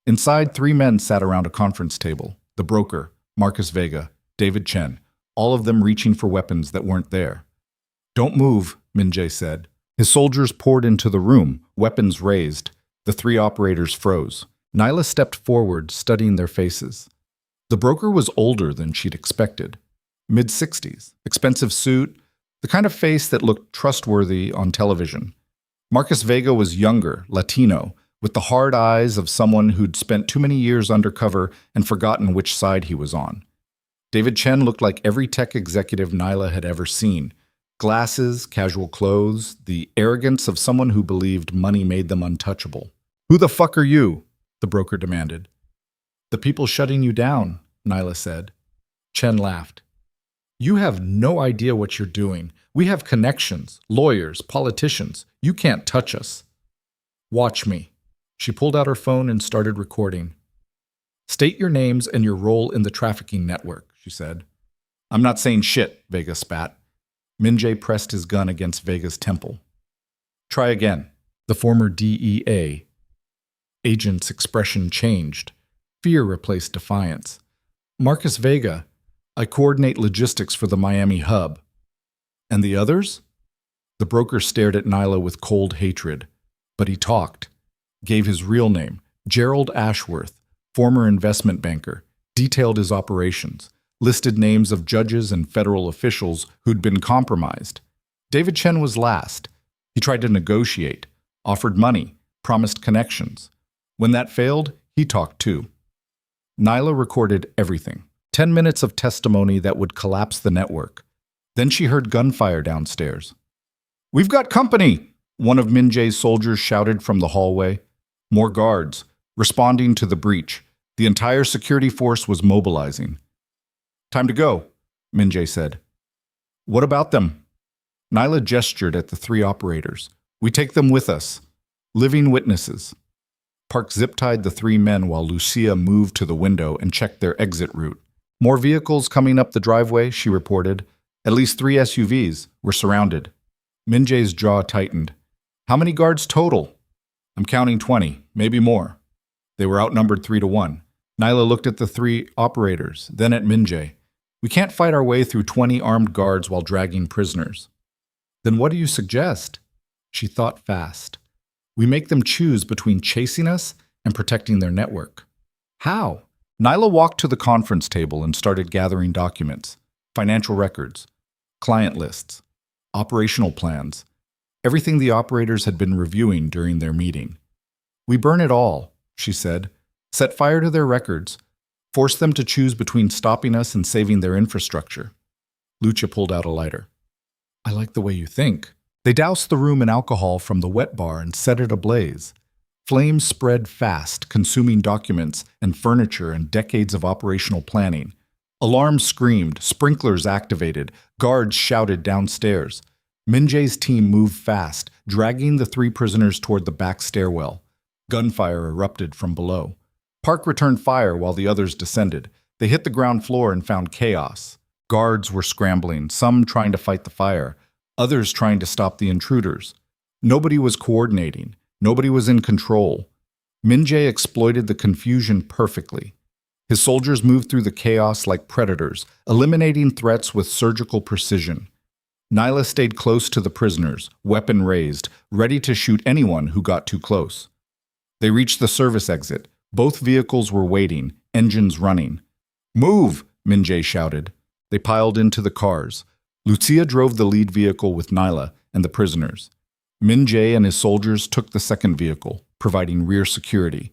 Inside, 3 men sat around a conference table. The broker, Marcus Vega, David Chen, all of them reaching for weapons that weren't there. Don't move, Min Jae said. His soldiers poured into the room, weapons raised. The 3 operators froze. Nyla stepped forward, studying their faces. The broker was older than she'd expected. Mid-60s, expensive suit, the kind of face that looked trustworthy on television. Marcus Vega was younger, Latino, with the hard eyes of someone who'd spent too many years undercover and forgotten which side he was on. David Chen looked like every tech executive Nyla had ever seen. Glasses, casual clothes, the arrogance of someone who believed money made them untouchable. Who the fuck are you? The broker demanded. The people shutting you down, Nyla said. Chen laughed. You have no idea what you're doing. We have connections, lawyers, politicians. You can't touch us. Watch me. She pulled out her phone and started recording. State your names and your role in the trafficking network, she said. I'm not saying shit, Vega spat. Min Jae pressed his gun against Vega's temple. Try again. The former DEA agent's expression changed. Fear replaced defiance. Marcus Vega, I coordinate logistics for the Miami hub. And the others? The broker stared at Nyla with cold hatred. But he talked. Gave his real name, Gerald Ashworth, former investment banker, detailed his operations, listed names of judges and federal officials who'd been compromised. David Chen was last. He tried to negotiate, offered money, promised connections. When that failed, he talked too. Nyla recorded everything. 10 minutes of testimony that would collapse the network. Then she heard gunfire downstairs. We've got company! One of Min Jae's soldiers shouted from the hallway. More guards, responding to the breach. The entire security force was mobilizing. Time to go, Min Jae said. What about them? Nyla gestured at the 3 operators. We take them with us. Living witnesses. Park zip-tied the 3 men while Lucia moved to the window and checked their exit route. More vehicles coming up the driveway, she reported. At least 3 SUVs. We're surrounded. Min Jae's jaw tightened. How many guards total? I'm counting 20, maybe more. They were outnumbered 3-1. Nyla looked at the 3 operators, then at Min Jae. We can't fight our way through 20 armed guards while dragging prisoners. Then what do you suggest? She thought fast. We make them choose between chasing us and protecting their network. How? Nyla walked to the conference table and started gathering documents, financial records, client lists, operational plans, everything the operators had been reviewing during their meeting. We burn it all, she said. Set fire to their records. Force them to choose between stopping us and saving their infrastructure. Lucia pulled out a lighter. I like the way you think. They doused the room in alcohol from the wet bar and set it ablaze. Flames spread fast, consuming documents and furniture and decades of operational planning. Alarms screamed, sprinklers activated, guards shouted downstairs. Min-jae's team moved fast, dragging the 3 prisoners toward the back stairwell. Gunfire erupted from below. Park returned fire while the others descended. They hit the ground floor and found chaos. Guards were scrambling, some trying to fight the fire, others trying to stop the intruders. Nobody was coordinating. Nobody was in control. Min-jae exploited the confusion perfectly. His soldiers moved through the chaos like predators, eliminating threats with surgical precision. Nyla stayed close to the prisoners, weapon raised, ready to shoot anyone who got too close. They reached the service exit. Both vehicles were waiting, engines running. Move! Min-jae shouted. They piled into the cars. Lucia drove the lead vehicle with Nyla and the prisoners. Min-jae and his soldiers took the second vehicle, providing rear security.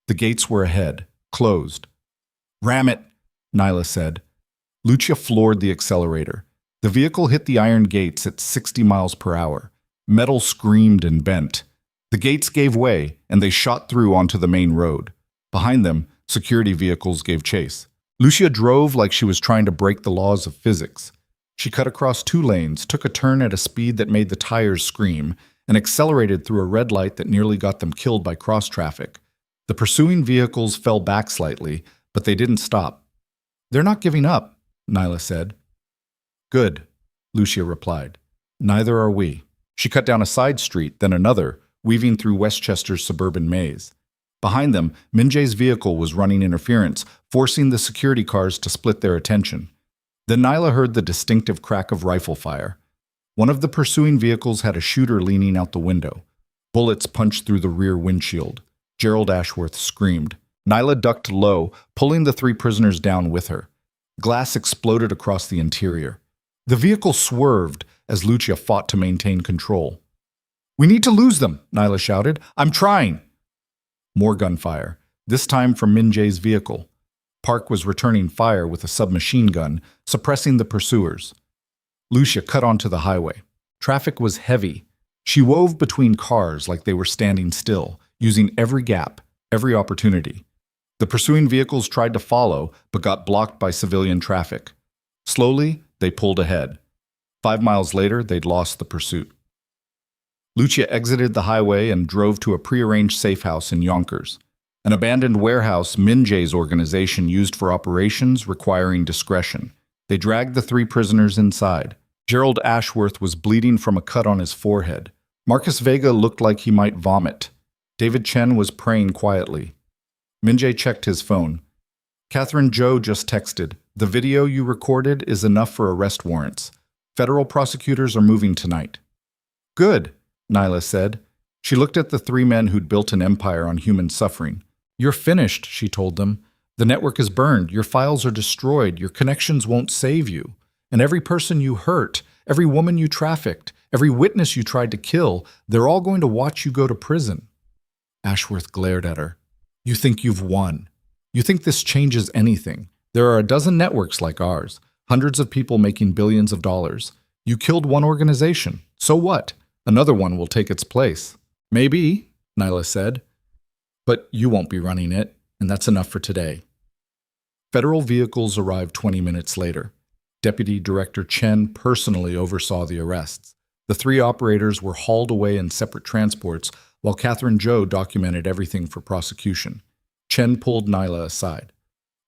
The gates were ahead, closed. Ram it, Nyla said. Lucia floored the accelerator. The vehicle hit the iron gates at 60 miles per hour. Metal screamed and bent. The gates gave way, and they shot through onto the main road. Behind them, security vehicles gave chase. Lucia drove like she was trying to break the laws of physics. She cut across 2 lanes, took a turn at a speed that made the tires scream, and accelerated through a red light that nearly got them killed by cross-traffic. The pursuing vehicles fell back slightly, but they didn't stop. They're not giving up, Nyla said. Good, Lucia replied. Neither are we. She cut down a side street, then another, weaving through Westchester's suburban maze. Behind them, Min-jae's vehicle was running interference, forcing the security cars to split their attention. Then Nyla heard the distinctive crack of rifle fire. One of the pursuing vehicles had a shooter leaning out the window. Bullets punched through the rear windshield. Gerald Ashworth screamed. Nyla ducked low, pulling the 3 prisoners down with her. Glass exploded across the interior. The vehicle swerved as Lucia fought to maintain control. We need to lose them, Nyla shouted. I'm trying. More gunfire, this time from Min-jae's vehicle. Park was returning fire with a submachine gun, suppressing the pursuers. Lucia cut onto the highway. Traffic was heavy. She wove between cars like they were standing still, using every gap, every opportunity. The pursuing vehicles tried to follow, but got blocked by civilian traffic. Slowly, they pulled ahead. 5 miles later, they'd lost the pursuit. Lucia exited the highway and drove to a prearranged safe house in Yonkers, an abandoned warehouse Min-jae's organization used for operations requiring discretion. They dragged the 3 prisoners inside. Gerald Ashworth was bleeding from a cut on his forehead. Marcus Vega looked like he might vomit. David Chen was praying quietly. Min-jae checked his phone. Catherine Zhou just texted, "The video you recorded is enough for arrest warrants. Federal prosecutors are moving tonight." Good, Nyla said. She looked at the 3 men who'd built an empire on human suffering. You're finished, she told them. The network is burned, your files are destroyed, your connections won't save you. And every person you hurt, every woman you trafficked, every witness you tried to kill, they're all going to watch you go to prison. Ashworth glared at her. You think you've won. You think this changes anything. There are a dozen networks like ours, hundreds of people making billions of dollars. You killed one organization. So what? Another one will take its place. Maybe, Nyla said. But you won't be running it, and that's enough for today. Federal vehicles arrived 20 minutes later. Deputy Director Chen personally oversaw the arrests. The 3 operators were hauled away in separate transports, while Catherine Zhou documented everything for prosecution. Chen pulled Nyla aside.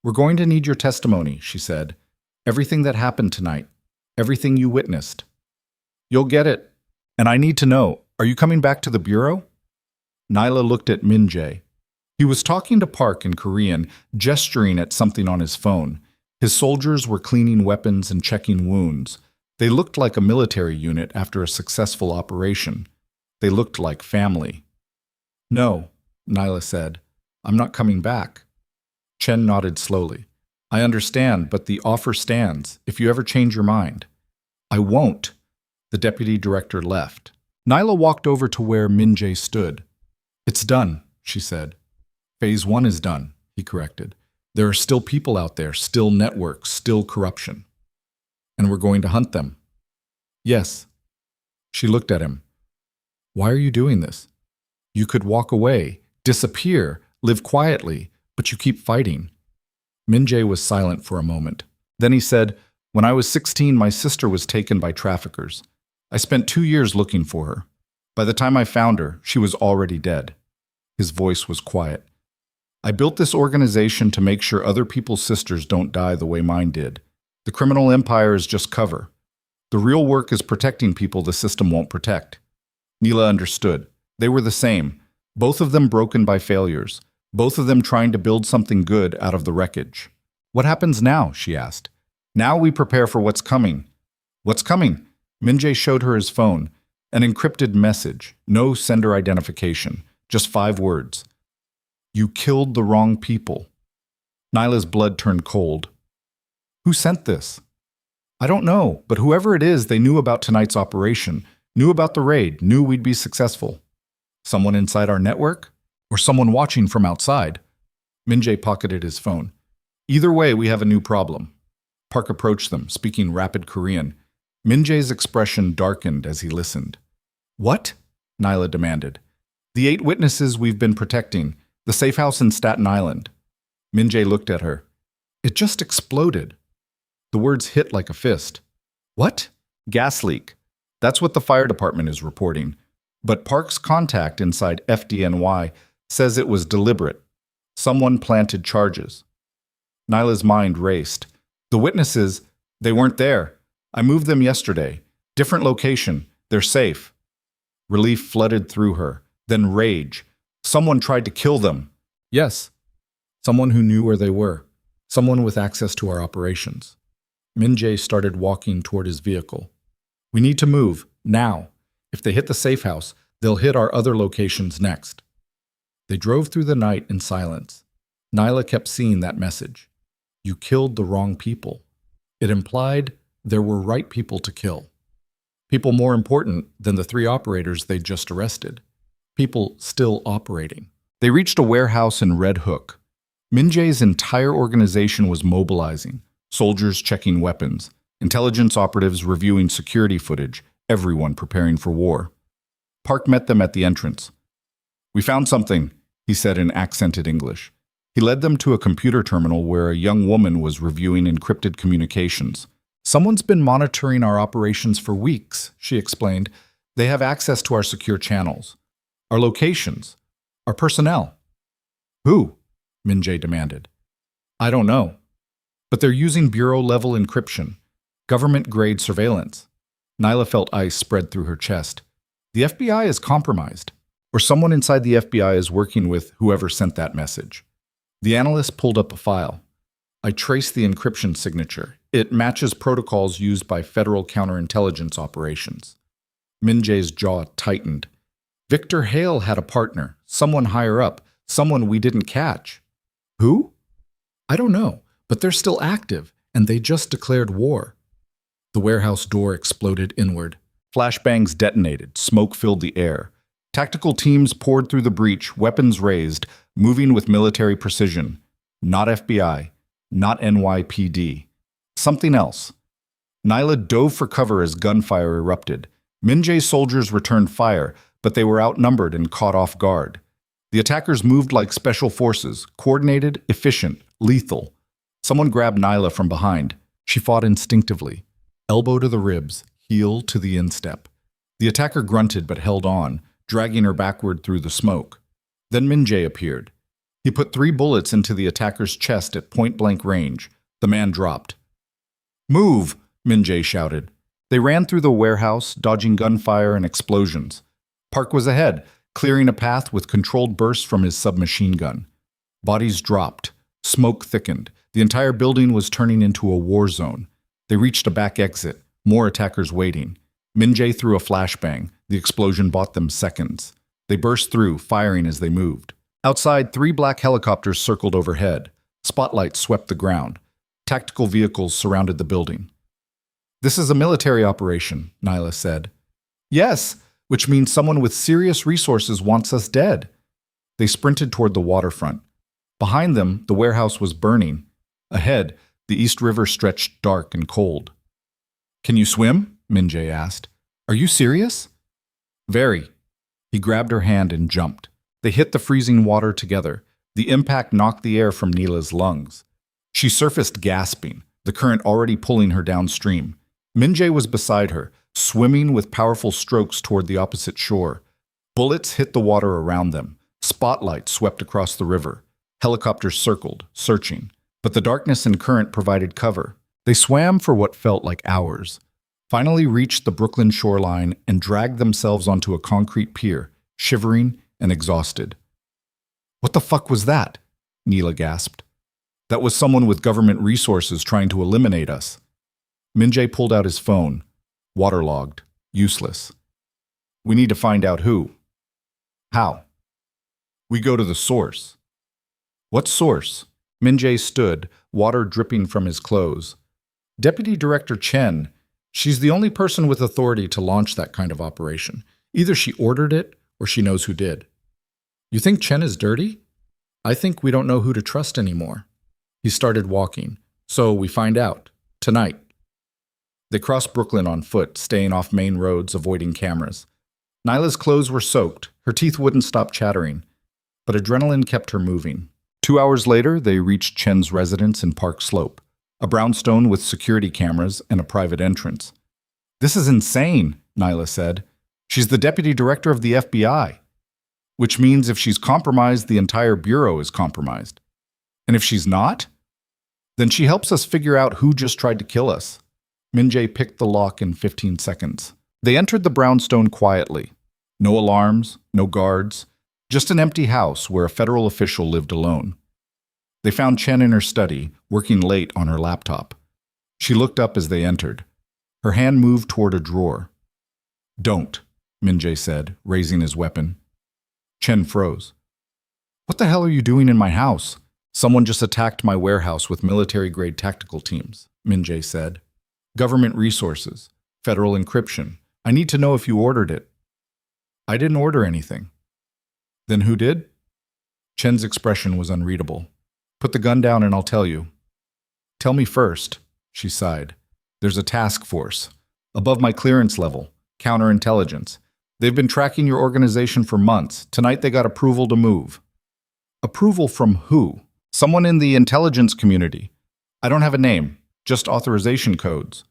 We're going to need your testimony, she said. Everything that happened tonight. Everything you witnessed. You'll get it. And I need to know, are you coming back to the Bureau? Nyla looked at Min-jae. He was talking to Park in Korean, gesturing at something on his phone. His soldiers were cleaning weapons and checking wounds. They looked like a military unit after a successful operation. They looked like family. No, Nyla said. I'm not coming back. Chen nodded slowly. I understand, but the offer stands, if you ever change your mind. I won't. The deputy director left. Nyla walked over to where Min-jae stood. It's done, she said. Phase 1 is done, he corrected. There are still people out there, still networks, still corruption. And we're going to hunt them. Yes. She looked at him. Why are you doing this? You could walk away, disappear, live quietly, but you keep fighting. Min-jae was silent for a moment. Then he said, when I was 16, my sister was taken by traffickers. I spent 2 years looking for her. By the time I found her, she was already dead. His voice was quiet. I built this organization to make sure other people's sisters don't die the way mine did. The criminal empire is just cover. The real work is protecting people the system won't protect. Neela understood. They were the same. Both of them broken by failures. Both of them trying to build something good out of the wreckage. What happens now? She asked. Now we prepare for what's coming. What's coming? Min-jae showed her his phone. An encrypted message. No sender identification. Just 5 words. You killed the wrong people. Nyla's blood turned cold. Who sent this? I don't know, but whoever it is, they knew about tonight's operation, knew about the raid, knew we'd be successful. Someone inside our network? Or someone watching from outside? Min-jae pocketed his phone. Either way, we have a new problem. Park approached them, speaking rapid Korean. Min-jae's expression darkened as he listened. What? Nyla demanded. The 8 witnesses we've been protecting, the safe house in Staten Island. Min-jae looked at her. It just exploded. The words hit like a fist. What? Gas leak. That's what the fire department is reporting. But Park's contact inside FDNY says it was deliberate. Someone planted charges. Nyla's mind raced. The witnesses, they weren't there. I moved them yesterday. Different location. They're safe. Relief flooded through her. Then rage. Someone tried to kill them. Yes. Someone who knew where they were. Someone with access to our operations. Min-jae started walking toward his vehicle. We need to move, now. If they hit the safe house, they'll hit our other locations next. They drove through the night in silence. Nyla kept seeing that message. You killed the wrong people. It implied there were right people to kill. People more important than the 3 operators they'd just arrested. People still operating. They reached a warehouse in Red Hook. Min-jae's entire organization was mobilizing. Soldiers checking weapons, intelligence operatives reviewing security footage, everyone preparing for war. Park met them at the entrance. We found something, he said in accented English. He led them to a computer terminal where a young woman was reviewing encrypted communications. Someone's been monitoring our operations for weeks, she explained. They have access to our secure channels, our locations, our personnel. Who? Min-jae demanded. I don't know. But they're using bureau-level encryption, government-grade surveillance. Nyla felt ice spread through her chest. The FBI is compromised, or someone inside the FBI is working with whoever sent that message. The analyst pulled up a file. I traced the encryption signature. It matches protocols used by federal counterintelligence operations. Min-jae's jaw tightened. Victor Hale had a partner, someone higher up, someone we didn't catch. Who? I don't know. But they're still active, and they just declared war. The warehouse door exploded inward. Flashbangs detonated, smoke filled the air. Tactical teams poured through the breach, weapons raised, moving with military precision. Not FBI, not NYPD. Something else. Nyla dove for cover as gunfire erupted. Min-jae's soldiers returned fire, but they were outnumbered and caught off guard. The attackers moved like special forces, coordinated, efficient, lethal. Someone grabbed Nyla from behind. She fought instinctively. Elbow to the ribs, heel to the instep. The attacker grunted but held on, dragging her backward through the smoke. Then Min-jae appeared. He put 3 bullets into the attacker's chest at point-blank range. The man dropped. Move! Min-jae shouted. They ran through the warehouse, dodging gunfire and explosions. Park was ahead, clearing a path with controlled bursts from his submachine gun. Bodies dropped. Smoke thickened. The entire building was turning into a war zone. They reached a back exit, more attackers waiting. Min-jae threw a flashbang. The explosion bought them seconds. They burst through, firing as they moved. Outside, 3 black helicopters circled overhead. Spotlights swept the ground. Tactical vehicles surrounded the building. This is a military operation, Nyla said. Yes, which means someone with serious resources wants us dead. They sprinted toward the waterfront. Behind them, the warehouse was burning. Ahead, the East River stretched dark and cold. "Can you swim?" Min-jae asked. "Are you serious?" "Very." He grabbed her hand and jumped. They hit the freezing water together. The impact knocked the air from Neela's lungs. She surfaced gasping, the current already pulling her downstream. Min-jae was beside her, swimming with powerful strokes toward the opposite shore. Bullets hit the water around them. Spotlights swept across the river. Helicopters circled, searching. But the darkness and current provided cover. They swam for what felt like hours, finally reached the Brooklyn shoreline and dragged themselves onto a concrete pier, shivering and exhausted. "What the fuck was that?" Neela gasped. "That was someone with government resources trying to eliminate us." Min-jae pulled out his phone. Waterlogged. Useless. "We need to find out who." "How?" "We go to the source." "What source?" Min-jae stood, water dripping from his clothes. "Deputy Director Chen. She's the only person with authority to launch that kind of operation. Either she ordered it, or she knows who did." "You think Chen is dirty?" "I think we don't know who to trust anymore." He started walking. "So we find out. Tonight." They crossed Brooklyn on foot, staying off main roads, avoiding cameras. Nyla's clothes were soaked. Her teeth wouldn't stop chattering. But adrenaline kept her moving. 2 hours later, they reached Chen's residence in Park Slope, a brownstone with security cameras and a private entrance. "This is insane," Nyla said. "She's the deputy director of the FBI. Which means if she's compromised, the entire bureau is compromised. And if she's not, then she helps us figure out who just tried to kill us." Min-jae picked the lock in 15 seconds. They entered the brownstone quietly. No alarms, no guards, just an empty house where a federal official lived alone. They found Chen in her study, working late on her laptop. She looked up as they entered. Her hand moved toward a drawer. "Don't," Min-jae said, raising his weapon. Chen froze. "What the hell are you doing in my house?" "Someone just attacked my warehouse with military-grade tactical teams," Min-jae said. "Government resources, federal encryption. I need to know if you ordered it." "I didn't order anything." "Then who did?" Chen's expression was unreadable. "Put the gun down and I'll tell you." "Tell me first," she sighed. "There's a task force. Above my clearance level, counterintelligence. They've been tracking your organization for months. Tonight they got approval to move." "Approval from who?" "Someone in the intelligence community. I don't have a name, just authorization codes."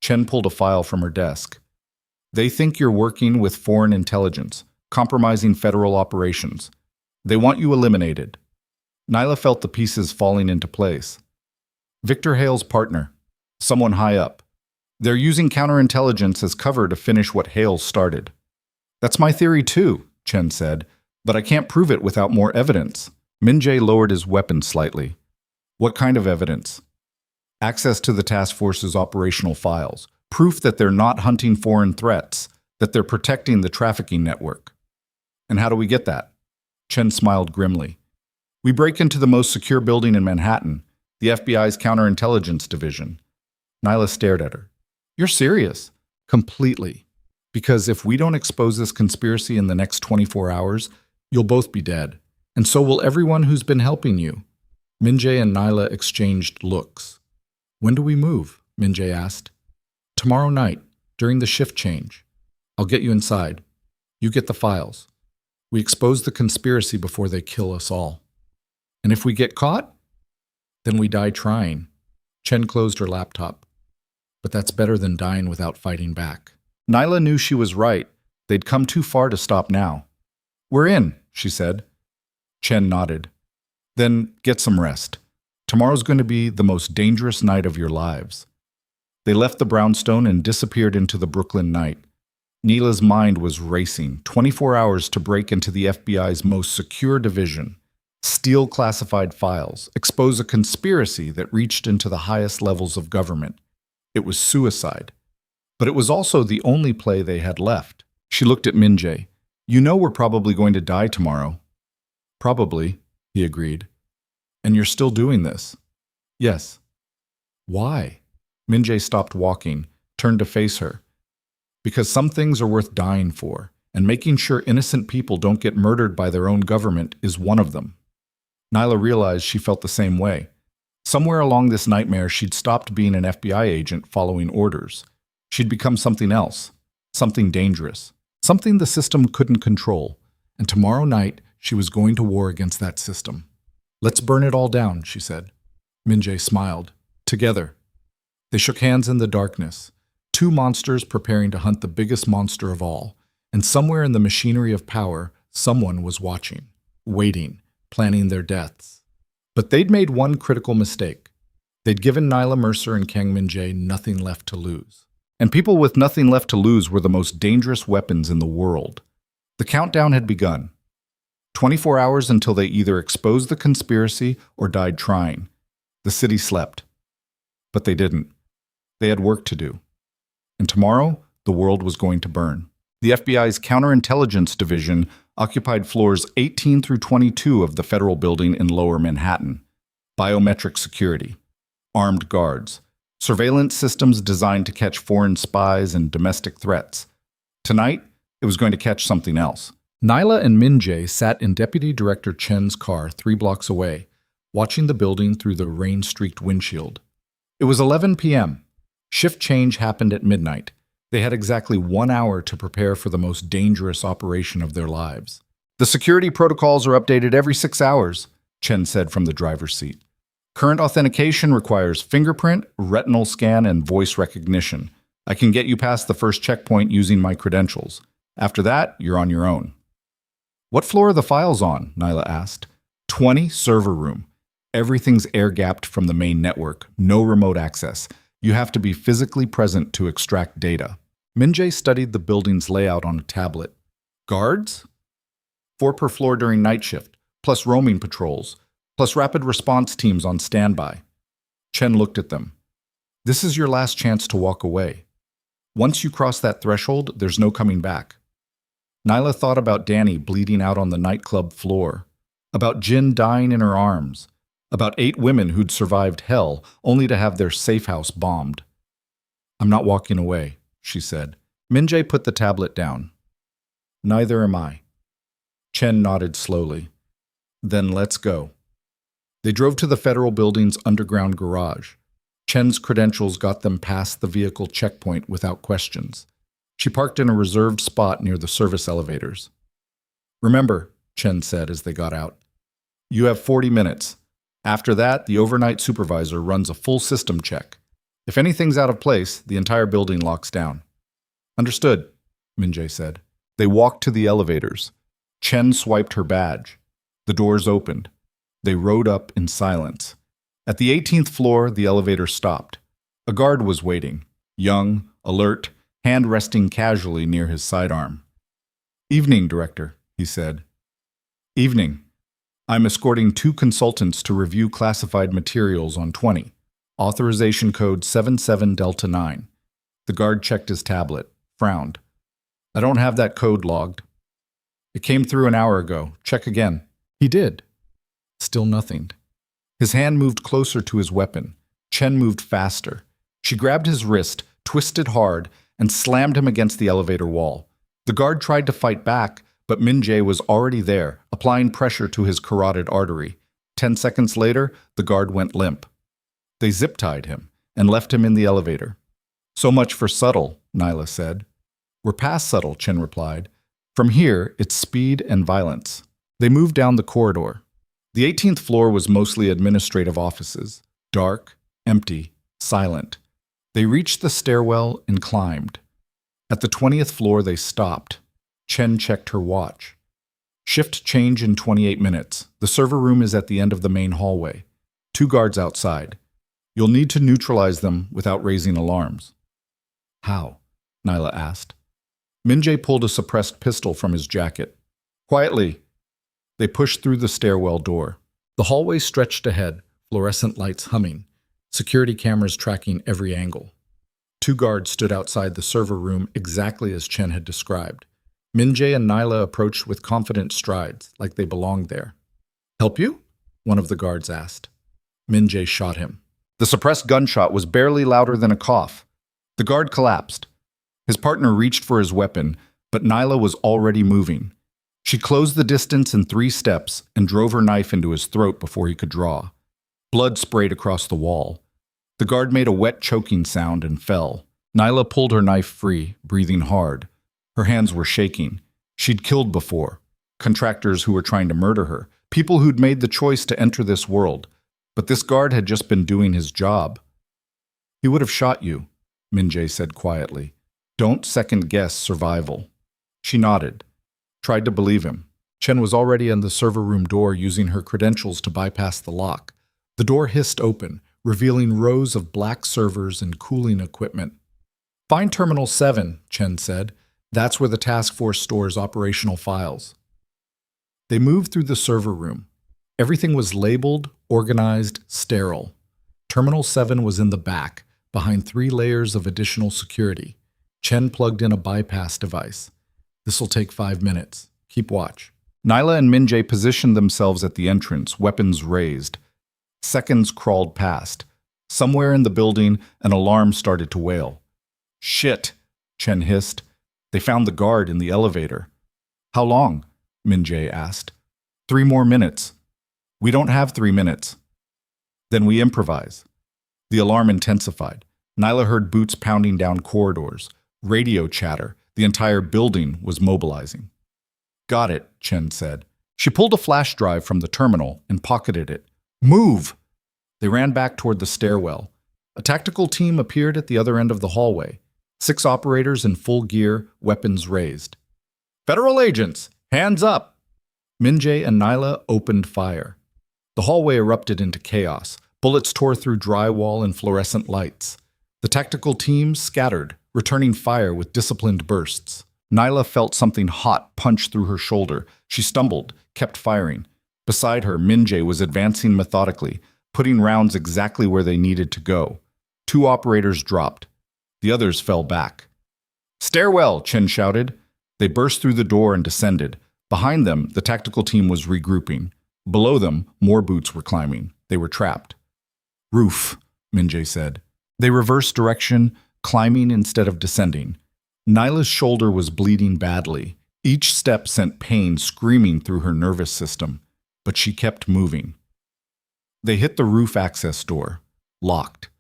Chen pulled a file from her desk. "They think you're working with foreign intelligence, compromising federal operations. They want you eliminated." Nyla felt the pieces falling into place. "Victor Hale's partner. Someone high up. They're using counterintelligence as cover to finish what Hale started." "That's my theory too," Chen said, "but I can't prove it without more evidence." Min-jae lowered his weapon slightly. "What kind of evidence?" "Access to the task force's operational files. Proof that they're not hunting foreign threats, that they're protecting the trafficking network." "And how do we get that?" Chen smiled grimly. "We break into the most secure building in Manhattan, the FBI's counterintelligence division." Nyla stared at her. "You're serious?" "Completely. Because if we don't expose this conspiracy in the next 24 hours, you'll both be dead. And so will everyone who's been helping you." Min-jae and Nyla exchanged looks. "When do we move?" Min-jae asked. "Tomorrow night, during the shift change. I'll get you inside. You get the files. We expose the conspiracy before they kill us all. And if we get caught, then we die trying." Chen closed her laptop. "But that's better than dying without fighting back." Nyla knew she was right. They'd come too far to stop now. "We're in," she said. Chen nodded. "Then get some rest. Tomorrow's going to be the most dangerous night of your lives." They left the brownstone and disappeared into the Brooklyn night. Neela's mind was racing. 24 hours to break into the FBI's most secure division, steal classified files, expose a conspiracy that reached into the highest levels of government. It was suicide. But it was also the only play they had left. She looked at Min-jae. "You know we're probably going to die tomorrow." "Probably," he agreed. "And you're still doing this?" "Yes." "Why?" Min-jae stopped walking, turned to face her. "Because some things are worth dying for, and making sure innocent people don't get murdered by their own government is one of them." Nyla realized she felt the same way. Somewhere along this nightmare, she'd stopped being an FBI agent following orders. She'd become something else, something dangerous, something the system couldn't control. And tomorrow night, she was going to war against that system. "Let's burn it all down," she said. Min-jae smiled. Together. They shook hands in the darkness, two monsters preparing to hunt the biggest monster of all. And somewhere in the machinery of power, someone was watching, waiting, planning their deaths. But they'd made one critical mistake. They'd given Nyla Mercer and Kang Min-jae nothing left to lose. And people with nothing left to lose were the most dangerous weapons in the world. The countdown had begun. 24 hours until they either exposed the conspiracy or died trying. The city slept. But they didn't. They had work to do. And tomorrow, the world was going to burn. The FBI's Counterintelligence Division occupied floors 18 through 22 of the federal building in Lower Manhattan. Biometric security, armed guards, surveillance systems designed to catch foreign spies and domestic threats. Tonight, it was going to catch something else. Nyla and Min-jae sat in Deputy Director Chen's car 3 blocks away, watching the building through the rain-streaked windshield. It was 11 p.m. Shift change happened at midnight. They had exactly 1 hour to prepare for the most dangerous operation of their lives. "The security protocols are updated every 6 hours, Chen said from the driver's seat. "Current authentication requires fingerprint, retinal scan, and voice recognition. I can get you past the first checkpoint using my credentials. After that, you're on your own." "What floor are the files on?" Nyla asked. 20, server room. Everything's air-gapped from the main network, no remote access. You have to be physically present to extract data. Min-jae studied the building's layout on a tablet. Guards? 4 per floor during night shift, plus roaming patrols, plus rapid response teams on standby. Chen looked at them. "This is your last chance to walk away. Once you cross that threshold, there's no coming back." Nyla thought about Danny bleeding out on the nightclub floor, about Jin dying in her arms, about 8 women who'd survived hell only to have their safe house bombed. "I'm not walking away," she said. Min-jae put the tablet down. "Neither am I." Chen nodded slowly. "Then let's go." They drove to the federal building's underground garage. Chen's credentials got them past the vehicle checkpoint without questions. She parked in a reserved spot near the service elevators. "Remember," Chen said as they got out, "you have 40 minutes. After that, the overnight supervisor runs a full system check. If anything's out of place, the entire building locks down." "Understood," Min-jae said. They walked to the elevators. Chen swiped her badge. The doors opened. They rode up in silence. At the 18th floor, the elevator stopped. A guard was waiting, young, alert, hand resting casually near his sidearm. "Evening, Director," he said. "Evening. I'm escorting 2 consultants to review classified materials on 20. Authorization code 77 Delta 9. The guard checked his tablet, frowned. "I don't have that code logged." "It came through an hour ago. Check again." He did. Still nothing. His hand moved closer to his weapon. Chen moved faster. She grabbed his wrist, twisted hard, and slammed him against the elevator wall. The guard tried to fight back, but Min-jae was already there, applying pressure to his carotid artery. 10 seconds later, the guard went limp. They zip-tied him and left him in the elevator. "So much for subtle," Nyla said. "We're past subtle," Chen replied. "From here, it's speed and violence." They moved down the corridor. The 18th floor was mostly administrative offices, dark, empty, silent. They reached the stairwell and climbed. At the 20th floor, they stopped. Chen checked her watch. "Shift change in 28 minutes. The server room is at the end of the main hallway. 2 guards outside. You'll need to neutralize them without raising alarms." "How?" Nyla asked. Min-jae pulled a suppressed pistol from his jacket. "Quietly." They pushed through the stairwell door. The hallway stretched ahead, fluorescent lights humming, security cameras tracking every angle. 2 guards stood outside the server room exactly as Chen had described. Min-jae and Nyla approached with confident strides, like they belonged there. "Help you?" one of the guards asked. Min-jae shot him. The suppressed gunshot was barely louder than a cough. The guard collapsed. His partner reached for his weapon, but Nyla was already moving. She closed the distance in 3 steps and drove her knife into his throat before he could draw. Blood sprayed across the wall. The guard made a wet choking sound and fell. Nyla pulled her knife free, breathing hard. Her hands were shaking. She'd killed before. Contractors who were trying to murder her. People who'd made the choice to enter this world. But this guard had just been doing his job. He would have shot you, Min-jae said quietly. Don't second-guess survival. She nodded, tried to believe him. Chen was already in the server room door using her credentials to bypass the lock. The door hissed open, revealing rows of black servers and cooling equipment. Find Terminal 7, Chen said. That's where the task force stores operational files. They moved through the server room. Everything was labeled, organized, sterile. Terminal 7 was in the back, behind 3 layers of additional security. Chen plugged in a bypass device. This'll take 5 minutes. Keep watch. Nyla and Min-jae positioned themselves at the entrance, weapons raised. Seconds crawled past. Somewhere in the building, an alarm started to wail. Shit, Chen hissed. They found the guard in the elevator. How long? Min-jae asked. 3 more minutes. We don't have 3 minutes. Then we improvise. The alarm intensified. Nyla heard boots pounding down corridors, radio chatter. The entire building was mobilizing. Got it, Chen said. She pulled a flash drive from the terminal and pocketed it. Move! They ran back toward the stairwell. A tactical team appeared at the other end of the hallway. 6 operators in full gear, weapons raised. Federal agents, hands up! Min-jae and Nyla opened fire. The hallway erupted into chaos. Bullets tore through drywall and fluorescent lights. The tactical teams scattered, returning fire with disciplined bursts. Nyla felt something hot punch through her shoulder. She stumbled, kept firing. Beside her, Min-jae was advancing methodically, putting rounds exactly where they needed to go. 2 operators dropped. The others fell back. Stairwell, Chen shouted. They burst through the door and descended. Behind them, the tactical team was regrouping. Below them, more boots were climbing. They were trapped. Roof, Min-jae said. They reversed direction, climbing instead of descending. Nyla's shoulder was bleeding badly. Each step sent pain screaming through her nervous system, but she kept moving. They hit the roof access door, locked.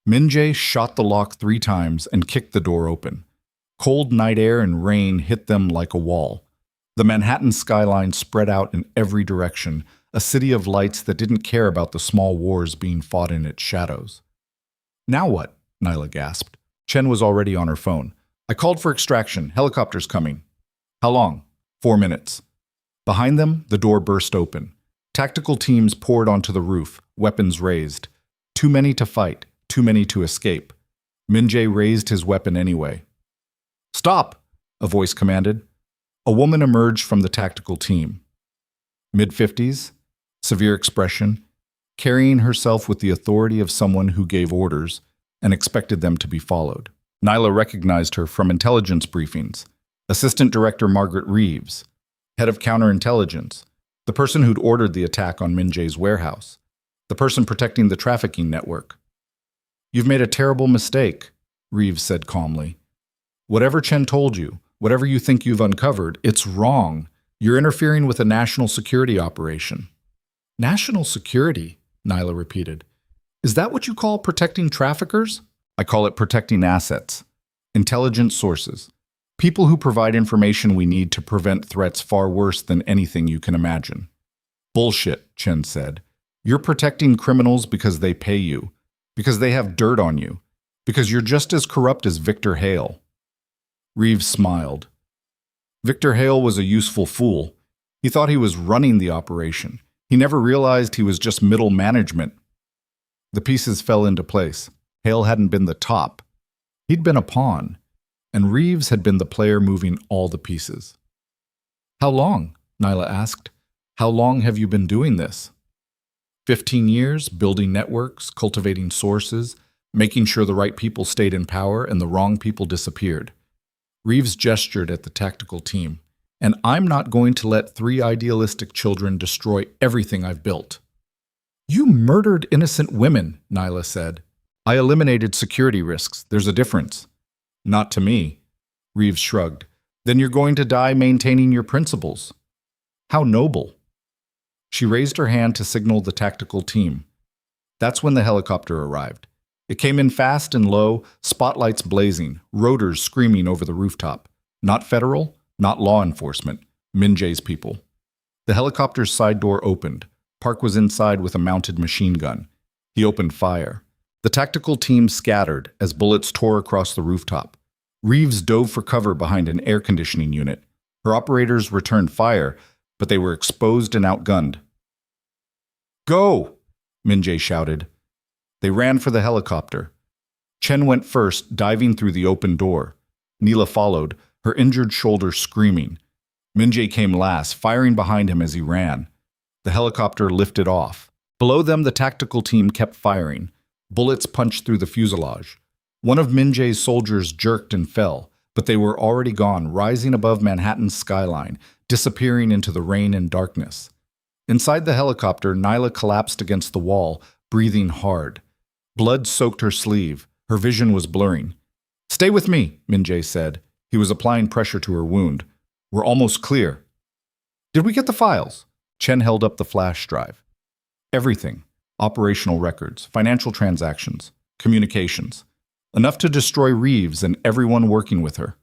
Min-jae shot the lock 3 times and kicked the door open. Cold night air and rain hit them like a wall. The Manhattan skyline spread out in every direction, a city of lights that didn't care about the small wars being fought in its shadows. Now what? Nyla gasped. Chen was already on her phone. I called for extraction. Helicopter's coming. How long? 4 minutes. Behind them, the door burst open. Tactical teams poured onto the roof, weapons raised. Too many to fight, too many to escape. Min-jae raised his weapon anyway. Stop! A voice commanded. A woman emerged from the tactical team. Mid-50s, severe expression, carrying herself with the authority of someone who gave orders and expected them to be followed. Nyla recognized her from intelligence briefings. Assistant Director Margaret Reeves, head of counterintelligence, the person who'd ordered the attack on Min-jae's warehouse, the person protecting the trafficking network. You've made a terrible mistake, Reeves said calmly. Whatever Chen told you, whatever you think you've uncovered, it's wrong. You're interfering with a national security operation. National security? Nyla repeated. Is that what you call protecting traffickers? I call it protecting assets. Intelligence sources. People who provide information we need to prevent threats far worse than anything you can imagine. Bullshit, Chen said. You're protecting criminals because they pay you, because they have dirt on you, because you're just as corrupt as Victor Hale. Reeves smiled. Victor Hale was a useful fool. He thought he was running the operation. He never realized he was just middle management. The pieces fell into place. Hale hadn't been the top. He'd been a pawn, and Reeves had been the player moving all the pieces. How long? Nyla asked. How long have you been doing this? 15 years, building networks, cultivating sources, making sure the right people stayed in power and the wrong people disappeared. Reeves gestured at the tactical team. And I'm not going to let 3 idealistic children destroy everything I've built. You murdered innocent women, Nyla said. I eliminated security risks. There's a difference. Not to me. Reeves shrugged. Then you're going to die maintaining your principles. How noble. She raised her hand to signal the tactical team. That's when the helicopter arrived. It came in fast and low, spotlights blazing, rotors screaming over the rooftop. Not federal, not law enforcement, Min Jae's people. The helicopter's side door opened. Park was inside with a mounted machine gun. He opened fire. The tactical team scattered as bullets tore across the rooftop. Reeves dove for cover behind an air conditioning unit. Her operators returned fire, but they were exposed and outgunned. Go! Min Jae shouted. They ran for the helicopter. Chen went first, diving through the open door. Neela followed, her injured shoulder screaming. Min Jae came last, firing behind him as he ran. The helicopter lifted off. Below them, the tactical team kept firing. Bullets punched through the fuselage. One of Min Jae's soldiers jerked and fell, but they were already gone, rising above Manhattan's skyline, disappearing into the rain and darkness. Inside the helicopter, Nyla collapsed against the wall, breathing hard. Blood soaked her sleeve. Her vision was blurring. Stay with me, Min Jae said. He was applying pressure to her wound. We're almost clear. Did we get the files? Chen held up the flash drive. Everything. Operational records, financial transactions, communications. Enough to destroy Reeves and everyone working with her.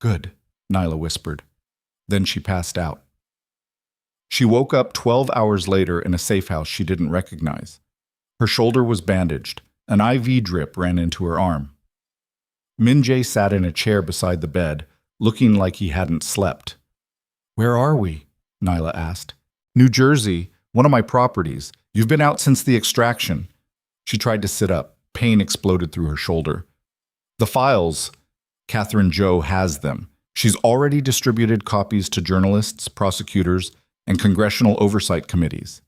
Good, Nyla whispered. Then she passed out. She woke up 12 hours later in a safe house she didn't recognize. Her shoulder was bandaged. An IV drip ran into her arm. Min Jae sat in a chair beside the bed, looking like he hadn't slept. Where are we? Nyla asked. New Jersey, one of my properties. You've been out since the extraction. She tried to sit up. Pain exploded through her shoulder. The files. Catherine Zhou has them. She's already distributed copies to journalists, prosecutors, and congressional oversight committees.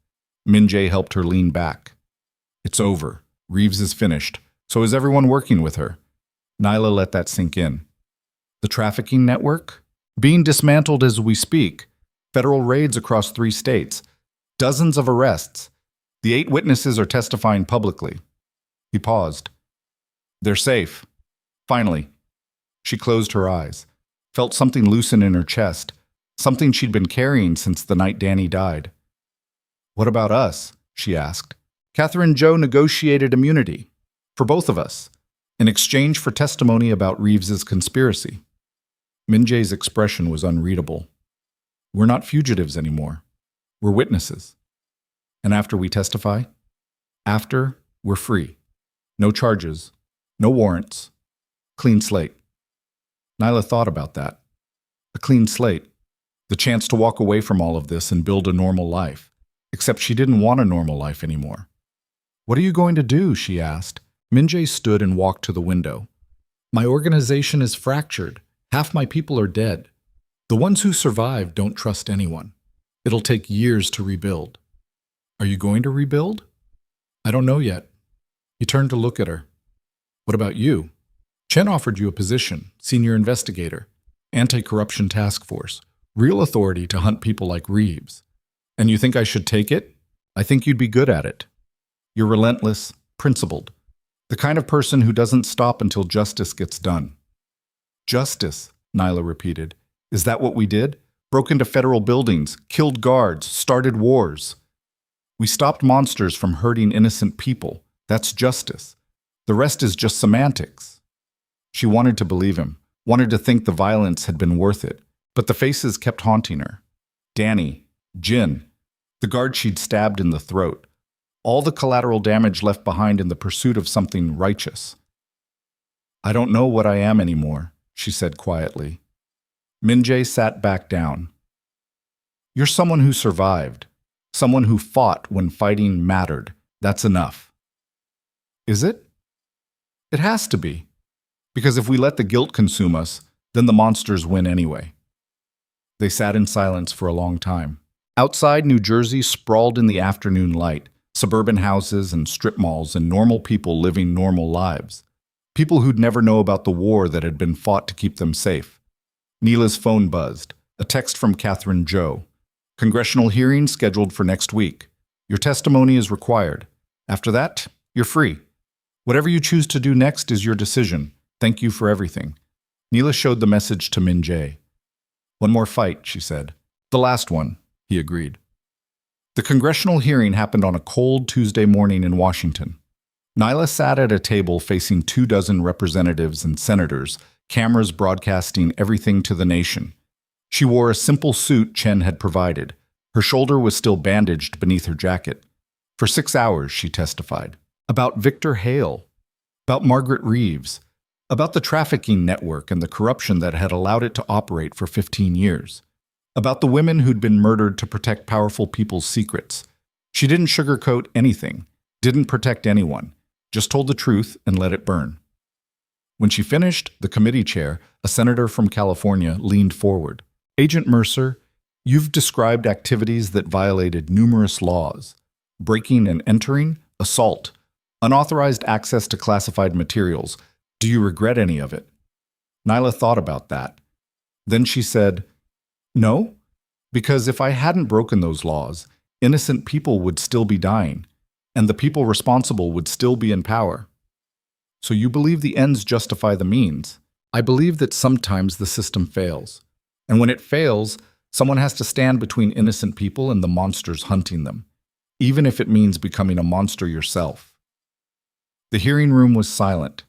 Min Jae helped her lean back. It's over. Reeves is finished. So is everyone working with her. Nyla let that sink in. The trafficking network? Being dismantled as we speak. Federal raids across 3 states. Dozens of arrests. The 8 witnesses are testifying publicly. He paused. They're safe. Finally. She closed her eyes, felt something loosen in her chest, something she'd been carrying since the night Danny died. What about us? She asked. Catherine Zhou negotiated immunity. For both of us. In exchange for testimony about Reeves's conspiracy. Min Jae's expression was unreadable. We're not fugitives anymore. We're witnesses. And after we testify? After, we're free. No charges. No warrants. Clean slate. Nyla thought about that. A clean slate. The chance to walk away from all of this and build a normal life. Except she didn't want a normal life anymore. What are you going to do? She asked. Min Jae stood and walked to the window. My organization is fractured. Half my people are dead. The ones who survive don't trust anyone. It'll take years to rebuild. Are you going to rebuild? I don't know yet. He turned to look at her. What about you? Chen offered you a position, senior investigator, anti-corruption task force, real authority to hunt people like Reeves. And you think I should take it? I think you'd be good at it. You're relentless, principled. The kind of person who doesn't stop until justice gets done. Justice, Nyla repeated. Is that what we did? Broke into federal buildings, killed guards, started wars. We stopped monsters from hurting innocent people. That's justice. The rest is just semantics. She wanted to believe him, wanted to think the violence had been worth it, but the faces kept haunting her. Danny, Jin, the guard she'd stabbed in the throat, all the collateral damage left behind in the pursuit of something righteous. I don't know what I am anymore, she said quietly. Min Jae sat back down. You're someone who survived, someone who fought when fighting mattered. That's enough. Is it? It has to be. Because if we let the guilt consume us, then the monsters win anyway. They sat in silence for a long time. Outside, New Jersey sprawled in the afternoon light, suburban houses and strip malls and normal people living normal lives. People who'd never know about the war that had been fought to keep them safe. Neela's phone buzzed. A text from Catherine Zhou. Congressional hearing scheduled for next week. Your testimony is required. After that, you're free. Whatever you choose to do next is your decision. Thank you for everything. Neela showed the message to Min Jae. One more fight, she said. The last one. he agreed. The congressional hearing happened on a cold Tuesday morning in Washington. Nyla sat at a table facing 24 representatives and senators, cameras broadcasting everything to the nation. She wore a simple suit Chen had provided. Her shoulder was still bandaged beneath her jacket. For 6 hours, she testified. About Victor Hale, about Margaret Reeves, about the trafficking network and the corruption that had allowed it to operate for 15 years, about the women who'd been murdered to protect powerful people's secrets. She didn't sugarcoat anything, didn't protect anyone, just told the truth and let it burn. When she finished, the committee chair, a senator from California, leaned forward. Agent Mercer, you've described activities that violated numerous laws: breaking and entering, assault, unauthorized access to classified materials. Do you regret any of it? Nyla thought about that. Then she said, no, because if I hadn't broken those laws, innocent people would still be dying, and the people responsible would still be in power. So you believe the ends justify the means. I believe that sometimes the system fails. And when it fails, someone has to stand between innocent people and the monsters hunting them, even if it means becoming a monster yourself. The hearing room was silent.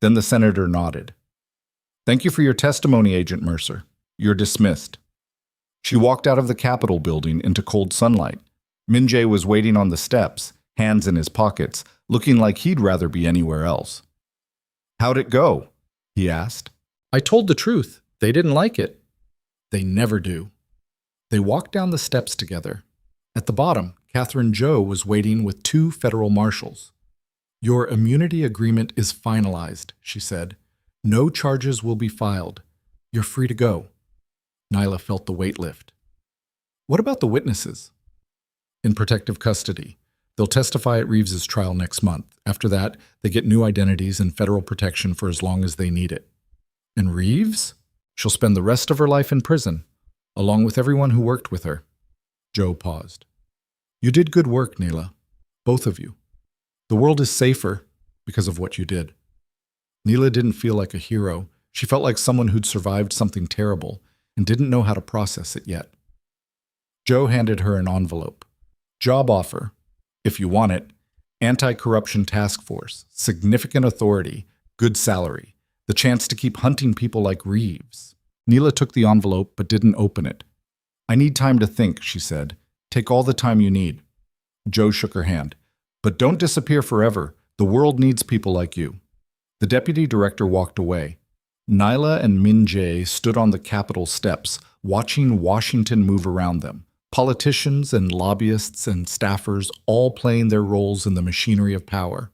Then the senator nodded. Thank you for your testimony, Agent Mercer. You're dismissed. She walked out of the Capitol building into cold sunlight. Min-jae was waiting on the steps, hands in his pockets, looking like he'd rather be anywhere else. How'd it go? He asked. I told the truth. They didn't like it. They never do. They walked down the steps together. At the bottom, Catherine Zhou was waiting with 2 federal marshals. Your immunity agreement is finalized, she said. No charges will be filed. You're free to go. Nyla felt the weight lift. What about the witnesses? In protective custody. They'll testify at Reeves's trial next month. After that, they get new identities and federal protection for as long as they need it. And Reeves? She'll spend the rest of her life in prison, along with everyone who worked with her. Joe paused. You did good work, Nyla. Both of you. The world is safer because of what you did. Nyla didn't feel like a hero. She felt like someone who'd survived something terrible and didn't know how to process it yet. Joe handed her an envelope. Job offer, if you want it, anti-corruption task force, significant authority, good salary, the chance to keep hunting people like Reeves. Nyla took the envelope but didn't open it. I need time to think, she said. Take all the time you need. Joe shook her hand. But don't disappear forever. The world needs people like you. The deputy director walked away. Nyla and Min-jae stood on the Capitol steps, watching Washington move around them. Politicians and lobbyists and staffers all playing their roles in the machinery of power.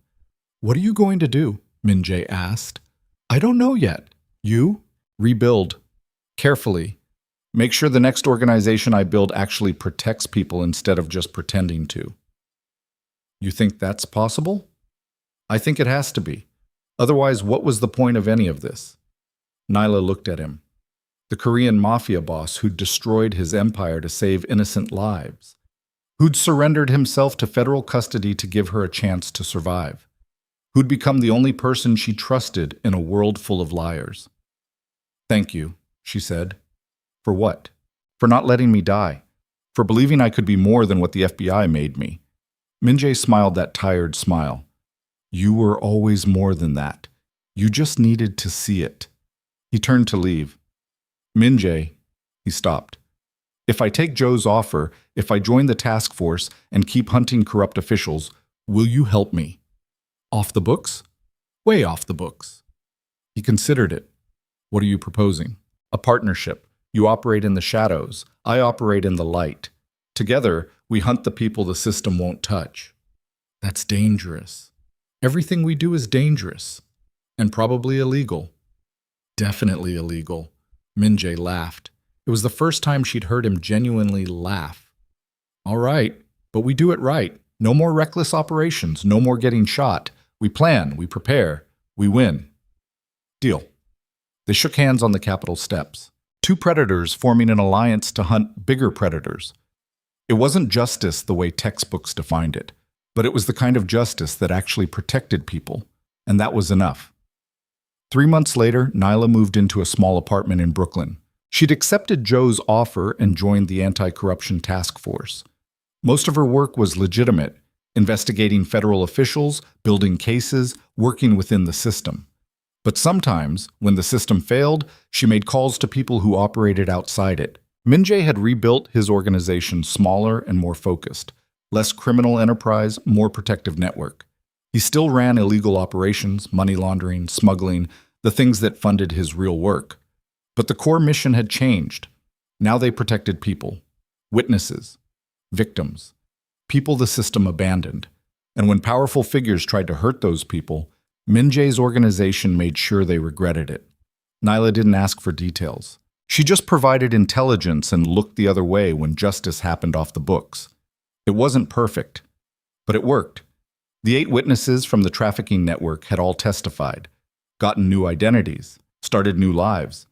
What are you going to do? Min-jae asked. I don't know yet. You? Rebuild. Carefully. Make sure the next organization I build actually protects people instead of just pretending to. You think that's possible? I think it has to be. Otherwise, what was the point of any of this? Nyla looked at him. The Korean Mafia Boss who'd destroyed his empire to save innocent lives. Who'd surrendered himself to federal custody to give her a chance to survive. Who'd become the only person she trusted in a world full of liars. Thank you, she said. For what? For not letting me die. For believing I could be more than what the FBI made me. Min-jae smiled that tired smile. You were always more than that. You just needed to see it. He turned to leave. Min-jae, he stopped. If I take Joe's offer, if I join the task force and keep hunting corrupt officials, will you help me? Off the books? Way off the books. He considered it. What are you proposing? A partnership. You operate in the shadows. I operate in the light. Together, we hunt the people the system won't touch. That's dangerous. Everything we do is dangerous. And probably illegal. Definitely illegal. Min-jae laughed. It was the first time she'd heard him genuinely laugh. All right, but we do it right. No more reckless operations, no more getting shot. We plan, we prepare, we win. Deal. They shook hands on the Capitol steps. 2 predators forming an alliance to hunt bigger predators. It wasn't justice the way textbooks defined it, but it was the kind of justice that actually protected people, and that was enough. 3 months later, Nyla moved into a small apartment in Brooklyn. She'd accepted Joe's offer and joined the anti-corruption task force. Most of her work was legitimate, investigating federal officials, building cases, working within the system. But sometimes, when the system failed, she made calls to people who operated outside it. Min-jae had rebuilt his organization smaller and more focused. Less criminal enterprise, more protective network. He still ran illegal operations, money laundering, smuggling, the things that funded his real work. But the core mission had changed. Now they protected people, witnesses, victims, people the system abandoned. And when powerful figures tried to hurt those people, Min-jae's organization made sure they regretted it. Nyla didn't ask for details. She just provided intelligence and looked the other way when justice happened off the books. It wasn't perfect, but it worked. The 8 witnesses from the trafficking network had all testified, gotten new identities, started new lives.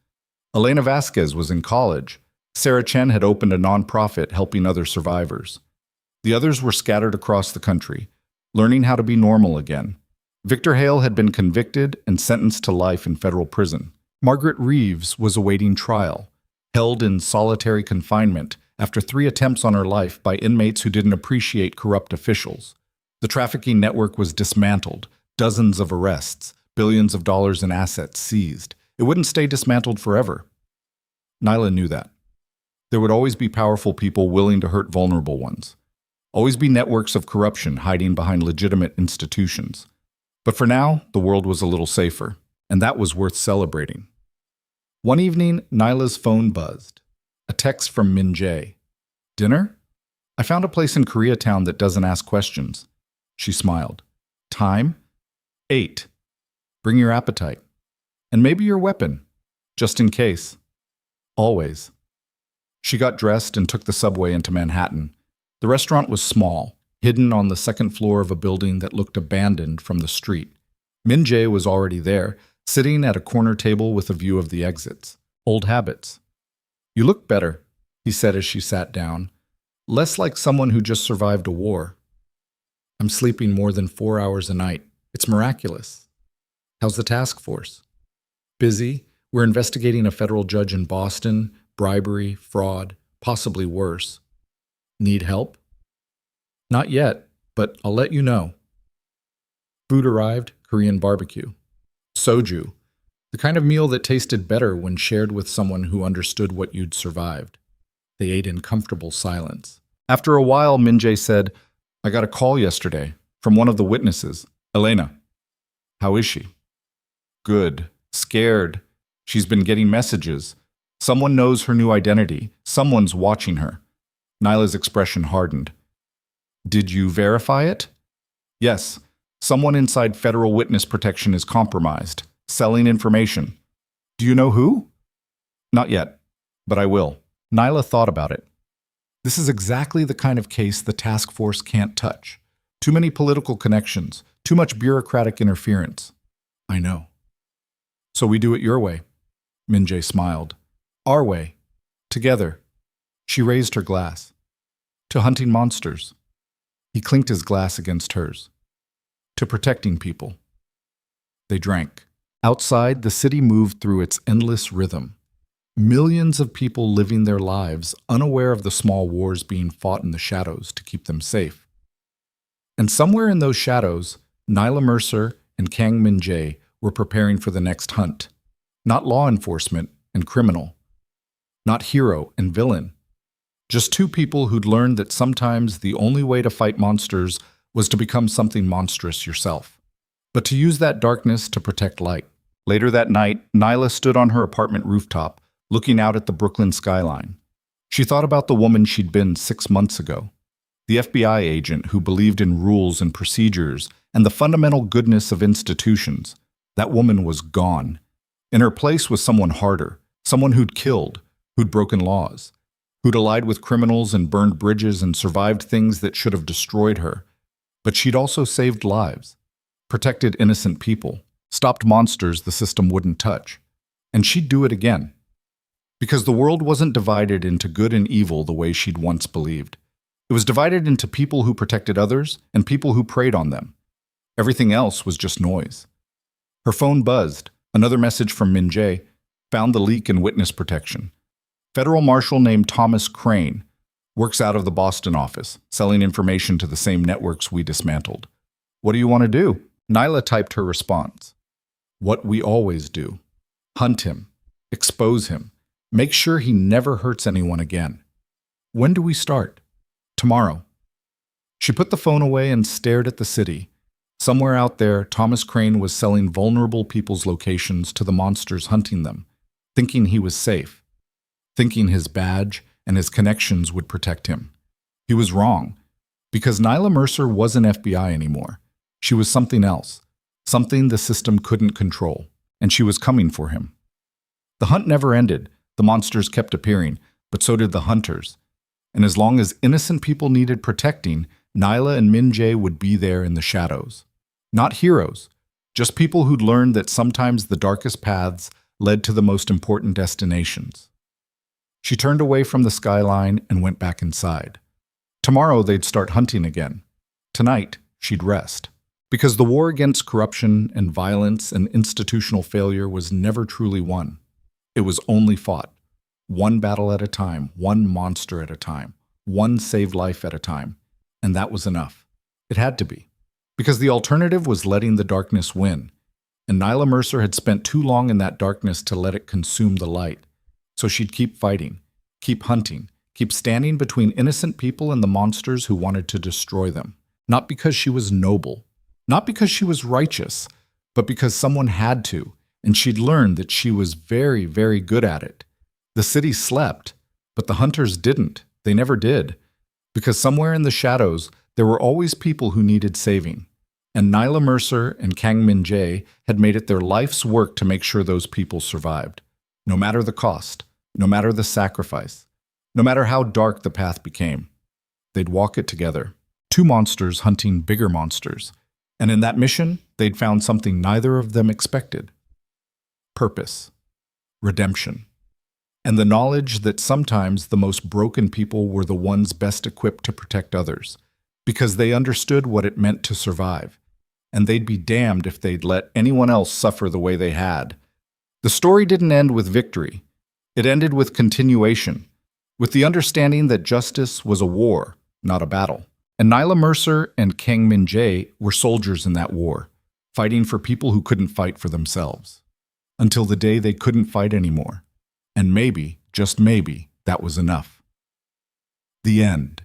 Elena Vasquez was in college. Sarah Chen had opened a nonprofit helping other survivors. The others were scattered across the country, learning how to be normal again. Victor Hale had been convicted and sentenced to life in federal prison. Margaret Reeves was awaiting trial, held in solitary confinement after 3 attempts on her life by inmates who didn't appreciate corrupt officials. The trafficking network was dismantled, dozens of arrests, billions of dollars in assets seized. It wouldn't stay dismantled forever. Nyla knew that. There would always be powerful people willing to hurt vulnerable ones. Always be networks of corruption hiding behind legitimate institutions. But for now, the world was a little safer, and that was worth celebrating. One evening, Nyla's phone buzzed. A text from Min-jae. Dinner? I found a place in Koreatown that doesn't ask questions. She smiled. Time? 8. Bring your appetite. And maybe your weapon, just in case. Always. She got dressed and took the subway into Manhattan. The restaurant was small, hidden on the second floor of a building that looked abandoned from the street. Min-jae was already there, sitting at a corner table with a view of the exits. Old habits. You look better, he said as she sat down. Less like someone who just survived a war. I'm sleeping more than 4 hours a night. It's miraculous. How's the task force? Busy. We're investigating a federal judge in Boston, bribery, fraud, possibly worse. Need help? Not yet, but I'll let you know. Food arrived, Korean barbecue. Soju, the kind of meal that tasted better when shared with someone who understood what you'd survived. They ate in comfortable silence. After a while, Min-jae said, I got a call yesterday from one of the witnesses, Elena. How is she? Good. Scared. She's been getting messages. Someone knows her new identity. Someone's watching her. Nyla's expression hardened. Did you verify it? Yes. Someone inside federal witness protection is compromised, selling information. Do you know who? Not yet, but I will. Nyla thought about it. This is exactly the kind of case the task force can't touch. Too many political connections, too much bureaucratic interference. I know. So we do it your way. Min-jae smiled. Our way. Together. She raised her glass. To hunting monsters. He clinked his glass against hers. To protecting people. They drank. Outside, the city moved through its endless rhythm. Millions of people living their lives, unaware of the small wars being fought in the shadows to keep them safe. And somewhere in those shadows, Nyla Mercer and Kang Min-jae were preparing for the next hunt. Not law enforcement and criminal. Not hero and villain. Just 2 people who'd learned that sometimes the only way to fight monsters was to become something monstrous yourself. But to use that darkness to protect light. Later that night, Nyla stood on her apartment rooftop, looking out at the Brooklyn skyline. She thought about the woman she'd been 6 months ago. The FBI agent who believed in rules and procedures and the fundamental goodness of institutions. That woman was gone. In her place was someone harder, someone who'd killed, who'd broken laws, who'd allied with criminals and burned bridges and survived things that should have destroyed her. But she'd also saved lives, protected innocent people, stopped monsters the system wouldn't touch. And she'd do it again. Because the world wasn't divided into good and evil the way she'd once believed. It was divided into people who protected others and people who preyed on them. Everything else was just noise. Her phone buzzed. Another message from Min-jae found the leak in witness protection. Federal marshal named Thomas Crane works out of the Boston office, selling information to the same networks we dismantled. What do you want to do? Nyla typed her response. What we always do. Hunt him. Expose him. Make sure he never hurts anyone again. When do we start? Tomorrow. She put the phone away and stared at the city. Somewhere out there, Thomas Crane was selling vulnerable people's locations to the monsters hunting them, thinking he was safe, thinking his badge and his connections would protect him. He was wrong, because Nyla Mercer wasn't FBI anymore. She was something else, something the system couldn't control, and she was coming for him. The hunt never ended. The monsters kept appearing, but so did the hunters. And as long as innocent people needed protecting, Nyla and Min Jae would be there in the shadows. Not heroes, just people who'd learned that sometimes the darkest paths led to the most important destinations. She turned away from the skyline and went back inside. Tomorrow they'd start hunting again. Tonight, she'd rest. Because the war against corruption and violence and institutional failure was never truly won. It was only fought. One battle at a time, one monster at a time, one saved life at a time. And that was enough. It had to be. Because the alternative was letting the darkness win. And Nyla Mercer had spent too long in that darkness to let it consume the light. So she'd keep fighting, keep hunting, keep standing between innocent people and the monsters who wanted to destroy them. Not because she was noble, not because she was righteous, but because someone had to, and she'd learned that she was very, very good at it. The city slept, but the hunters didn't. They never did. Because somewhere in the shadows, there were always people who needed saving. And Nyla Mercer and Kang Min Jae had made it their life's work to make sure those people survived. No matter the cost, no matter the sacrifice, no matter how dark the path became. They'd walk it together. Two monsters hunting bigger monsters. And in that mission, they'd found something neither of them expected. Purpose. Redemption. And the knowledge that sometimes the most broken people were the ones best equipped to protect others, because they understood what it meant to survive, and they'd be damned if they'd let anyone else suffer the way they had. The story didn't end with victory. It ended with continuation, with the understanding that justice was a war, not a battle. And Nyla Mercer and Kang Min Jae were soldiers in that war, fighting for people who couldn't fight for themselves. Until the day they couldn't fight anymore. And maybe, just maybe, that was enough. The end.